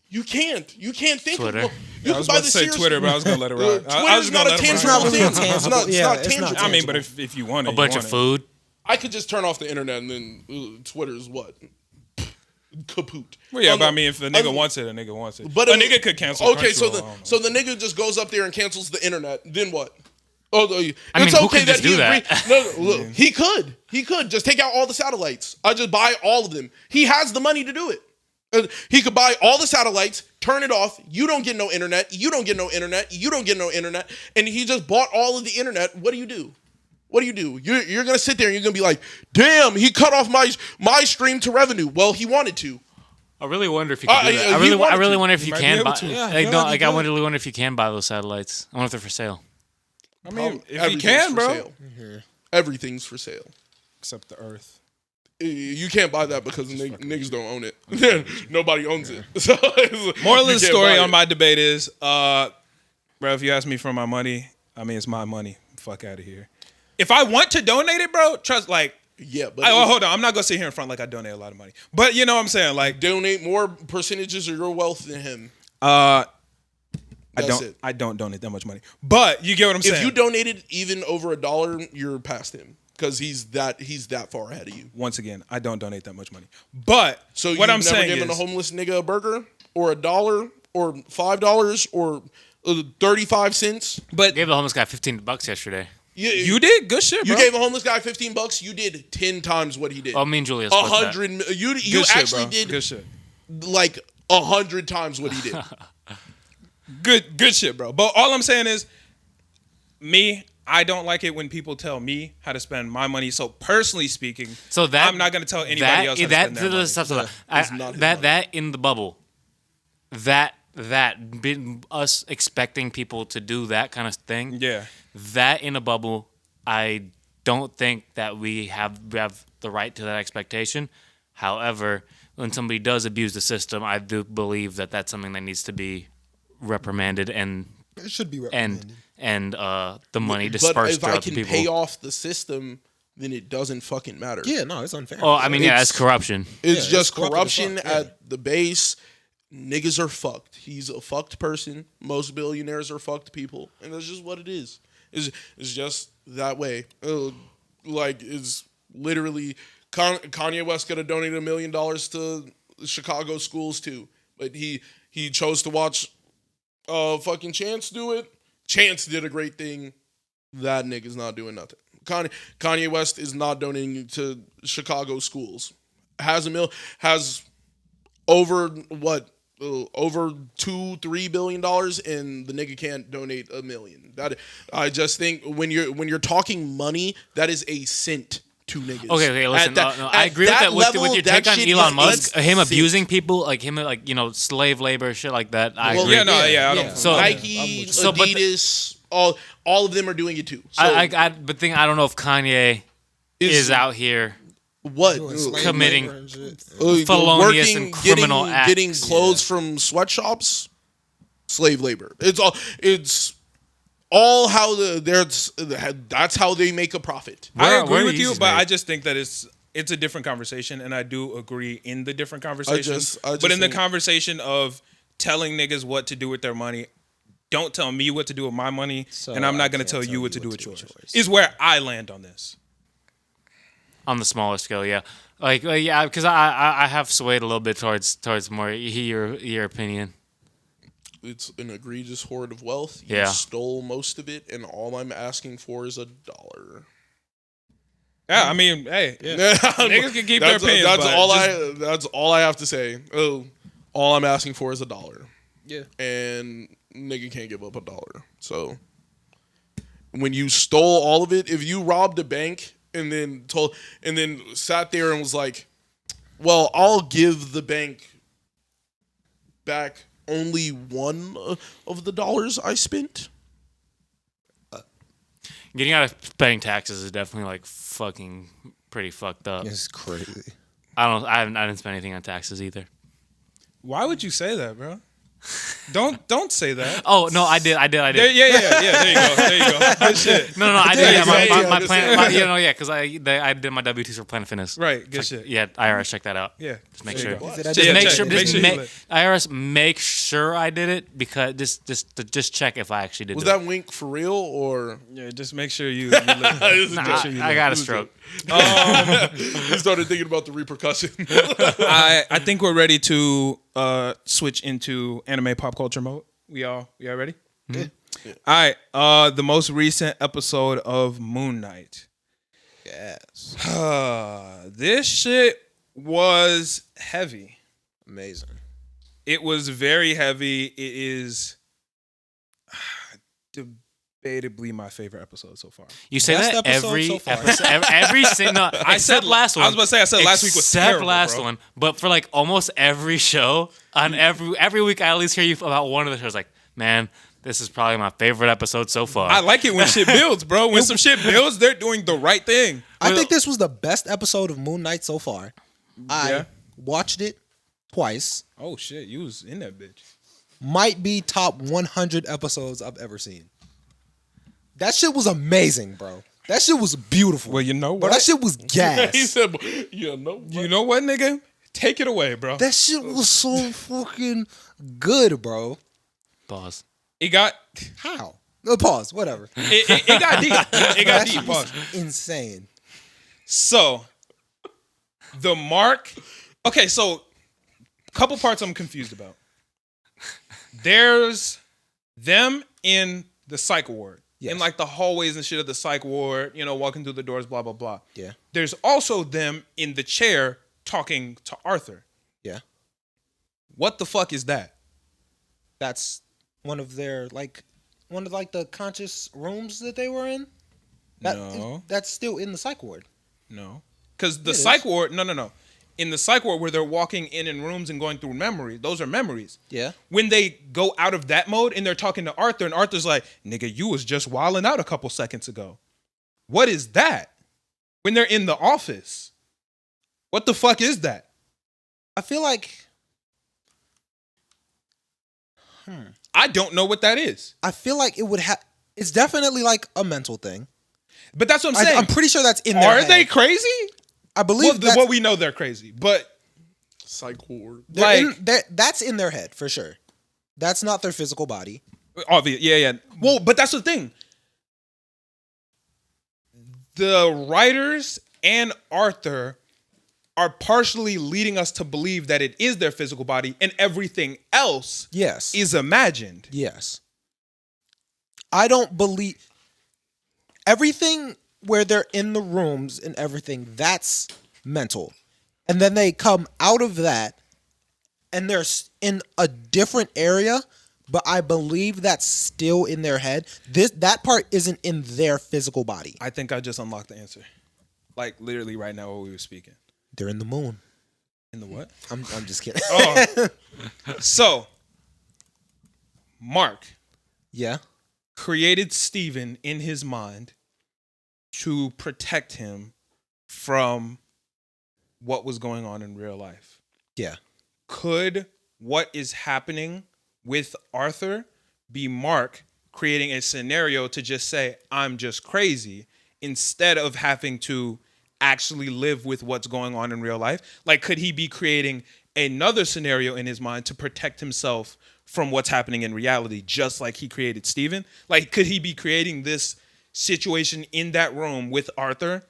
You can't. You can't think Twitter. of. I You was could buy about the to say Sears. Twitter, but I was gonna let it ride. I Twitter's was not gonna a let it tangible ride. really thing. intangible. It's not Yeah, it's tangible. not I mean, but if you want it, A bunch of food. I could just turn off the internet and then Twitter's what? Kaput. Well, yeah, Um, but I mean, if a nigga um, wants it, a nigga wants it. But a nigga could cancel. Okay, so Crunchyroll, I don't know. so the nigga just goes up there and cancels the internet. Then what? Oh, I it's mean, who okay could just he do that? agreed. No, look, he could just take out all the satellites. I just buy all of them. He has the money to do it. He could buy all the satellites, turn it off. You don't get no internet. You don't get no internet. You don't get no internet. And he just bought all of the internet. What do you do? What do you do? You're gonna sit there and you're gonna be like, damn, he cut off my stream to revenue. Well, he wanted to. I really wonder if you can do that. he I really wanted wonder if you might be can able buy. to. Yeah, I Like, feel no, like like you I could. really wonder if you can buy those satellites. I wonder if they're for sale. I mean, if you Everything's can, for bro. sale. Everything's for sale. Except the Earth. You can't buy that because niggas don't own it. Nobody owns it. So Moral of you the can't story buy on it. my debate is, bro, if you ask me for my money, I mean, it's my money. Fuck out of here. If I want to donate it, bro, trust, like, Yeah, but hold on. I'm not going to sit here in front like I donate a lot of money. But you know what I'm saying? Like, donate more percentages of your wealth than him. That's it. I don't donate that much money. But you get what I'm saying? If you donated even over $1, you're past him because he's that far ahead of you. Once again, I don't donate that much money. But So what you've I'm never saying given is, a homeless nigga a burger or $1 or $5 or 35 cents. but Gave the homeless guy $15 yesterday. you did good shit, bro. You gave a homeless guy $15. You did 10 times what he did. Oh, me and Julia split that. 100. You good shit, actually bro. did good shit. like 100 times what he did. Good shit, bro. But all I'm saying is, I don't like it when people tell me how to spend my money. So personally speaking, So that I'm not going to tell anybody else how to spend their money. That in the bubble, that us expecting people to do that kind of thing. Yeah. That in a bubble, I don't think that we have the right to that expectation. However, when somebody does abuse the system, I do believe that that's something that needs to be reprimanded and It should be recommended. and the money But dispersed if I throughout the can people. pay off the system, then it doesn't fucking matter. Yeah, no, it's unfair. Oh, I mean, yeah, It's- that's corruption. It's Yeah, just it's corrupt as corruption fuck, yeah. at the base. Niggas are fucked. He's a fucked person. Most billionaires are fucked people, and that's just what it is. It's just that way. Like it's literally Kanye West could have donated $1 million to Chicago schools too, but he chose to watch fucking Chance do it. Chance did a great thing. That nigga's not doing nothing. Kanye West is not donating to Chicago schools. Has over what over $2-3 billion, and the nigga can't donate $1 million. That I just think when you're talking money, that is a cent to niggas. Okay, listen. I agree with that. With your take on Elon Musk, him abusing people, like him, like slave labor, shit like that. I agree. I don't. So Nike, Adidas, all of them are doing it too. So I don't know if Kanye is out here what committing felonious and criminal acts. Getting clothes from sweatshops, slave labor. It's all how that's how they make a profit. I agree with you, but I just think that it's a different conversation, and I do agree in the different conversation. But in the conversation of telling niggas what to do with their money, don't tell me what to do with my money, and I'm not going to tell you what to do with yours. Is where I land on this. On the smaller scale, yeah, because I have swayed a little bit towards more your opinion. It's an egregious hoard of wealth. You Yeah. stole most of it, and all I'm asking for is $1. Yeah, I mean, hey, niggas can keep their opinions. That's all I have to say. All I'm asking for is $1. Yeah, and nigga can't give up $1. So when you stole all of it, if you robbed a bank and then sat there and was like, well, I'll give the bank back only one of the dollars I spent. Getting out of paying taxes is definitely like fucking pretty fucked up. It's crazy. I didn't spend anything on taxes either. why would you say that, bro? Don't say that. Oh no, I did. Yeah. There you go. Good shit. No, I did. Yeah, my plan. Because I did my W-2s for Planet Fitness. Right. Good shit. Yeah, IRS, check that out. Yeah. Just make There sure. you go. Just Make sure. IRS, make sure I did it because just check if I actually did. Was do that it. wink for real or? Yeah, just make sure you live. I got a stroke. I started thinking about the repercussion. I think we're ready to switch into anime pop culture mode. We all ready? Yeah. All right. The most recent episode of Moon Knight. Yes. This shit was heavy. Amazing. It was very heavy. It is debatably my favorite episode so far. You say Best that episode every so far. episode, every single. I said last one. I was about to say I said last week was except terrible, last bro. one, but for like almost every show on every week, I at least hear you about one of the shows. Like, man, this is probably my favorite episode so far. I like it when shit builds, bro. When some shit builds, they're doing the right thing. I think this was the best episode of Moon Knight so far. I watched it twice. Oh shit, you was in that bitch. Might be top 100 episodes I've ever seen. That shit was amazing, bro. That shit was beautiful. Well, you know what? Bro, that shit was gas. He said, "You know what, nigga? Take it away, bro." That shit was so fucking good, bro. Pause. It got How? Pause. Whatever. it got deep. It got That deep. shit was Pause. insane. So, the mark. Okay, so couple parts I'm confused about. There's them in the psych ward. Yes. In like the hallways and shit of the psych ward, walking through the doors, blah, blah, blah. Yeah. There's also them in the chair talking to Arthur. Yeah. What the fuck is that? That's one of the conscious rooms that they were in. No. That's still in the psych ward. No. Because the It psych is. ward, no. In the psych ward where they're walking in rooms and going through memories, those are memories. Yeah. When they go out of that mode and they're talking to Arthur, and Arthur's like, nigga, you was just wilding out a couple seconds ago. What is that? When they're in the office. What the fuck is that? I feel like I don't know what that is. it would have. It's definitely like a mental thing. But that's what I'm saying. I'm pretty sure that's in their Are head. they crazy? I believe that's, we know they're crazy, but psych ward. that's in their head for sure. That's not their physical body. obvious. Yeah. Well, but that's the thing. The writers and Arthur are partially leading us to believe that it is their physical body and everything else Yes. is imagined. Yes. I don't believe everything where they're in the rooms and everything, that's mental. And then they come out of that and they're in a different area, but I believe that's still in their head. That part isn't in their physical body. I think I just unlocked the answer. Like literally right now while we were speaking. They're in the moon. In the what? I'm just kidding. Oh. So, Mark Yeah. created Steven in his mind to protect him from what was going on in real life. Yeah. Could what is happening with Arthur be Mark creating a scenario to just say, I'm just crazy, instead of having to actually live with what's going on in real life? Like, could he be creating another scenario in his mind to protect himself from what's happening in reality, just like he created Steven? Like, could he be creating this situation in that room with Arthur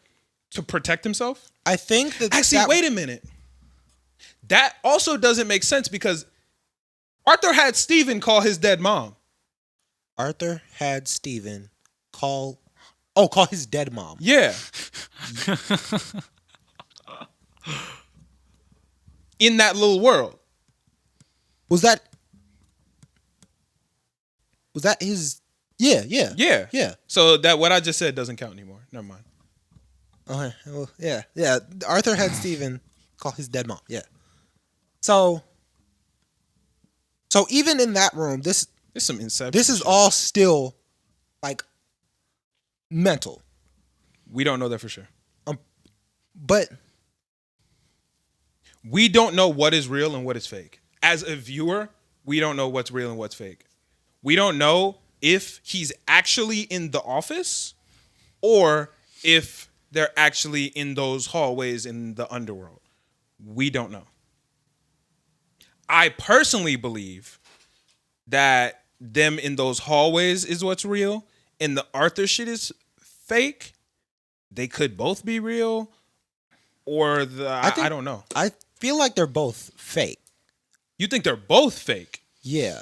to protect himself? I think that Actually, wait a minute. That also doesn't make sense because Arthur had Steven call his dead mom. Arthur had Steven call his dead mom. Yeah. In that little world. Was that his? Yeah. Yeah. So that what I just said doesn't count anymore. Never mind. Okay. Well, yeah. Arthur had Steven call his dead mom. Yeah. So even in that room, It's some Inception. this is shit. all still like mental. We don't know that for sure. But We don't know what is real and what is fake. As a viewer, we don't know what's real and what's fake. We don't know if he's actually in the office or if they're actually in those hallways in the underworld. We don't know. I personally believe that them in those hallways is what's real and the Arthur shit is fake. They could both be real, or I don't know. I feel like they're both fake. You think they're both fake? Yeah.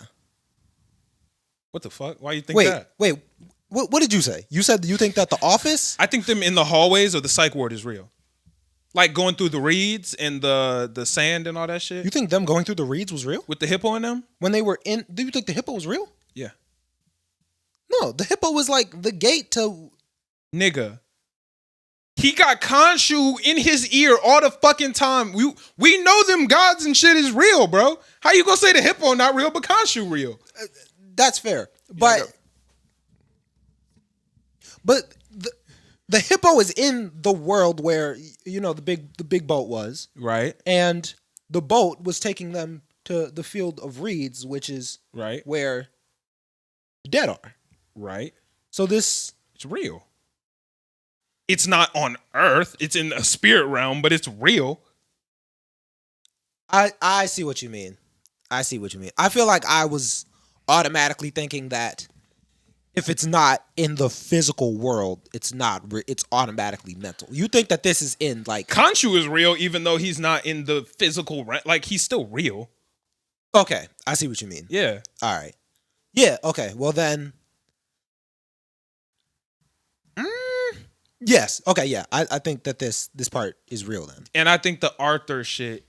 What the fuck? Why you think Wait. that? What did you say? You said you think that the office? I think them in the hallways of the psych ward is real. Like going through the reeds and the sand and all that shit. You think them going through the reeds was real? With the hippo in them? When they were in, do you think the hippo was real? Yeah. No, the hippo was like the gate to. Nigga. He got Khonshu in his ear all the fucking time. We know them gods and shit is real, bro. How you gonna say the hippo not real but Khonshu real? That's fair, but the hippo is in the world where the big boat was, Right. and the boat was taking them to the field of reeds, which is Right. where the dead are. Right. So this It's real. It's not on Earth. It's in a spirit realm, but it's real. I see what you mean. I feel like I was automatically thinking that if it's not in the physical world, it's automatically mental. You think that this is in like Khonshu is real, even though he's not in the physical. Like he's still real. Okay, I see what you mean. Yeah. All right. Yeah. Okay. Well then. Yes. Okay. Yeah. I think that this part is real then. And I think the Arthur shit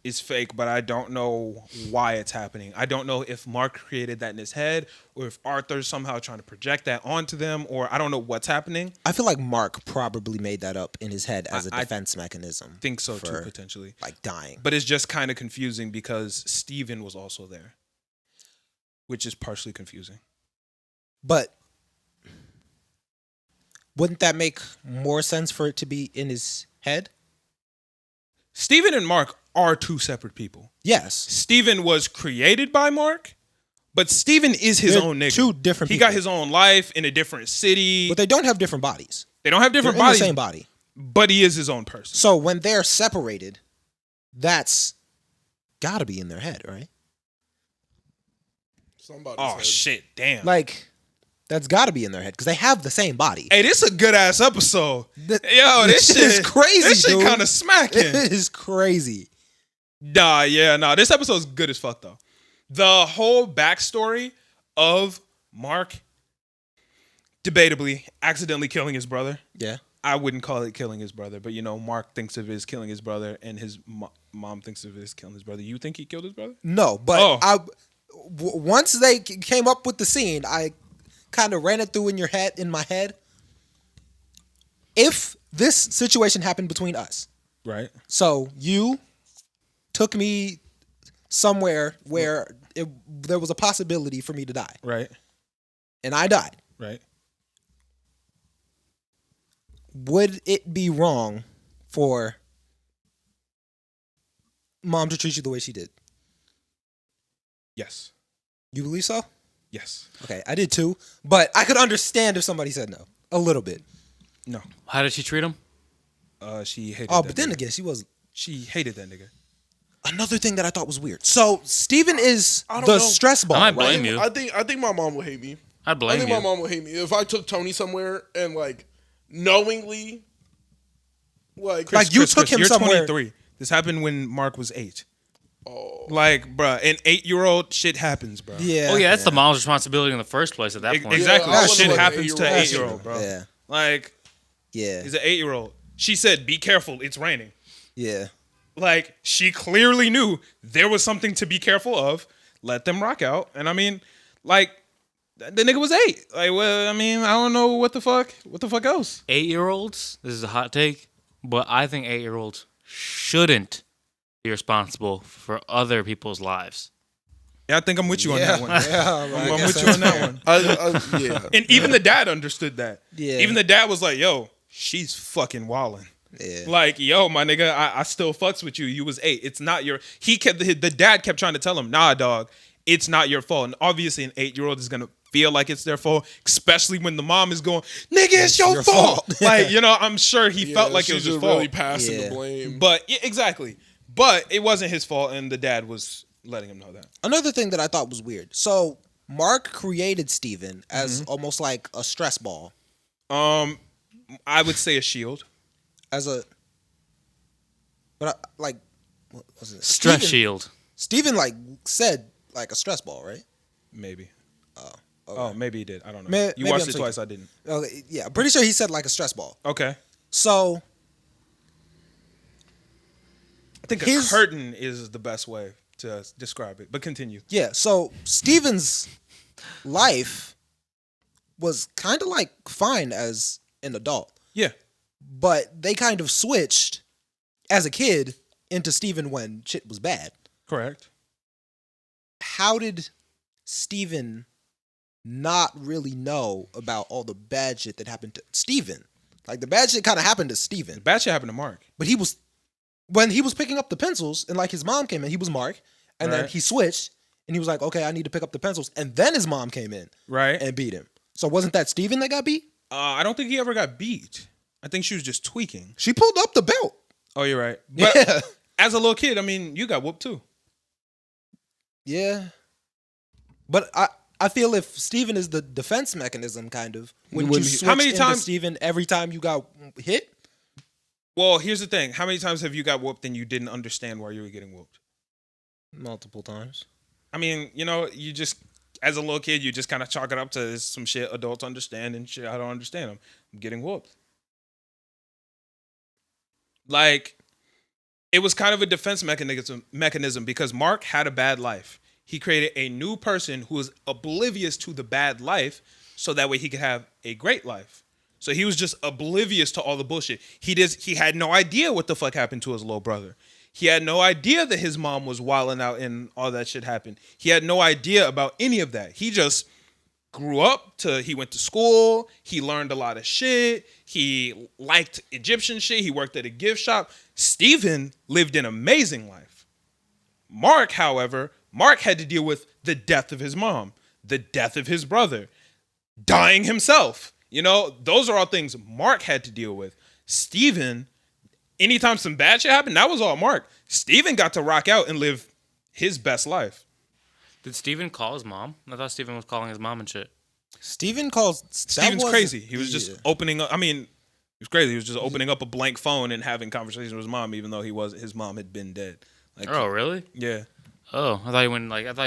is fake, but I don't know why it's happening. I don't know if Mark created that in his head or if Arthur's somehow trying to project that onto them, or I don't know what's happening. I feel like Mark probably made that up in his head as a I defense mechanism. Think so too, for, potentially. like dying. But it's just kind of confusing because Steven was also there, which is partially confusing. But wouldn't that make more sense for it to be in his head? Steven and Mark are two separate people. Yes. Steven was created by Mark, but Steven is his They're own nigga. two different He people. got his own life in a different city. But they don't have different bodies. They don't have different They're in bodies, the same body. but he is his own person. So when they're separated, that's gotta be in their head, right? Somebody's Oh head. shit, damn. Like, that's gotta be in their head because they have the same body. Hey, this is a good ass episode. Th- Yo, this shit is crazy, This shit dude. kind of smacking. It is crazy. This episode's good as fuck though. The whole backstory of Mark debatably accidentally killing his brother. Yeah. I wouldn't call it killing his brother, but Mark thinks of it as killing his brother, and his mom thinks of it as killing his brother. You think he killed his brother? No, but once they came up with the scene, I kind of ran it through in my head. If this situation happened between us, right? So you took me somewhere where there was a possibility for me to die, right? And I died, right? Would it be wrong for mom to treat you the way she did? Yes. You believe so? Yes. Okay, I did too, but I could understand if somebody said no. A little bit. No. How did she treat him? She hated Oh, that but then nigga. again, She hated that nigga. Another thing that I thought was weird. So Steven is I don't the know. stress ball, I might right? blame you. I think my mom would hate me. I'd blame I think you. my mom would hate me if I took Tony somewhere and like knowingly, like You took him you're somewhere. 23. This happened when Mark was 8. oh, Like, bruh, an 8-year-old shit happens, bro. Yeah. Oh yeah, that's the mom's responsibility in the first place at that point. Exactly. Yeah, I That was shit like happens to an 8-year-old. 8-year-old, bro. Yeah. Like, Yeah. he's an 8-year-old. She said, "Be careful, it's raining." Yeah. Like, she clearly knew there was something to be careful of. Let them rock out. And I mean, like, the nigga was 8. Like, well, I mean, I don't know what the fuck else. 8-year-olds, this is a hot take, but I think 8-year-olds shouldn't be responsible for other people's lives. Yeah, I think I'm with you on that one. Yeah, I'm with you on that one. yeah. And even the dad understood that. Yeah. Even the dad was like, yo, she's fucking wildin'. Yeah. Like, yo, my nigga, I still fucks with you. You was 8. It's not your... The dad kept trying to tell him, nah, dog, it's not your fault. And obviously an 8-year-old is going to feel like it's their fault, especially when the mom is going, nigga, it's your fault. Like, I'm sure he felt like it was his fault. Really passing the blame. But, yeah, exactly. But it wasn't his fault, and the dad was letting him know that. Another thing that I thought was weird. So Mark created Steven as almost like a stress ball. I would say a shield. What was it? Stress shield. Steven said like a stress ball, right? Maybe. Okay. Oh, maybe he did. I don't know. Maybe You watched I'm it thinking. twice. I didn't. Okay, yeah, I'm pretty sure he said like a stress ball. Okay. So I think a curtain is the best way to describe it. But continue. yeah, so Steven's life was kind of like fine as an adult, Yeah. but they kind of switched as a kid into Steven when shit was bad. Correct. How did Steven not really know about all the bad shit that happened to Steven? Like the bad shit kind of happened to Steven, Bad shit happened to Mark. but when he was picking up the pencils and like his mom came in, he was Mark, and then Right. he switched and he was like, okay, I need to pick up the pencils, and then his mom came in Right. and beat him. So wasn't that Steven that got beat? I don't think he ever got beat. I think she was just tweaking. She pulled up the belt. Oh, you're right. But Yeah. as a little kid, I mean, you got whooped too. Yeah. But I feel if Steven is the defense mechanism, kind of, wouldn't you switch How many into times- Steven every time you got hit? Well, here's the thing. How many times have you got whooped and you didn't understand why you were getting whooped? Multiple times. I mean, you just, as a little kid, you just kind of chalk it up to some shit adults understand and shit I don't understand. I'm getting whooped. Like, it was kind of a defense mechanism because Mark had a bad life. He created a new person who was oblivious to the bad life so that way he could have a great life. So he was just oblivious to all the bullshit. He had no idea what the fuck happened to his little brother. He had no idea that his mom was wilding out and all that shit happened. He had no idea about any of that. He just grew up he went to school. He learned a lot of shit. He liked Egyptian shit. He worked at a gift shop. Steven lived an amazing life. Mark, however, had to deal with the death of his mom, the death of his brother, dying himself. Those are all things Mark had to deal with. Steven, anytime some bad shit happened, that was all Mark. Steven got to rock out and live his best life. Did Steven call his mom? I thought Steven was calling his mom and shit. Steven's crazy. He was just opening up. I mean, he was crazy. He was just opening up a blank phone and having conversations with his mom, even though his mom had been dead. Like, Oh, really? yeah. Oh, I thought he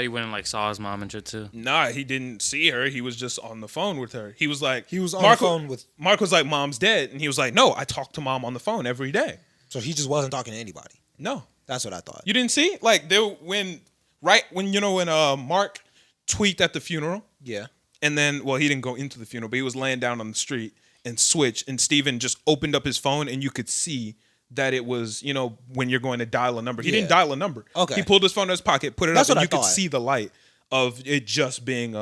went and like saw his mom and shit too. Nah, he didn't see her. He was just on the phone with her. He was like, He was on the phone with. Mark was like, "Mom's dead," and he was like, "No, I talk to mom on the phone every day." So he just wasn't talking to anybody. No, That's what I thought. you didn't see like when Mark tweaked at the funeral, Yeah. and then he didn't go into the funeral, but he was laying down on the street and switched, and Steven just opened up his phone, and you could see that it was, when you're going to dial a number. He didn't dial a number. Okay. He pulled his phone in his pocket, put it That's up, and what I you could thought. see the light of it just being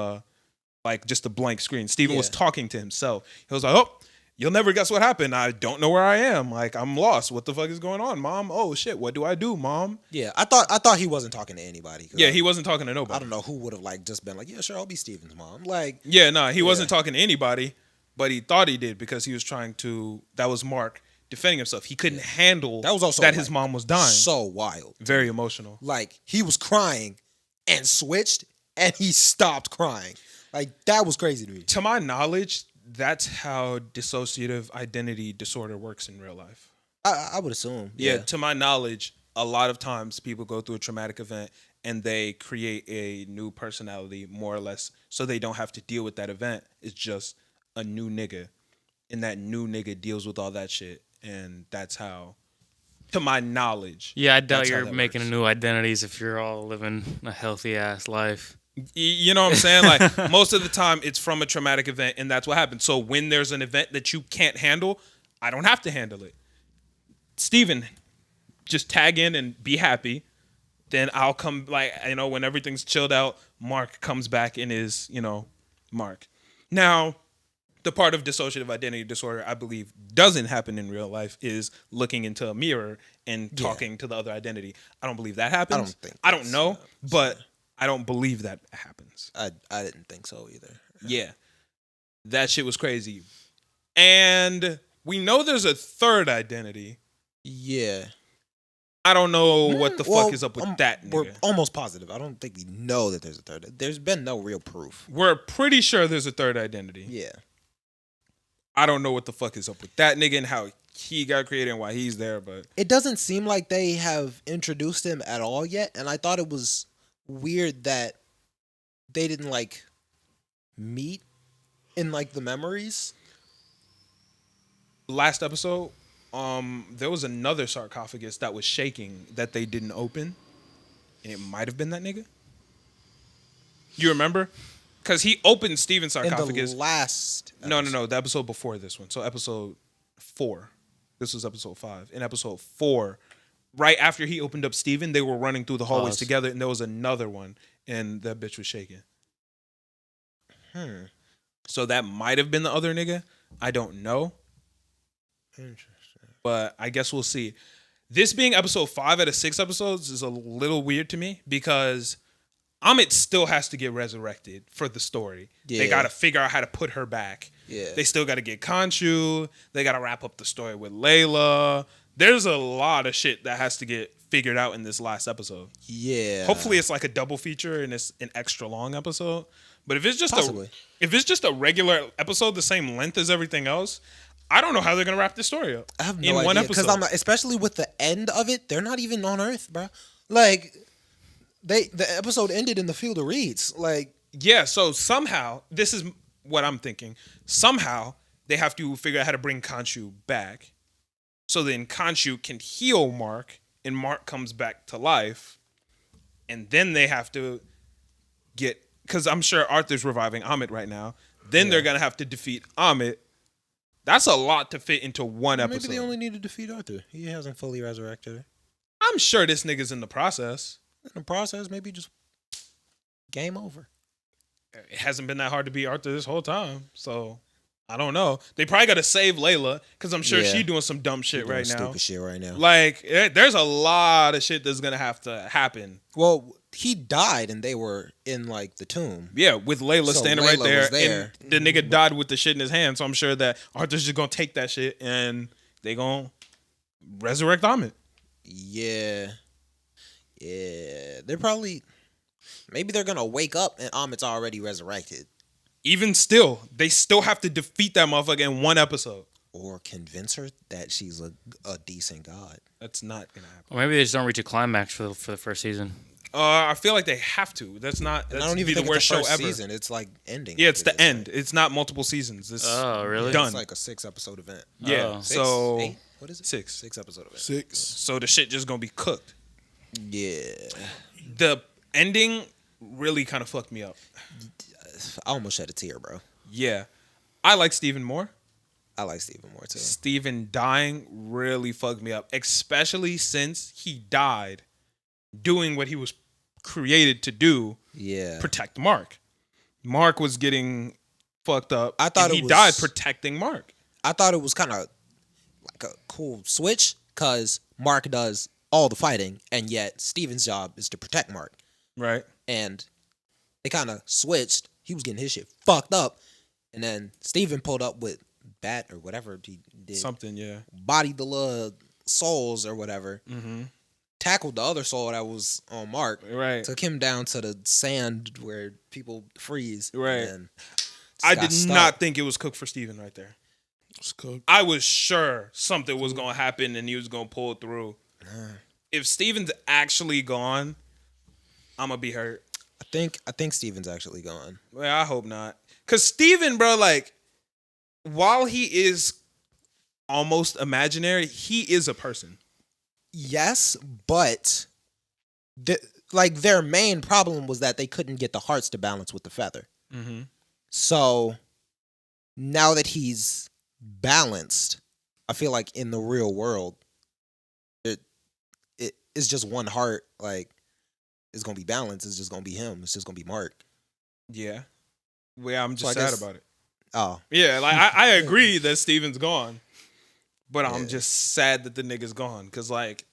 like just a blank screen. Steven was Yeah. talking to himself. He was like, "Oh, you'll never guess what happened. I don't know where I am. Like, I'm lost. What the fuck is going on, Mom? Oh shit, what do I do, Mom?" Yeah. I thought he wasn't talking to anybody. 'Cause Yeah, he wasn't talking to nobody. I don't know who would have like just been like, yeah, sure, I'll be Steven's mom. Like, Yeah, no, he wasn't talking to anybody, but he thought he did because he was trying to. That was Mark defending himself. He couldn't handle that was also that his like, mom was dying. so wild. Very emotional. Like he was crying and switched and he stopped crying. Like that was crazy to me. To my knowledge, that's how dissociative identity disorder works in real life. I would assume. Yeah, to my knowledge, a lot of times people go through a traumatic event and they create a new personality, more or less, so they don't have to deal with that event. It's just a new nigga, and that new nigga deals with all that shit, and that's how, to my knowledge. Yeah, I doubt that's how you're that making works. new identities if you're all living a healthy ass life. You know what I'm saying? Like, most of the time, it's from a traumatic event, and that's what happens. So when there's an event that you can't handle, I don't have to handle it. Steven, just tag in and be happy. Then I'll come, like, when everything's chilled out, Mark comes back in his, Mark. Now, the part of dissociative identity disorder, I believe, doesn't happen in real life is looking into a mirror and talking to the other identity. I don't believe that happens. I don't think I don't know, but I don't believe that happens. I didn't think so either. Yeah. That shit was crazy. And we know there's a third identity. Yeah. I don't know what the fuck is up with that We're nigga. almost positive. I don't think we know that there's a third. There's been no real proof. We're pretty sure there's a third identity. Yeah. I don't know what the fuck is up with that nigga and how he got created and why he's there, but It doesn't seem like they have introduced him at all yet, and I thought it was weird that they didn't like meet in like the memories. last episode, there was another sarcophagus that was shaking that they didn't open, and it might have been that nigga. You remember? Because he opened Steven's sarcophagus. In the last No, the episode before this one. So episode 4. This was episode 5. In episode 4, right after he opened up Steven, they were running through the hallways together, and there was another one, and that bitch was shaking. So that might have been the other nigga. I don't know. Interesting. But I guess we'll see. This being episode 5 out of 6 episodes is a little weird to me because Amit still has to get resurrected for the story. Yeah. They got to figure out how to put her back. Yeah. They still got to get Khonshu. They got to wrap up the story with Layla. There's a lot of shit that has to get figured out in this last episode. Yeah. Hopefully it's like a double feature and it's an extra long episode. But if it's just Possibly. if it's just a regular episode the same length as everything else, I don't know how they're going to wrap this story up. I have no in idea one episode. because especially with the end of it, they're not even on Earth, bro. Like the episode ended in the field of reeds. Like Yeah, so somehow, this is what I'm thinking. Somehow, they have to figure out how to bring Khonshu back. So then Khonshu can heal Mark, and Mark comes back to life. And then they have to get... Because I'm sure Arthur's reviving Amit right now. Then they're going to have to defeat Amit. That's a lot to fit into one episode. maybe they only need to defeat Arthur. He hasn't fully resurrected her. I'm sure this nigga's in the process. In the process, maybe just game over. It hasn't been that hard to beat Arthur this whole time. So... I don't know. They probably got to save Layla because I'm sure she's doing some dumb shit right now. Stupid shit right now. Like, there's a lot of shit that's going to have to happen. Well, he died and they were in like the tomb. Yeah, with Layla So standing Layla right there. was there. And the nigga died with the shit in his hand. So I'm sure that Arthur's just going to take that shit and they going to resurrect Amit. Yeah. Yeah. They're probably... Maybe they're going to wake up and Amit's already resurrected. Even still, they still have to defeat that motherfucker in one episode. Or convince her that she's a decent god. That's not going to happen. Or maybe they just don't reach a climax for the first season. I feel like they have to. That's And I don't be even the think worst it's the show first ever. season. It's like ending. Yeah, it's Like, the end. It's not multiple seasons. It's Oh, really? done. It's like a 6-episode event. Yeah. Oh. So 8? What is it? 6. 6-episode event. 6. So the shit just gonna be cooked. Yeah. The ending really kind of fucked me up. I almost shed a tear, bro. Yeah, I like Stephen more. I like Stephen more too. Stephen dying really fucked me up, especially since he died doing what he was created to do. Yeah. Protect Mark. Mark was getting fucked up. I thought and it he was- died protecting Mark. I thought it was kind of like a cool switch because Mark does all the fighting, and yet Steven's job is to protect Mark. Right. And they kind of switched. He was getting his shit fucked up, and then Steven pulled up with bat or whatever he did. Something. Yeah. Bodied the little souls or whatever. Mm-hmm. Tackled the other soul that was on Mark. Right. Took him down to the sand where people freeze. Right. And I got did stuck. not think it was cooked for Stephen right there. It's cooked. I was sure something was gonna happen and he was gonna pull through. If Steven's actually gone, I'm gonna be hurt. I think Steven's actually gone. Well, I hope not. Cause Steven, bro, like, while he is almost imaginary, he is a person. Yes, but their main problem was that they couldn't get the hearts to balance with the feather. Mm-hmm. So now that he's balanced, I feel like in the real world, it is just one heart. Like it's gonna be balanced. It's just gonna be him. It's just gonna be Mark. Yeah. Well, I'm So just I sad guess- about it. Oh, Yeah, like I agree that Steven's gone, but I'm Yeah. just sad that the nigga's gone. Cause like,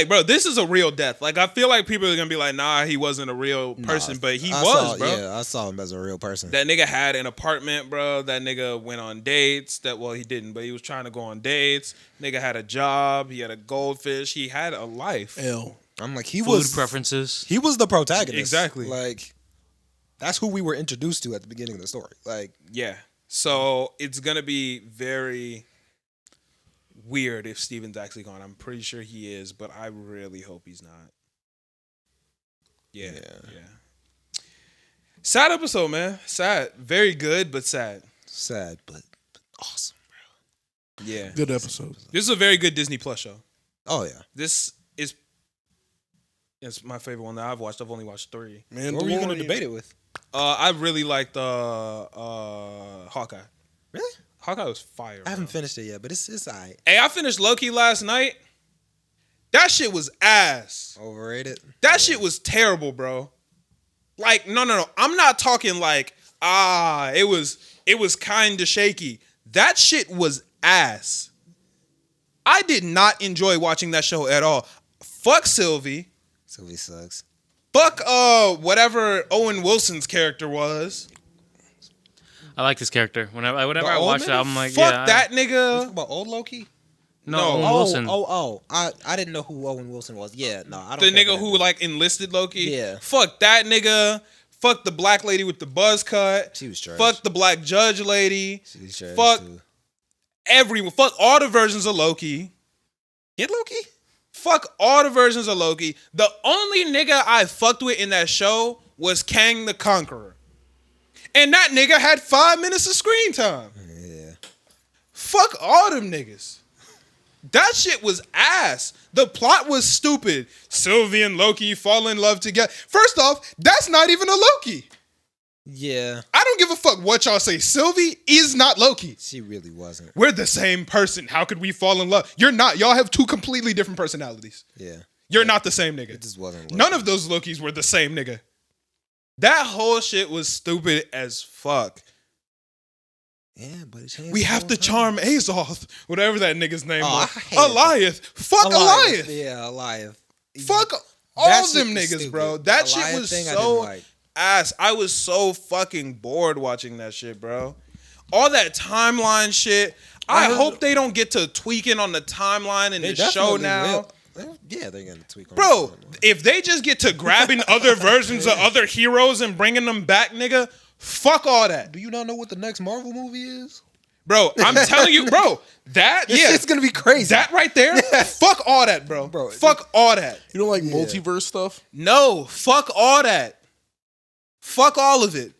bro, this is a real death. Like I feel like people are gonna be like, nah, he wasn't a real person, nah, but he I was, saw- bro. Yeah, I saw him as a real person. That nigga had an apartment, bro. That nigga went on dates. He didn't, but he was trying to go on dates. Nigga had a job. He had a goldfish. He had a life. L. I'm like, he Food was preferences. He was the protagonist. Exactly. Like that's who we were introduced to at the beginning of the story. Like Yeah. So it's gonna be very weird if Steven's actually gone. I'm pretty sure he is, but I really hope he's not. Yeah. Sad episode, man. Sad. Very good, but sad. sad, but awesome. Yeah. Good episode. This is a very good Disney Plus show. Oh yeah. This is it's my favorite one that I've watched. I've only watched 3. Man, What were you gonna debate it with? I really liked Hawkeye. Really? Hawkeye was fire. I haven't bro. finished it yet, but it's alright. Hey, I finished Loki last night. That shit was ass. Overrated. That shit was terrible, bro. Like, no. I'm not talking like, it was kind of shaky. That shit was ass. I did not enjoy watching that show at all. Fuck Sylvie. Sylvie sucks. Fuck whatever Owen Wilson's character was. I like this character. Whenever I old watch it, nigga? I'm like, Fuck yeah. that You nigga. talking about old Loki? No, No. Owen Wilson. I didn't know who Owen Wilson was. Yeah, no, I don't. The care nigga for who that like enlisted Loki. Yeah. Fuck that nigga. Fuck the black lady with the buzz cut. She was trash. Fuck the black judge lady. She was trash fuck too. everyone. Fuck all the versions of Loki. Get Loki? Fuck all the versions of Loki. The only nigga I fucked with in that show was Kang the Conqueror. And that nigga had 5 minutes of screen time. Yeah. Fuck all them niggas. That shit was ass. The plot was stupid. Sylvie and Loki fall in love together. First off, that's not even a Loki. Yeah, I don't give a fuck what y'all say. Sylvie is not Loki. she really wasn't. We're the same person. How could we fall in love? You're not. Y'all have 2 completely different personalities. Yeah, You're not the same nigga. it just wasn't. Loki. None of those Lokis were the same nigga. That whole shit was stupid as fuck. Yeah, but it changed. We the have whole to time. charm Azoth, whatever that nigga's name Oh, was. I hated that. Eliath. Fuck Eliath. Yeah, Eliath. Fuck That all shit them was niggas, stupid. bro. That shit Eliath was thing I so didn't like. ass. I was so fucking bored watching that shit, bro. All that timeline shit. I heard- hope they don't get to tweaking on the timeline in They the show definitely now. will. Yeah, they're gonna tweak on Bro, it. if they just get to grabbing other versions of other heroes and bringing them back, nigga, fuck all that. Do you not know what the next Marvel movie is? Bro, I'm telling you, bro. It's gonna be crazy. That right there. Fuck all that, bro. Bro, Fuck all that. You don't like multiverse stuff? No, fuck all that. Fuck all of it.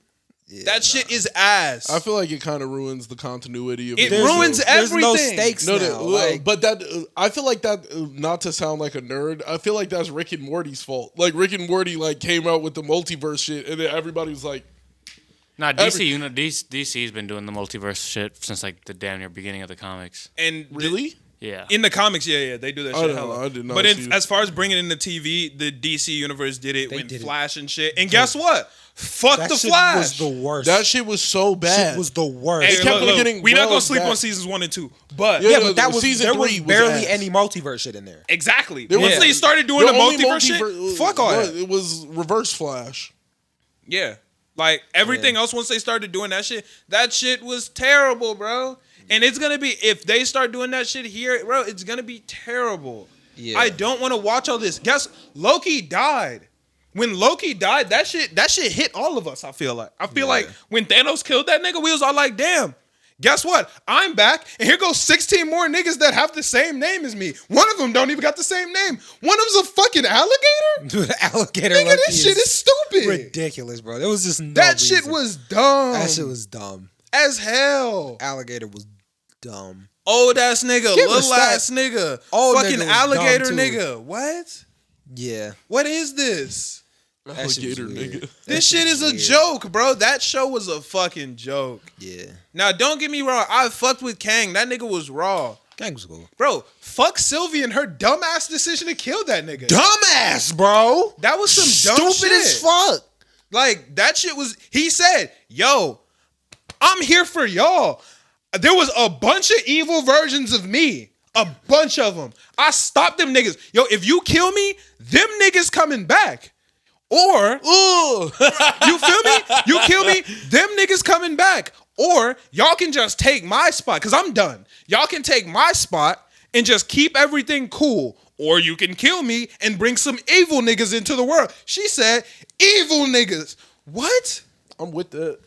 Yeah, That shit is ass. I feel like it kind of ruins the continuity of It the ruins show. everything. There's no stakes No, now. Like, but that I feel like that. Not to sound like a nerd, I feel like that's Rick and Morty's fault. Like Rick and Morty, like came out with the multiverse shit, and then everybody was like, Nah, DC's been doing the multiverse shit since like the damn near beginning of the comics. And "Really? Yeah. in the comics, yeah, they do that I shit. don't hella. know, I did not But see it. as far as bringing it in the TV, the DC universe did it They with did it. Flash and shit. And guess what? Fuck that the shit Flash. was the worst. That shit was so bad. shit was the worst. Hey, It kept look, getting we're not gonna well sleep back. on seasons 1 and 2, but Yeah, yeah, no, but that was season there was 3 was barely ass. any multiverse shit in there. exactly. There was- Once they started doing the only multiverse shit, fuck all that. It was Reverse Flash. Yeah. Like everything else, once they started doing that shit was terrible, bro. And it's gonna be, if they start doing that shit here, bro, it's gonna be terrible. Yeah. I don't want to watch all this. Guess Loki died. When Loki died, that shit hit all of us. I feel like when Thanos killed that nigga, we was all like, damn. Guess what? I'm back, and here goes 16 more niggas that have the same name as me. One of them don't even got the same name. One of them's a fucking alligator. Dude, the alligator. Nigga, Loki this shit is stupid. ridiculous, bro. There was just no That shit reason. was dumb. That shit was dumb. as hell. Alligator was dumb. Old ass nigga, Give little respect. ass nigga, Old fucking nigga was alligator dumb, too. nigga. What? Yeah. What is this? That shit was Alligator weird. nigga. That This shit was is a weird. joke, bro. That show was a fucking joke. Yeah. Now, don't get me wrong. I fucked with Kang. That nigga was raw. Gang was cool. Bro, fuck Sylvie and her dumbass decision to kill that nigga. Dumbass, bro. That was some dumb Stupid shit. as fuck. Like, that shit was... He said, yo, I'm here for y'all. There was a bunch of evil versions of me. A bunch of them. I stopped them niggas. Yo, if you kill me, them niggas coming back. Or... Ooh. You feel me? You kill me, them niggas coming back. Or y'all can just take my spot, because I'm done. Y'all can take my spot and just keep everything cool. Or you can kill me and bring some evil niggas into the world. She said, evil niggas. What? I'm with that.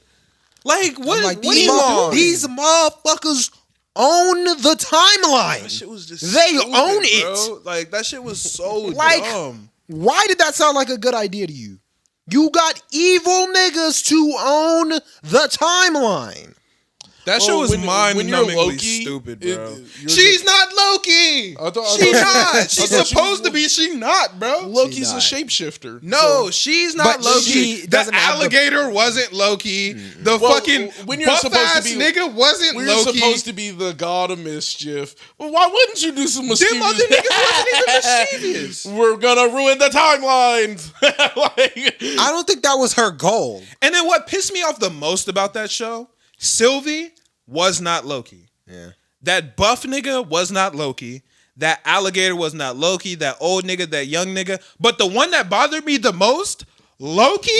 Like, what? I'm like, What are you doing? these motherfuckers own the timeline. That shit was just They stupid, own it. bro. Like, that shit was so Like, dumb. why did that sound like a good idea to you? You got evil niggas to own the timeline. That shit Oh, was when you're mind-numbingly Loki, stupid, bro. you're She's not Loki. She's not. She's thought she supposed was to be. She not, bro. Loki's a not. shapeshifter. No, she's not But Loki. she The doesn't have the- alligator wasn't Loki. The Well, fucking when you're buff supposed to ass be- nigga wasn't We're Loki. supposed to be the god of mischief. Well, why wouldn't you do some Them mischievous? other niggas wasn't even mischievous. We're gonna ruin the timelines. Like, I don't think that was her goal. And then what pissed me off the most about that show, Sylvie was not Loki. Yeah. That buff nigga was not Loki. That alligator was not Loki. That old nigga, that young nigga. But the one that bothered me the most, Loki,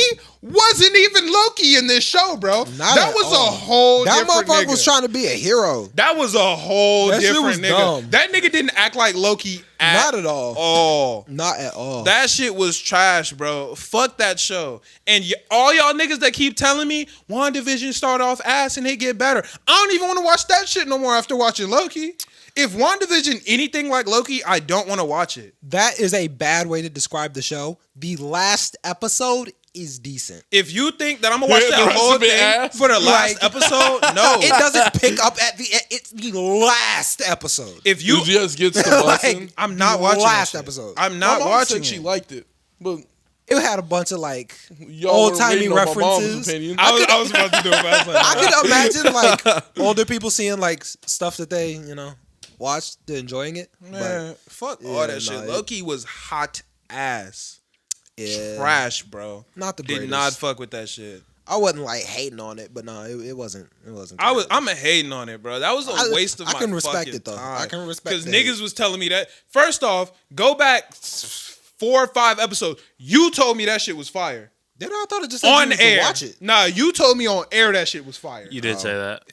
wasn't even Loki in this show, bro. Not that at was all. a whole That different motherfucker nigga. was trying to be a hero. That was a whole That shit different was nigga. dumb. That nigga didn't act like Loki Not at all. all. Not at all. That shit was trash, bro. Fuck that show. And all y'all niggas that keep telling me WandaVision start off ass and it get better. I don't even want to watch that shit no more after watching Loki. If WandaVision anything like Loki, I don't want to watch it. That is a bad way to describe the show. The last episode is decent. If you think that I'm gonna watch Yeah, the that rest whole of it thing ass? for the last episode, no. It doesn't pick up at the end. It's the last episode. If you, you just gets the Like, busting. I'm not the watching last that shit. episode. I'm My not mom watching said she it. liked it, but It had a bunch of like y'all old were timey waiting on my mom's references. opinion. I was about to do it, but I was like, I could imagine like older people seeing like stuff that they, watched, they're enjoying it. man, fuck Yeah, all that shit. nah, it- Loki was hot ass. Yeah. Trash, bro. Not the Did greatest. not fuck with that shit. I wasn't like hating on it, but no, it wasn't. It wasn't. I'm a hating on it, bro. That was a waste of my I can respect fucking it though. time. I can respect because the niggas hate. was telling me that. First off, go back 4 or 5 episodes. You told me that shit was fire Then I thought it just said on you air. to watch it. Nah, you told me on air that shit was fire. You did say that.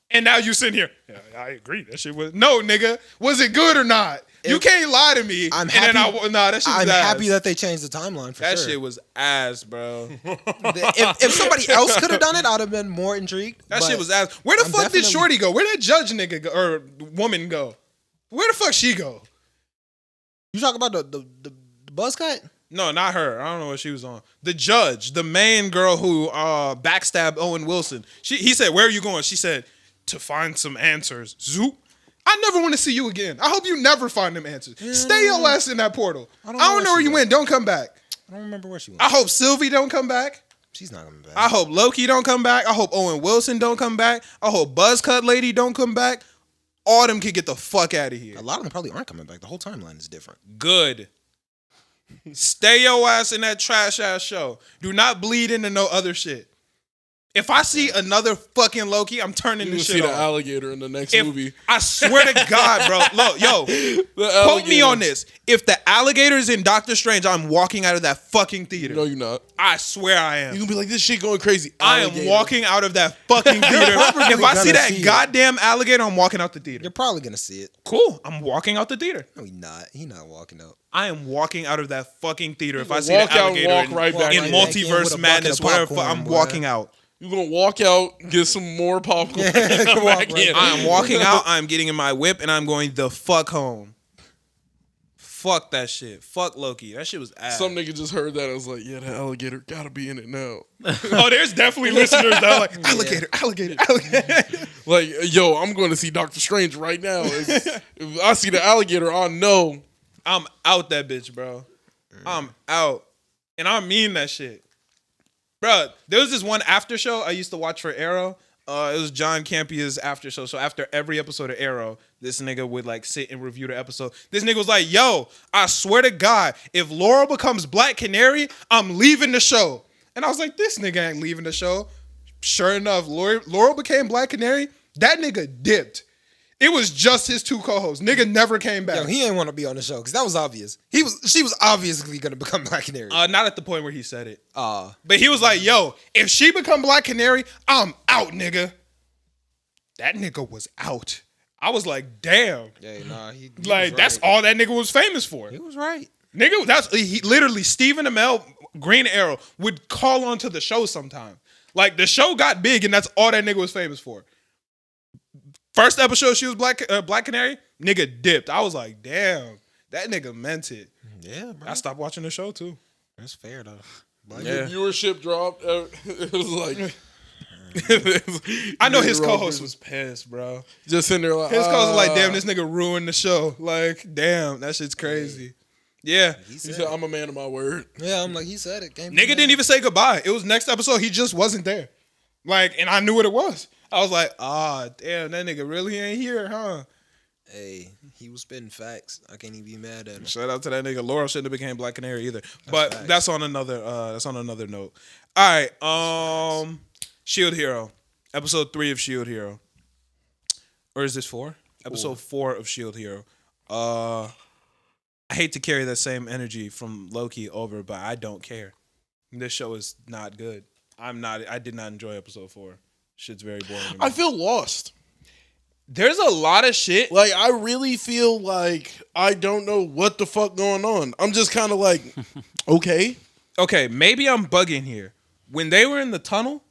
And now you sitting here. Yeah, I agree. That shit was no, nigga. Was it good or not? You can't lie to me. I'm and happy. then that shit was I'm ass. happy that they changed the timeline for that sure. shit was ass, bro. If somebody else could have done it, I'd have been more intrigued. That but shit was ass. Where the I'm fuck did definitely- Shorty go? Where did Judge nigga go, or woman go? Where the fuck she go? You talk about the buzz cut? No, not her. I don't know what she was on. The judge, the main girl who backstabbed Owen Wilson. He said, "Where are you going?" She said, "To find some answers." Zoop. I never want to see you again. I hope you never find them answers. Stay your ass in that portal. I don't know where you went. Don't come back. I don't remember where she went. I hope Sylvie don't come back. She's not coming back. I hope Loki don't come back. I hope Owen Wilson don't come back. I hope Buzzcut Lady don't come back. All them can get the fuck out of here. A lot of them probably aren't coming back. The whole timeline is different. Good. Stay your ass in that trash ass show. Do not bleed into no other shit. If I see another fucking Loki, I'm turning You will this see shit the off. alligator in the next If- movie. I swear to God, bro. Look, yo, quote me on this. If the alligator is in Doctor Strange, I'm walking out of that fucking theater. No, you're not. I swear I am. You're gonna be like, this shit going crazy. I am Alligator. walking out of that fucking theater. If I see gonna that see it. goddamn alligator, I'm walking out the theater. You're probably gonna see it. Cool. I'm walking out the theater. No, he's not. He's not walking out. I am walking out of that fucking theater. If I gonna see the walk out and alligator walk in, right back in in. Walk back in with multiverse a madness, bucket of whatever, I'm popcorn, boy. walking out. You're gonna walk out, get some more popcorn. Yeah, and come walk back right in. back. I am walking out. I'm getting in my whip, and I'm going the fuck home. Fuck that shit. Fuck Loki. That shit was ass. Some nigga just heard that. I was like, yeah, the alligator gotta be in it now. Oh, there's definitely listeners that are like, alligator, alligator, alligator. Like, yo, I'm going to see Doctor Strange right now. If I see the alligator, I know. I'm out that bitch, bro. I'm out. And I mean that shit. Bro, there was this one after show I used to watch for Arrow. It was John Campia's after show. So after every episode of Arrow, this nigga would like sit and review the episode. This nigga was like, yo, I swear to God, if Laurel becomes Black Canary, I'm leaving the show. And I was like, this nigga ain't leaving the show. Sure enough, Laurel became Black Canary. That nigga dipped. It was just his two co-hosts. Nigga never came back. Yo, he ain't want to be on the show because that was obvious. She was obviously gonna become Black Canary. Not at the point where he said it. Uh, But he was like, yo, if she become Black Canary, I'm out, nigga. That nigga was out. I was like, damn. yeah, nah, he Like, was that's right. all that nigga was famous for. He was right. Nigga, that's he literally Stephen Amell, Green Arrow, would call onto the show sometime. Like, the show got big, and that's all that nigga was famous for. First episode, she was Black Canary, nigga dipped. I was like, damn, that nigga meant it. Yeah, bro. I stopped watching the show, too. That's fair though. Black The viewership dropped. It was like. I know his co-host was pissed, bro. just in there like. His co-host was like, damn, this nigga ruined the show. Like, damn, that shit's crazy. Yeah. He He said, said, I'm a man of my word. yeah, I'm like, he said it. Came Nigga didn't even say goodbye. It was next episode. He just wasn't there. Like, and I knew what it was. I was like, damn, that nigga really ain't here, huh? Hey, he was spitting facts. I can't even be mad at him. Shout out to that nigga. Laurel shouldn't have became Black Canary either. But facts. that's on another note. All right. Shield Hero. Episode 3 of Shield Hero. Or is this 4? Episode 4 of Shield Hero. I hate to carry that same energy from Loki over, but I don't care. This show is not good. I did not enjoy episode 4. Shit's very boring to me. I feel lost. There's a lot of shit. Like, I really feel like I don't know what the fuck going on. I'm just kind of like, okay. Okay, maybe I'm bugging here. When they were in the tunnel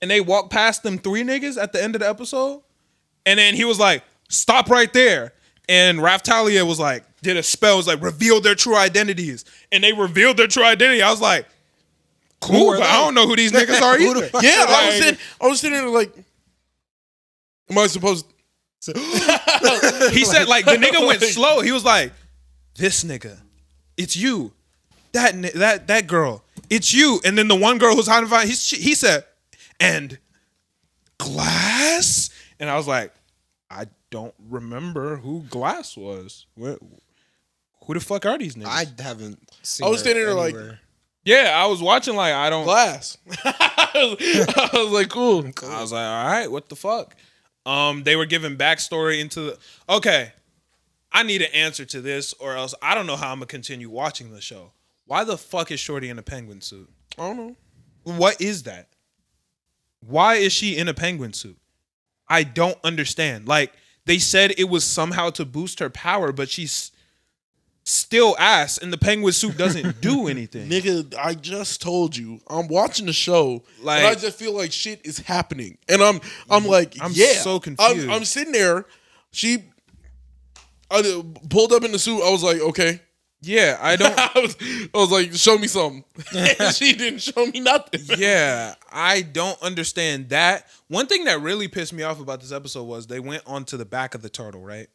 and they walked past them 3 niggas at the end of the episode, and then he was like, stop right there. And Raftalia was like, did a spell, was like, revealed their true identities. And they revealed their true identity. I was like, cool, but I don't know who these niggas are Who the either. fuck Yeah, Like, I was sitting there like, am I supposed he said, like, the nigga went slow. He was like, this nigga, it's you. That girl, it's you. And then the one girl who's hiding behind, he said, and Glass? And I was like, I don't remember who Glass was. Who the fuck are these niggas? I haven't seen I was her standing there like- anywhere. Yeah, I was watching like I don't. glass? I was like, cool. I was like, all right, what the fuck? They were giving backstory into the. Okay, I need an answer to this, or else I don't know how I'm gonna continue watching the show. Why the fuck is Shorty in a penguin suit? I don't know. What is that? Why is she in a penguin suit? I don't understand. Like, They said it was somehow to boost her power, but she's still ass, and the penguin suit doesn't do anything. Nigga, I just told you, I'm watching the show, Like, and I just feel like shit is happening, and I'm like, I'm yeah, so confused. I'm sitting there. I pulled up in the suit. I was like, okay. Yeah, I don't. I was like, show me something. And she didn't show me nothing. Yeah, I don't understand that. One thing that really pissed me off about this episode was they went onto the back of the turtle, right?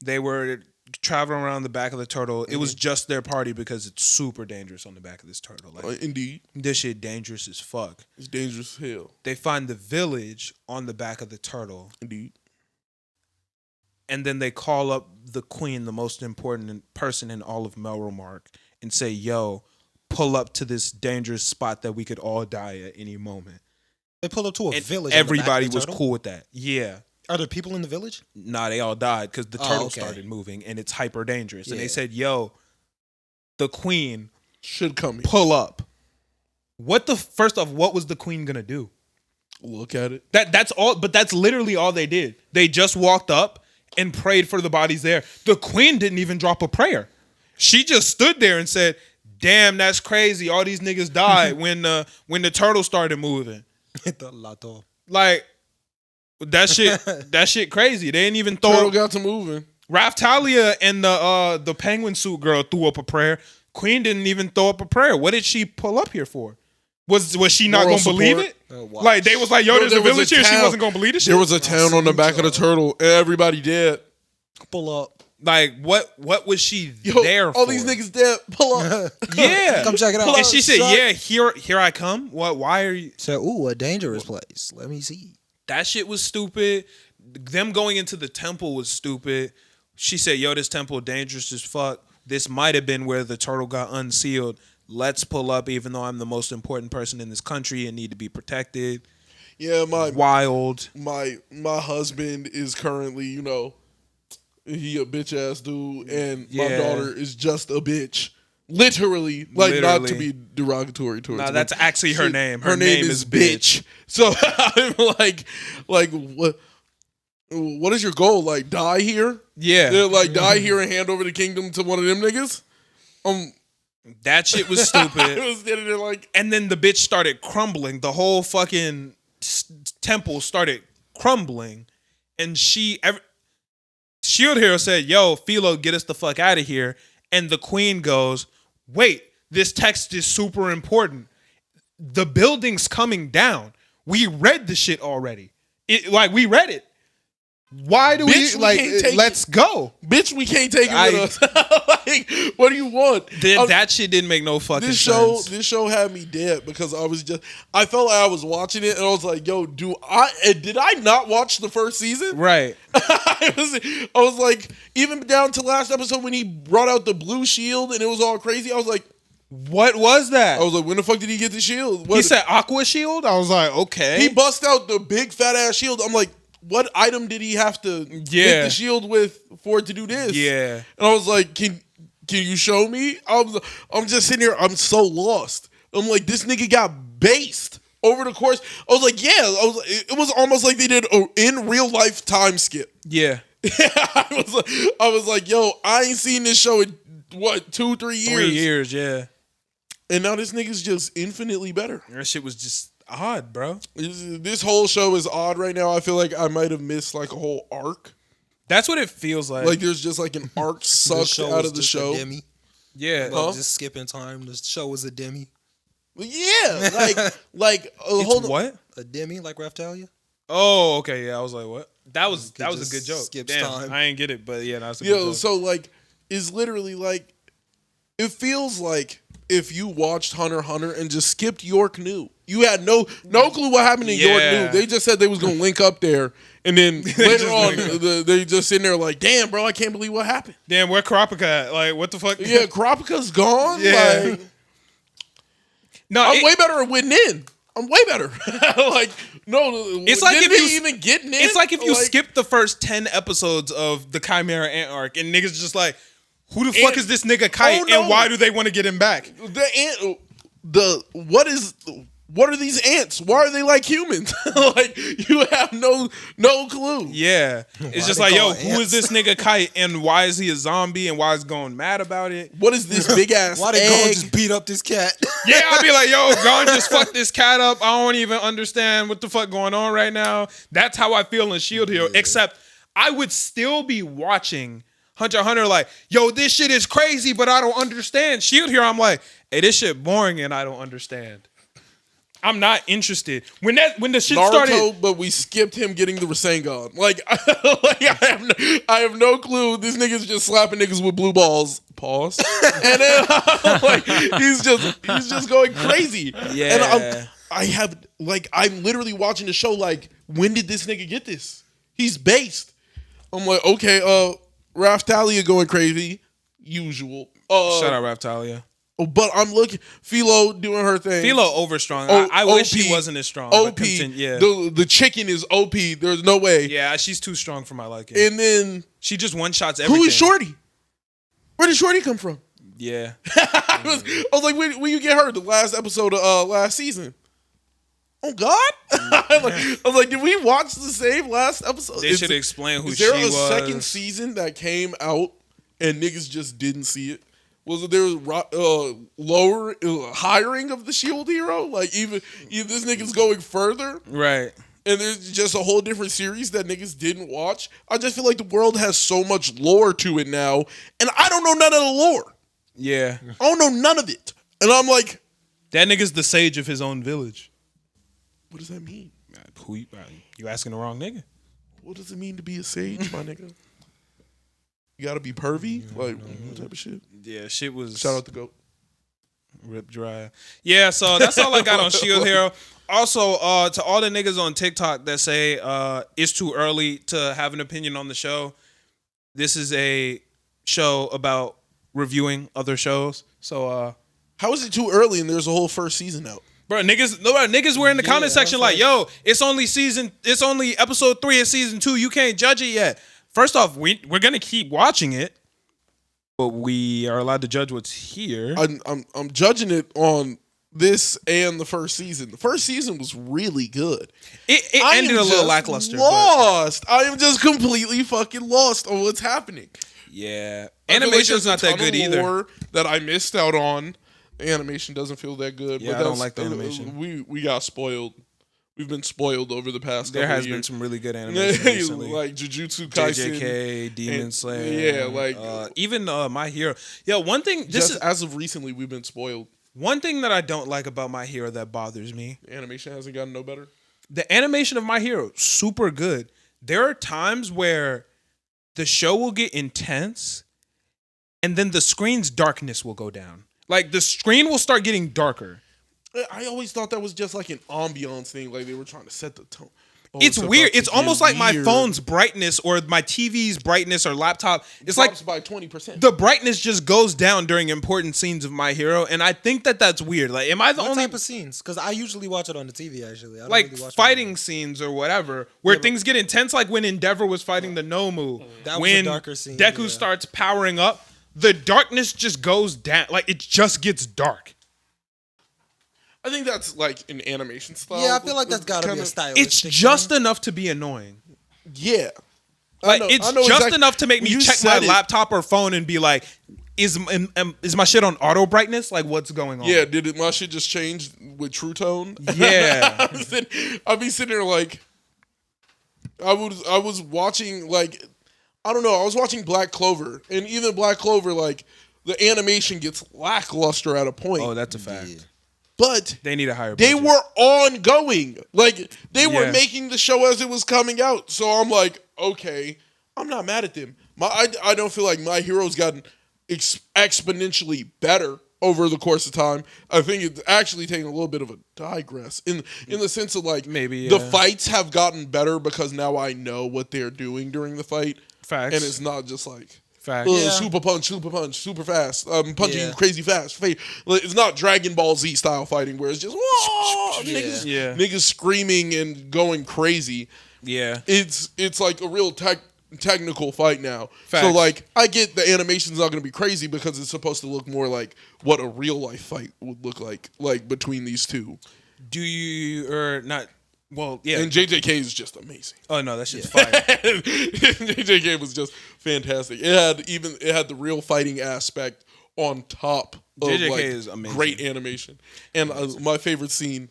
They were traveling around the back of the turtle. It was just their party because it's super dangerous on the back of this turtle. Like, Indeed. this shit dangerous as fuck. It's dangerous as hell. They find the village on the back of the turtle. Indeed. And then they call up the queen, the most important person in all of Melromark, and say, yo, pull up to this dangerous spot that we could all die at any moment. They pull up to a And village. everybody was turtle? cool with that. Yeah. Are there people in the village? Nah, they all died because the turtle okay. started moving and it's hyper dangerous. And they Yeah. said, yo, the queen Should come here. pull up. First off, what was the queen gonna do? Look at it. That's all, but that's literally all they did. They just walked up and prayed for the bodies there. The queen didn't even drop a prayer. She just stood there and said, damn, that's crazy. All these niggas died when the turtle started moving. Like, that shit crazy. They didn't even Turtle throw got to moving. Raftalia and the penguin suit girl threw up a prayer. Queen didn't even throw up a prayer. What did she pull up here for? Was she not Moral gonna believe support. it? Like, they was like, yo, there's a village here. She wasn't gonna believe this shit. There was a town on the back of the turtle. Everybody dead. Pull up. Like, what was she Yo, there for? all these niggas dead. Pull up. Yeah. Come check it out. And she said, Son. yeah, here I come. What? Why are you? Said, ooh, a dangerous place. Let me see. That shit was stupid. Them going into the temple was stupid. She said, yo, this temple dangerous as fuck. This might have been where the turtle got unsealed. Let's pull up, even though I'm the most important person in this country and need to be protected. Yeah, Wild. my husband is currently, he a bitch ass dude, and my Yeah. daughter is just a bitch. Literally, like, not to be derogatory towards Nah, her. that's actually her name. Her name is bitch. So I'm like what is your goal? Like, die here? Yeah. They're like, die here and hand over the kingdom to one of them niggas? That shit was stupid. I was sitting there like, And then the bitch started crumbling. The whole fucking temple started crumbling. And Shield Hero said, yo, Philo, get us the fuck out of here. And the queen goes, wait, this text is super important. The building's coming down. We read the shit already. We read it. Why do Bitch, we, we can't take let's go. bitch, we can't take it with us. Like, what do you want? That shit didn't make no fucking sense. This show had me dead because I felt like I was watching it and I was like, yo, did I not watch the first season? Right. I was like, even down to last episode when he brought out the blue shield and it was all crazy, I was like, What was that? I was like, when the fuck did he get the shield? He said Aqua Shield? I was like, okay. He bust out the big fat ass shield. I'm like, what item did he have to get the shield with for it to do this? Yeah. And I was like, can you show me? I'm just sitting here, I'm so lost. I'm like, this nigga got based over the course. I was like, yeah. It was almost like they did an in real life time skip. Yeah. I was like, yo, I ain't seen this show in what, 2-3 years? 3 years, yeah. And now this nigga's just infinitely better. That shit was just odd, bro. This whole show is odd right now. I feel like I might have missed like a whole arc. That's what it feels like. Like there's just like an arc sucked out of the show. Yeah. Just skipping time. The show was a demi. Yeah, hold on. What? A demi, like Raftalia? Oh, okay. Yeah, I was like, what? That was a just good joke. skips Damn, time. I ain't get it, but yeah, that's a good Yo, joke. so like, it's literally like, it feels like if you watched Hunter x Hunter and just skipped York New. You had no clue what happened in York New. They just said they was gonna link up there, and then later on, they just sitting there like, damn, bro, I can't believe what happened. Damn, where Karapika at? Like, what the fuck? Yeah, Karapika's gone. Yeah. Like, No, I'm way better at winning in. I'm way better. Like, no, It's like if you even getting in. It's like if you skip the first 10 episodes of the Chimera Ant arc, and niggas just like, who the fuck is this nigga Kite, Oh, no. and why do they want to get him back? What is what are these ants? Why are they like humans? Like, you have no clue. Yeah. It's just like, yo, who is this nigga Kite and why is he a zombie and why is Gon mad about it? What is this big ass Why did egg? Gon just beat up this cat? Yeah, I'd be like, yo, Gon just fucked this cat up. I don't even understand what the fuck going on right now. That's how I feel in Shield Hero, except I would still be watching Hunter x Hunter like, yo, this shit is crazy, but I don't understand. Shield Hero, I'm like, hey, this shit boring and I don't understand. I'm not interested. When the shit Naruto, started, but we skipped him getting the Rasengan. Like, I have no clue. This nigga's just slapping niggas with blue balls. Pause. And then like he's just going crazy. Yeah. And I'm literally watching the show like, when did this nigga get this? He's based. I'm like, okay, Raftalia going crazy. Usual. shout out Raptalia. But I'm looking, Philo doing her thing. Philo over strong. I wish he wasn't as strong. OP. Yeah. The chicken is OP. There's no way. Yeah, she's too strong for my liking. And then She just one shots everything. who is Shorty? Where did Shorty come from? Yeah. I was like, when you get her? The last episode of last season. Oh God! I was like, did we watch the same last episode? They should explain who is there she a was. second season that came out and niggas just didn't see it? Was there hiring of the Shield Hero? Like even this nigga's going further, Right. and there's just a whole different series that niggas didn't watch. I just feel like the world has so much lore to it now, and I don't know none of the lore. Yeah. I don't know none of it, and I'm like, That nigga's the sage of his own village. what does that mean? You asking the wrong nigga. What does it mean to be a sage, my nigga? You gotta be pervy, like what type of shit? Yeah, shit was Shout out to Goat. ripped dry. Yeah, so that's all I got on Shield Hero. Also, to all the niggas on TikTok that say it's too early to have an opinion on the show, this is a show about reviewing other shows. So, How is it too early and there's a whole first season out? bro, niggas were in the comment section like, yo, it's only episode 3 of season 2. You can't judge it yet. First off, we're gonna keep watching it, but we are allowed to judge what's here. I'm judging it on this and the first season. The first season was really good. It ended a little lackluster. Lost. I am just completely fucking lost on what's happening. Yeah, I feel like animation's there's not a that ton good of either. lore that I missed out on. The animation doesn't feel that good. Yeah, but I don't like the animation. We got spoiled. We've been spoiled over the past. There couple has of been years. some really good animation recently. Like Jujutsu Kaisen, JJK, Demon and- Slayer. yeah, like even My Hero. Yeah, one thing. as of recently, we've been spoiled. One thing that I don't like about My Hero that bothers me. The animation hasn't gotten no better. The animation of My Hero, super good. There are times where the show will get intense, and then the screen's darkness will go down. Like the screen will start getting darker. I always thought that was just like an ambiance thing, like they were trying to set the tone. Oh, It's about weird. to It's get almost like my weird. phone's brightness or my TV's brightness or laptop. It's Drops like by 20%. the brightness just goes down during important scenes of My Hero, and I think that that's weird. Like, am I the What only type of scenes? Because I usually watch it on the TV. Actually, I don't like really watch it fighting scenes or whatever where things get intense? Like when Endeavor was fighting the Nomu, That was when a darker scene, Deku yeah. starts powering up, the darkness just goes down. Like it just gets dark. I think that's like an animation style. Yeah, I feel like that's gotta be a Kinda- stylistic. It's just enough to be annoying. Yeah. Like I it's know just exactly- enough to make me you check my said it. laptop or phone and be like, is my shit on auto brightness? Like what's going on? Yeah, my shit just changed with True Tone? Yeah. I'd be sitting there like, I was watching like, I don't know, I was watching Black Clover, and even Black Clover, like, the animation gets lackluster at a point. Oh, that's a fact. Yeah. But They need a higher they budget. were ongoing. Like, they were Yeah. making the show as it was coming out. So I'm like, okay, I'm not mad at them. I don't feel like My Hero's gotten exponentially better over the course of time. I think it's actually taking a little bit of a digress in the sense of like, Maybe, the yeah. fights have gotten better because now I know what they're doing during the fight. Facts. And it's not just like, Facts. Yeah. super punch, super fast. Punching Yeah. you crazy fast. Like, it's not Dragon Ball Z style fighting where it's just whoa, niggas, Yeah. niggas screaming and going crazy. Yeah. It's like a real technical fight now. So Facts. like, I get the animation's not going to be crazy because it's supposed to look more like what a real life fight would look like between these two. Do you or not? Well, yeah. And JJK is just amazing. Oh no, that shit's fire. JJK was just fantastic. It had the real fighting aspect on top of JJK like is amazing. great animation. And my favorite scene.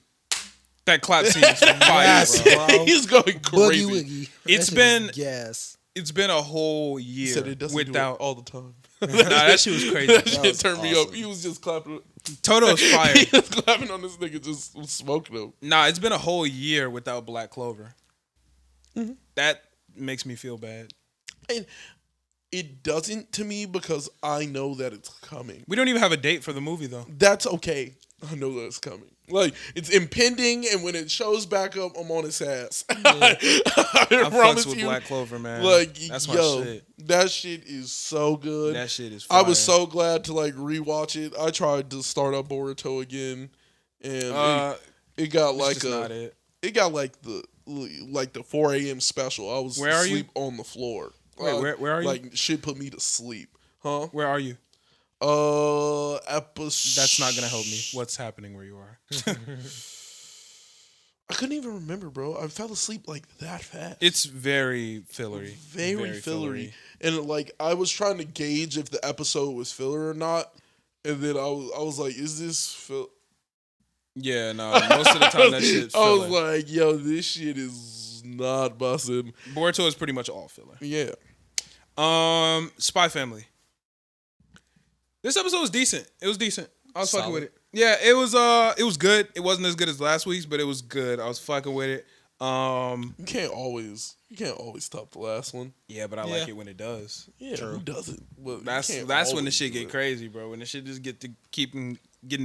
That clap scene is fire, bro. He's going Boogie crazy. woogie. It's That shit been- is gas. It's been a whole He year said it doesn't do it without. all the time. Nah, that shit was crazy. That shit was turned me up. awesome. He was just clapping. Toto's fire. He was clapping on this nigga, just smoking him. Nah, it's been a whole year without Black Clover. Mm-hmm. That makes me feel bad. And it doesn't to me because I know that it's coming. We don't even have a date for the movie though. That's okay. I know that it's coming. Like, it's impending, and when it shows back up, I'm on its ass. I I promise fucks with you. Black Clover, man. Like, That's my yo, shit. that shit is so good. That shit is fire. I was so glad to like rewatch it. I tried to start up Boruto again, and it got It's like just not it. it got like the 4 a.m. special. I was Where are you? asleep on the floor. Wait, where are you? Like, shit put me to sleep, huh? Where are you? Episode. That's not gonna help me. What's happening where you are? I couldn't even remember, bro. I fell asleep like that fast. It's very fillery. Very fillery. And like, I was trying to gauge if the episode was filler or not, and then I was like, "Is this fill?" Yeah, no. Most of the time that shit's I filler. was like, "Yo, this shit is not busting." Boruto is pretty much all filler. Yeah, Spy Family. This episode was decent. It was decent. I was fucking Solid. with it. Yeah, it was good. It wasn't as good as last week's, but it was good. I was fucking with it. you can't always top the last one. Yeah, but I like it when it does. Yeah, who doesn't? Well, you That's can't when the always shit do get it. crazy, bro. When the shit just getting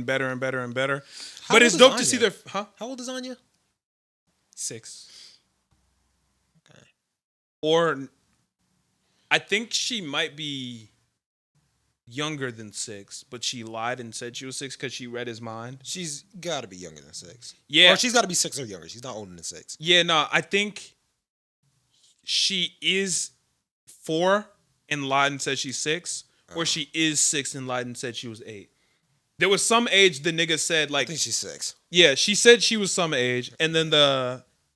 better and better and better. How But old it's is dope to Anya? see their How old is Anya? 6. Okay. Or I think she might be younger than 6, but she lied and said she was 6 because she read his mind. She's got to be younger than 6. Yeah. Or she's got to be 6 or younger. She's not older than 6. Yeah, no, I think she is 4 and lied and said she's 6, or she is 6 and lied and said she was 8. There was some age the nigga said I like, think she's 6. yeah, she said she was some age, and then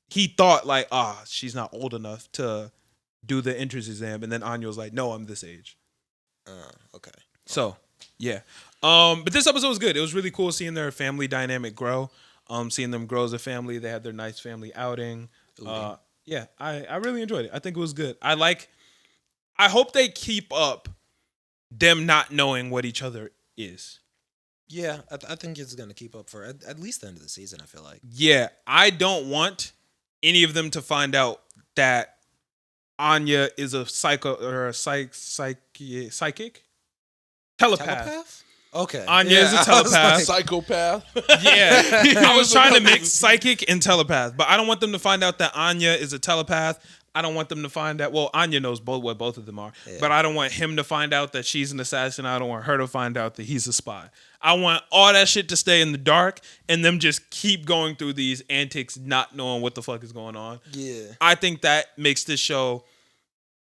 he thought like, she's not old enough to do the entrance exam, and then Anya was like, no, I'm this age. Okay. So, yeah. But this episode was good. It was really cool seeing their family dynamic grow. Seeing them grow as a family. They had their nice family outing. Yeah, I really enjoyed it. I think it was good. I hope they keep up them not knowing what each other is. Yeah, I think it's going to keep up for at least the end of the season, I feel like. Yeah, I don't want any of them to find out that Anya is a psycho or a psychic? Telepath. Okay. Anya is a I was telepath. like, Psychopath. Yeah, I was trying to mix psychic and telepath, but I don't want them to find out that Anya is a telepath. I don't want them to find out. Well, Anya knows what both of them are, but I don't want him to find out that she's an assassin. I don't want her to find out that he's a spy. I want all that shit to stay in the dark and them just keep going through these antics, not knowing what the fuck is going on. Yeah. I think that makes this show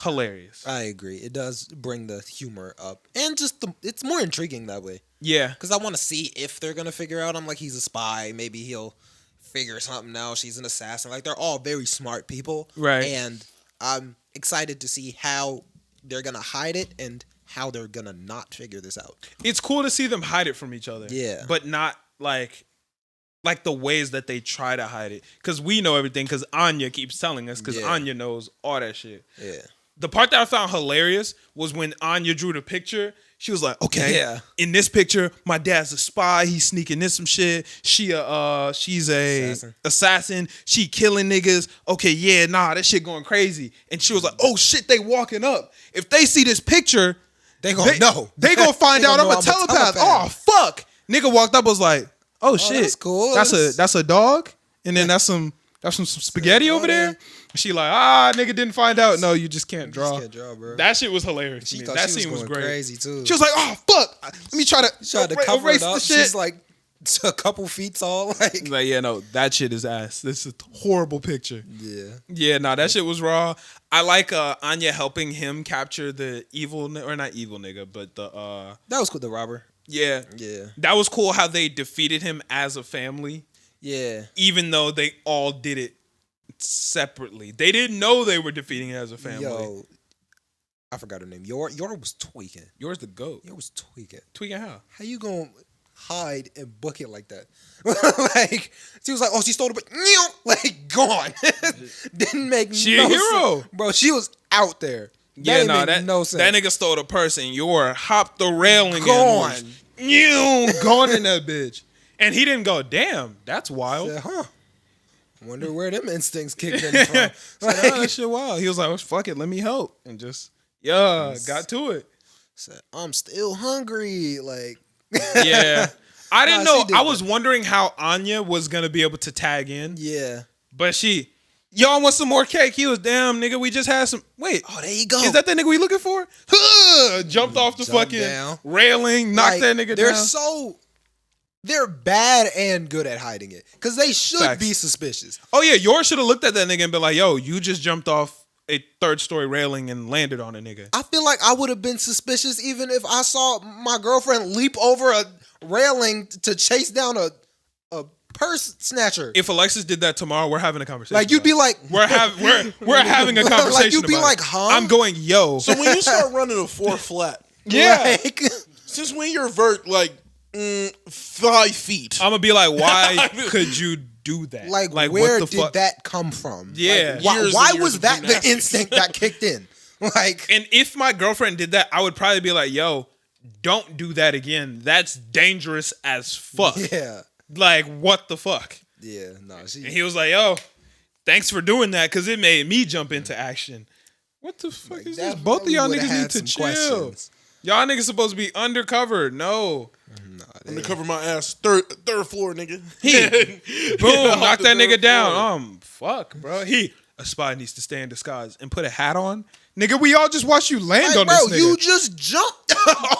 hilarious. I agree. It does bring the humor up. And just it's more intriguing that way. Yeah. Because I want to see if they're going to figure out, I'm like, he's a spy. Maybe he'll figure something out. She's an assassin. Like, they're all very smart people. Right. And I'm excited to see how they're going to hide it and how they're going to not figure this out. It's cool to see them hide it from each other. Yeah. But not like the ways that they try to hide it. Because we know everything because Anya keeps telling us because Anya knows all that shit. Yeah. The part that I found hilarious was when Anya drew the picture. She was like, okay, Yeah. in this picture, my dad's a spy. He's sneaking in some shit. She's a assassin. She killing niggas. Okay, yeah, nah, that shit going crazy. And she was like, oh shit, they walking up. If they see this picture, They gonna know. They gonna find They out gonna I'm know a telepath. Oh telepath. fuck. Nigga walked up, was like, oh shit. that's cool. That's a dog. And then that's some spaghetti over there. She like, nigga didn't find out. No, you just can't draw. can't draw, bro. That shit was hilarious. She to me. thought That she was scene was going great. crazy too. She was like, oh fuck. Let me try to cover erase it up. the shit. She's like a couple feet tall. Like, Like, yeah, no, that shit is ass. This is a horrible picture. yeah. Yeah, no, that shit was raw. I like Anya helping him capture the evil, or not evil nigga, but That was cool. The robber. yeah. Yeah. That was cool how they defeated him as a family. Yeah. Even though they all did it separately. They didn't know they were defeating it as a family. Yo, I forgot her name. Yor was tweaking. Yours the GOAT. Yor was tweaking. Tweaking how? How you gonna hide and book it like that? Like she was like, oh, she stole the book. Like gone. Didn't make She no a hero. sense. Bro, she was out there. Yeah, That no, made no sense. that nigga stole the purse and Yor hopped the railing Gone. and gone in that bitch. And he didn't go, damn, that's wild. Said, huh. Wonder where them instincts kicked in from. Like, Like, oh, that shit wild. He was like, well, fuck it, let me help. And just, got to it. said, I'm still hungry. Like, Yeah. I didn't Nah, she know. did I that. was wondering how Anya was going to be able to tag in. yeah. But y'all want some more cake? He was, damn, nigga, we just had some. Wait. Oh, there you go. Is that the nigga we looking for? Jumped off the Jumped fucking down. railing, knocked Like, that nigga down. They're bad and good at hiding it. Because they should Facts. be suspicious. Oh, yeah, yours should have looked at that nigga and been like, yo, you just jumped off a third-story railing and landed on a nigga. I feel like I would have been suspicious even if I saw my girlfriend leap over a railing to chase down a purse snatcher. If Alexis did that tomorrow, we're having a conversation. Like, you'd be like... we're having a conversation. Like, you'd be about like, it. huh? I'm going, yo. So when you start running a 4 flat, yeah. Like, since when you're vert like 5 feet? I'm gonna be like, why could you do that? like what where the did fuck? that come from? Yeah. Like, why Years why and years was of that the gymnastics. instinct that kicked in? Like, And if my girlfriend did that, I would probably be like, yo, don't do that again. That's dangerous as fuck. yeah. Like, what the fuck? Yeah, no, And she... he was like, yo, thanks for doing that because it made me jump into action. What the fuck like, is that this? Both of y'all would've niggas had need to some chill. questions. Y'all niggas supposed to be undercover. No. I'm gonna cover my ass. Third floor, nigga. Boom, knock that nigga down. Fuck, bro. A spy needs to stay in disguise and put a hat on. Nigga, we all just watched you land Like, on bro, this nigga. you just jumped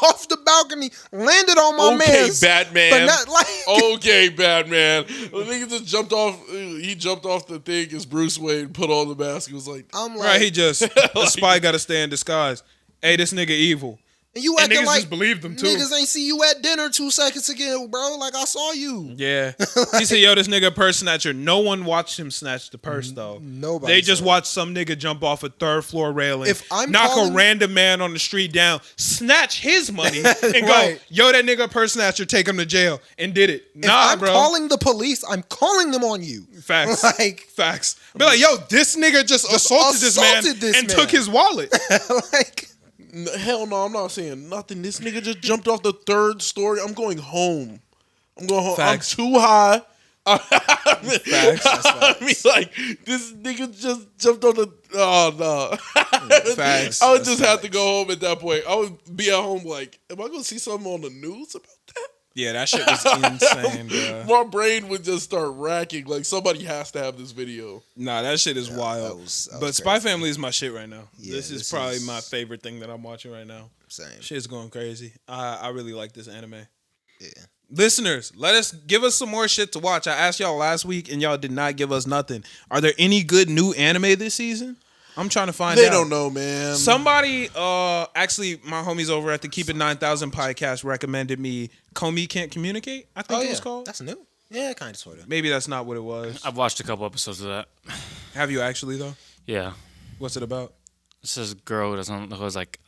off the balcony, landed on my Okay, man's, Batman. but not like... Okay, Batman. The nigga just jumped off. He jumped off the thing as Bruce Wayne, put on the mask. He was like, I'm like, Right, he just, the spy got to stay in disguise. Hey, this nigga evil. and you And acting niggas like just believed him, too. niggas ain't see you at dinner 2 seconds ago, bro. Like, I saw you. Yeah. He said, yo, this nigga a purse snatcher. No one watched him snatch the purse, though. Nobody They just saw it. watched some nigga jump off a 3rd floor railing, If I'm knock calling- a random man on the street down, snatch his money, and go, Right. yo, that nigga a purse snatcher, take him to jail, and did it. If Nah, I'm bro. calling the police, I'm calling them on you. Facts. Like, Facts. Be like, yo, this nigga just assaulted this man assaulted this and man. took his wallet. like, hell no, I'm not saying nothing. This nigga just jumped off the 3rd story. I'm going home. Facts. I'm too high. Facts. I mean, like, this nigga just jumped on the. Oh, no. Facts. I would That's just have to go home at that point. I would be at home like, am I going to see something on the news about that? Yeah, that shit was insane, bro. My brain would just start racking. Like, somebody has to have this video. Nah, that shit is wild. that was But Spy Family is my shit right now. Yeah, this is this probably is- my favorite thing that I'm watching right now. same. Shit's going crazy. I really like this anime. Yeah. Listeners, give us some more shit to watch. I asked y'all last week and y'all did not give us nothing. Are there any good new anime this season? I'm trying to find out. They don't know, man. Somebody, actually, my homies over at the Keep It 9000 podcast recommended me Comey Can't Communicate, I think it was called. That's new. Yeah, kind of, sort of. Maybe that's not what it was. I've watched a couple episodes of that. Have you actually, though? Yeah, What's it about? this is a girl who is like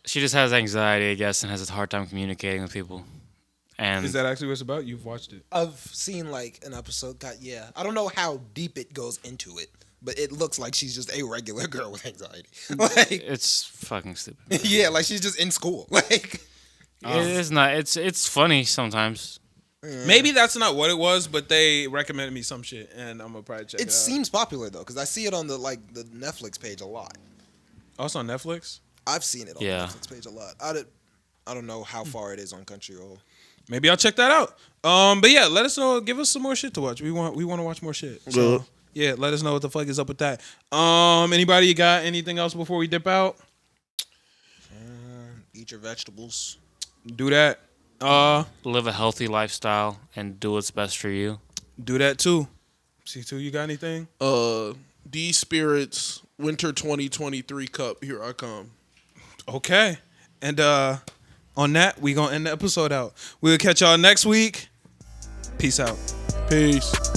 she just has anxiety, I guess, and has a hard time communicating with people. And Is that actually what it's about? You've watched it. I've seen like an episode. Yeah, I don't know how deep it goes into it, but it looks like she's just a regular girl with anxiety. Like, it's fucking stupid. yeah, like she's just in school. Like, It is not. It's funny sometimes. Maybe that's not what it was, but they recommended me some shit, and I'm gonna probably check it it out. seems popular though, because I see it on the Netflix page a lot. Oh, it's on Netflix? I've seen it on Yeah. the Netflix page a lot. I don't know how far it is on Crunchyroll. Maybe I'll check that out. But yeah, let us know. Give us some more shit to watch. We want to watch more shit. So yeah, let us know what the fuck is up with that. Anybody got anything else before we dip out? Eat your vegetables. Do that. Live a healthy lifestyle and do what's best for you. Do that too. C2, you got anything? D Spirits Winter 2023 Cup. Here I come. Okay. And on that, we gonna end the episode out. We'll catch y'all next week. Peace out. Peace.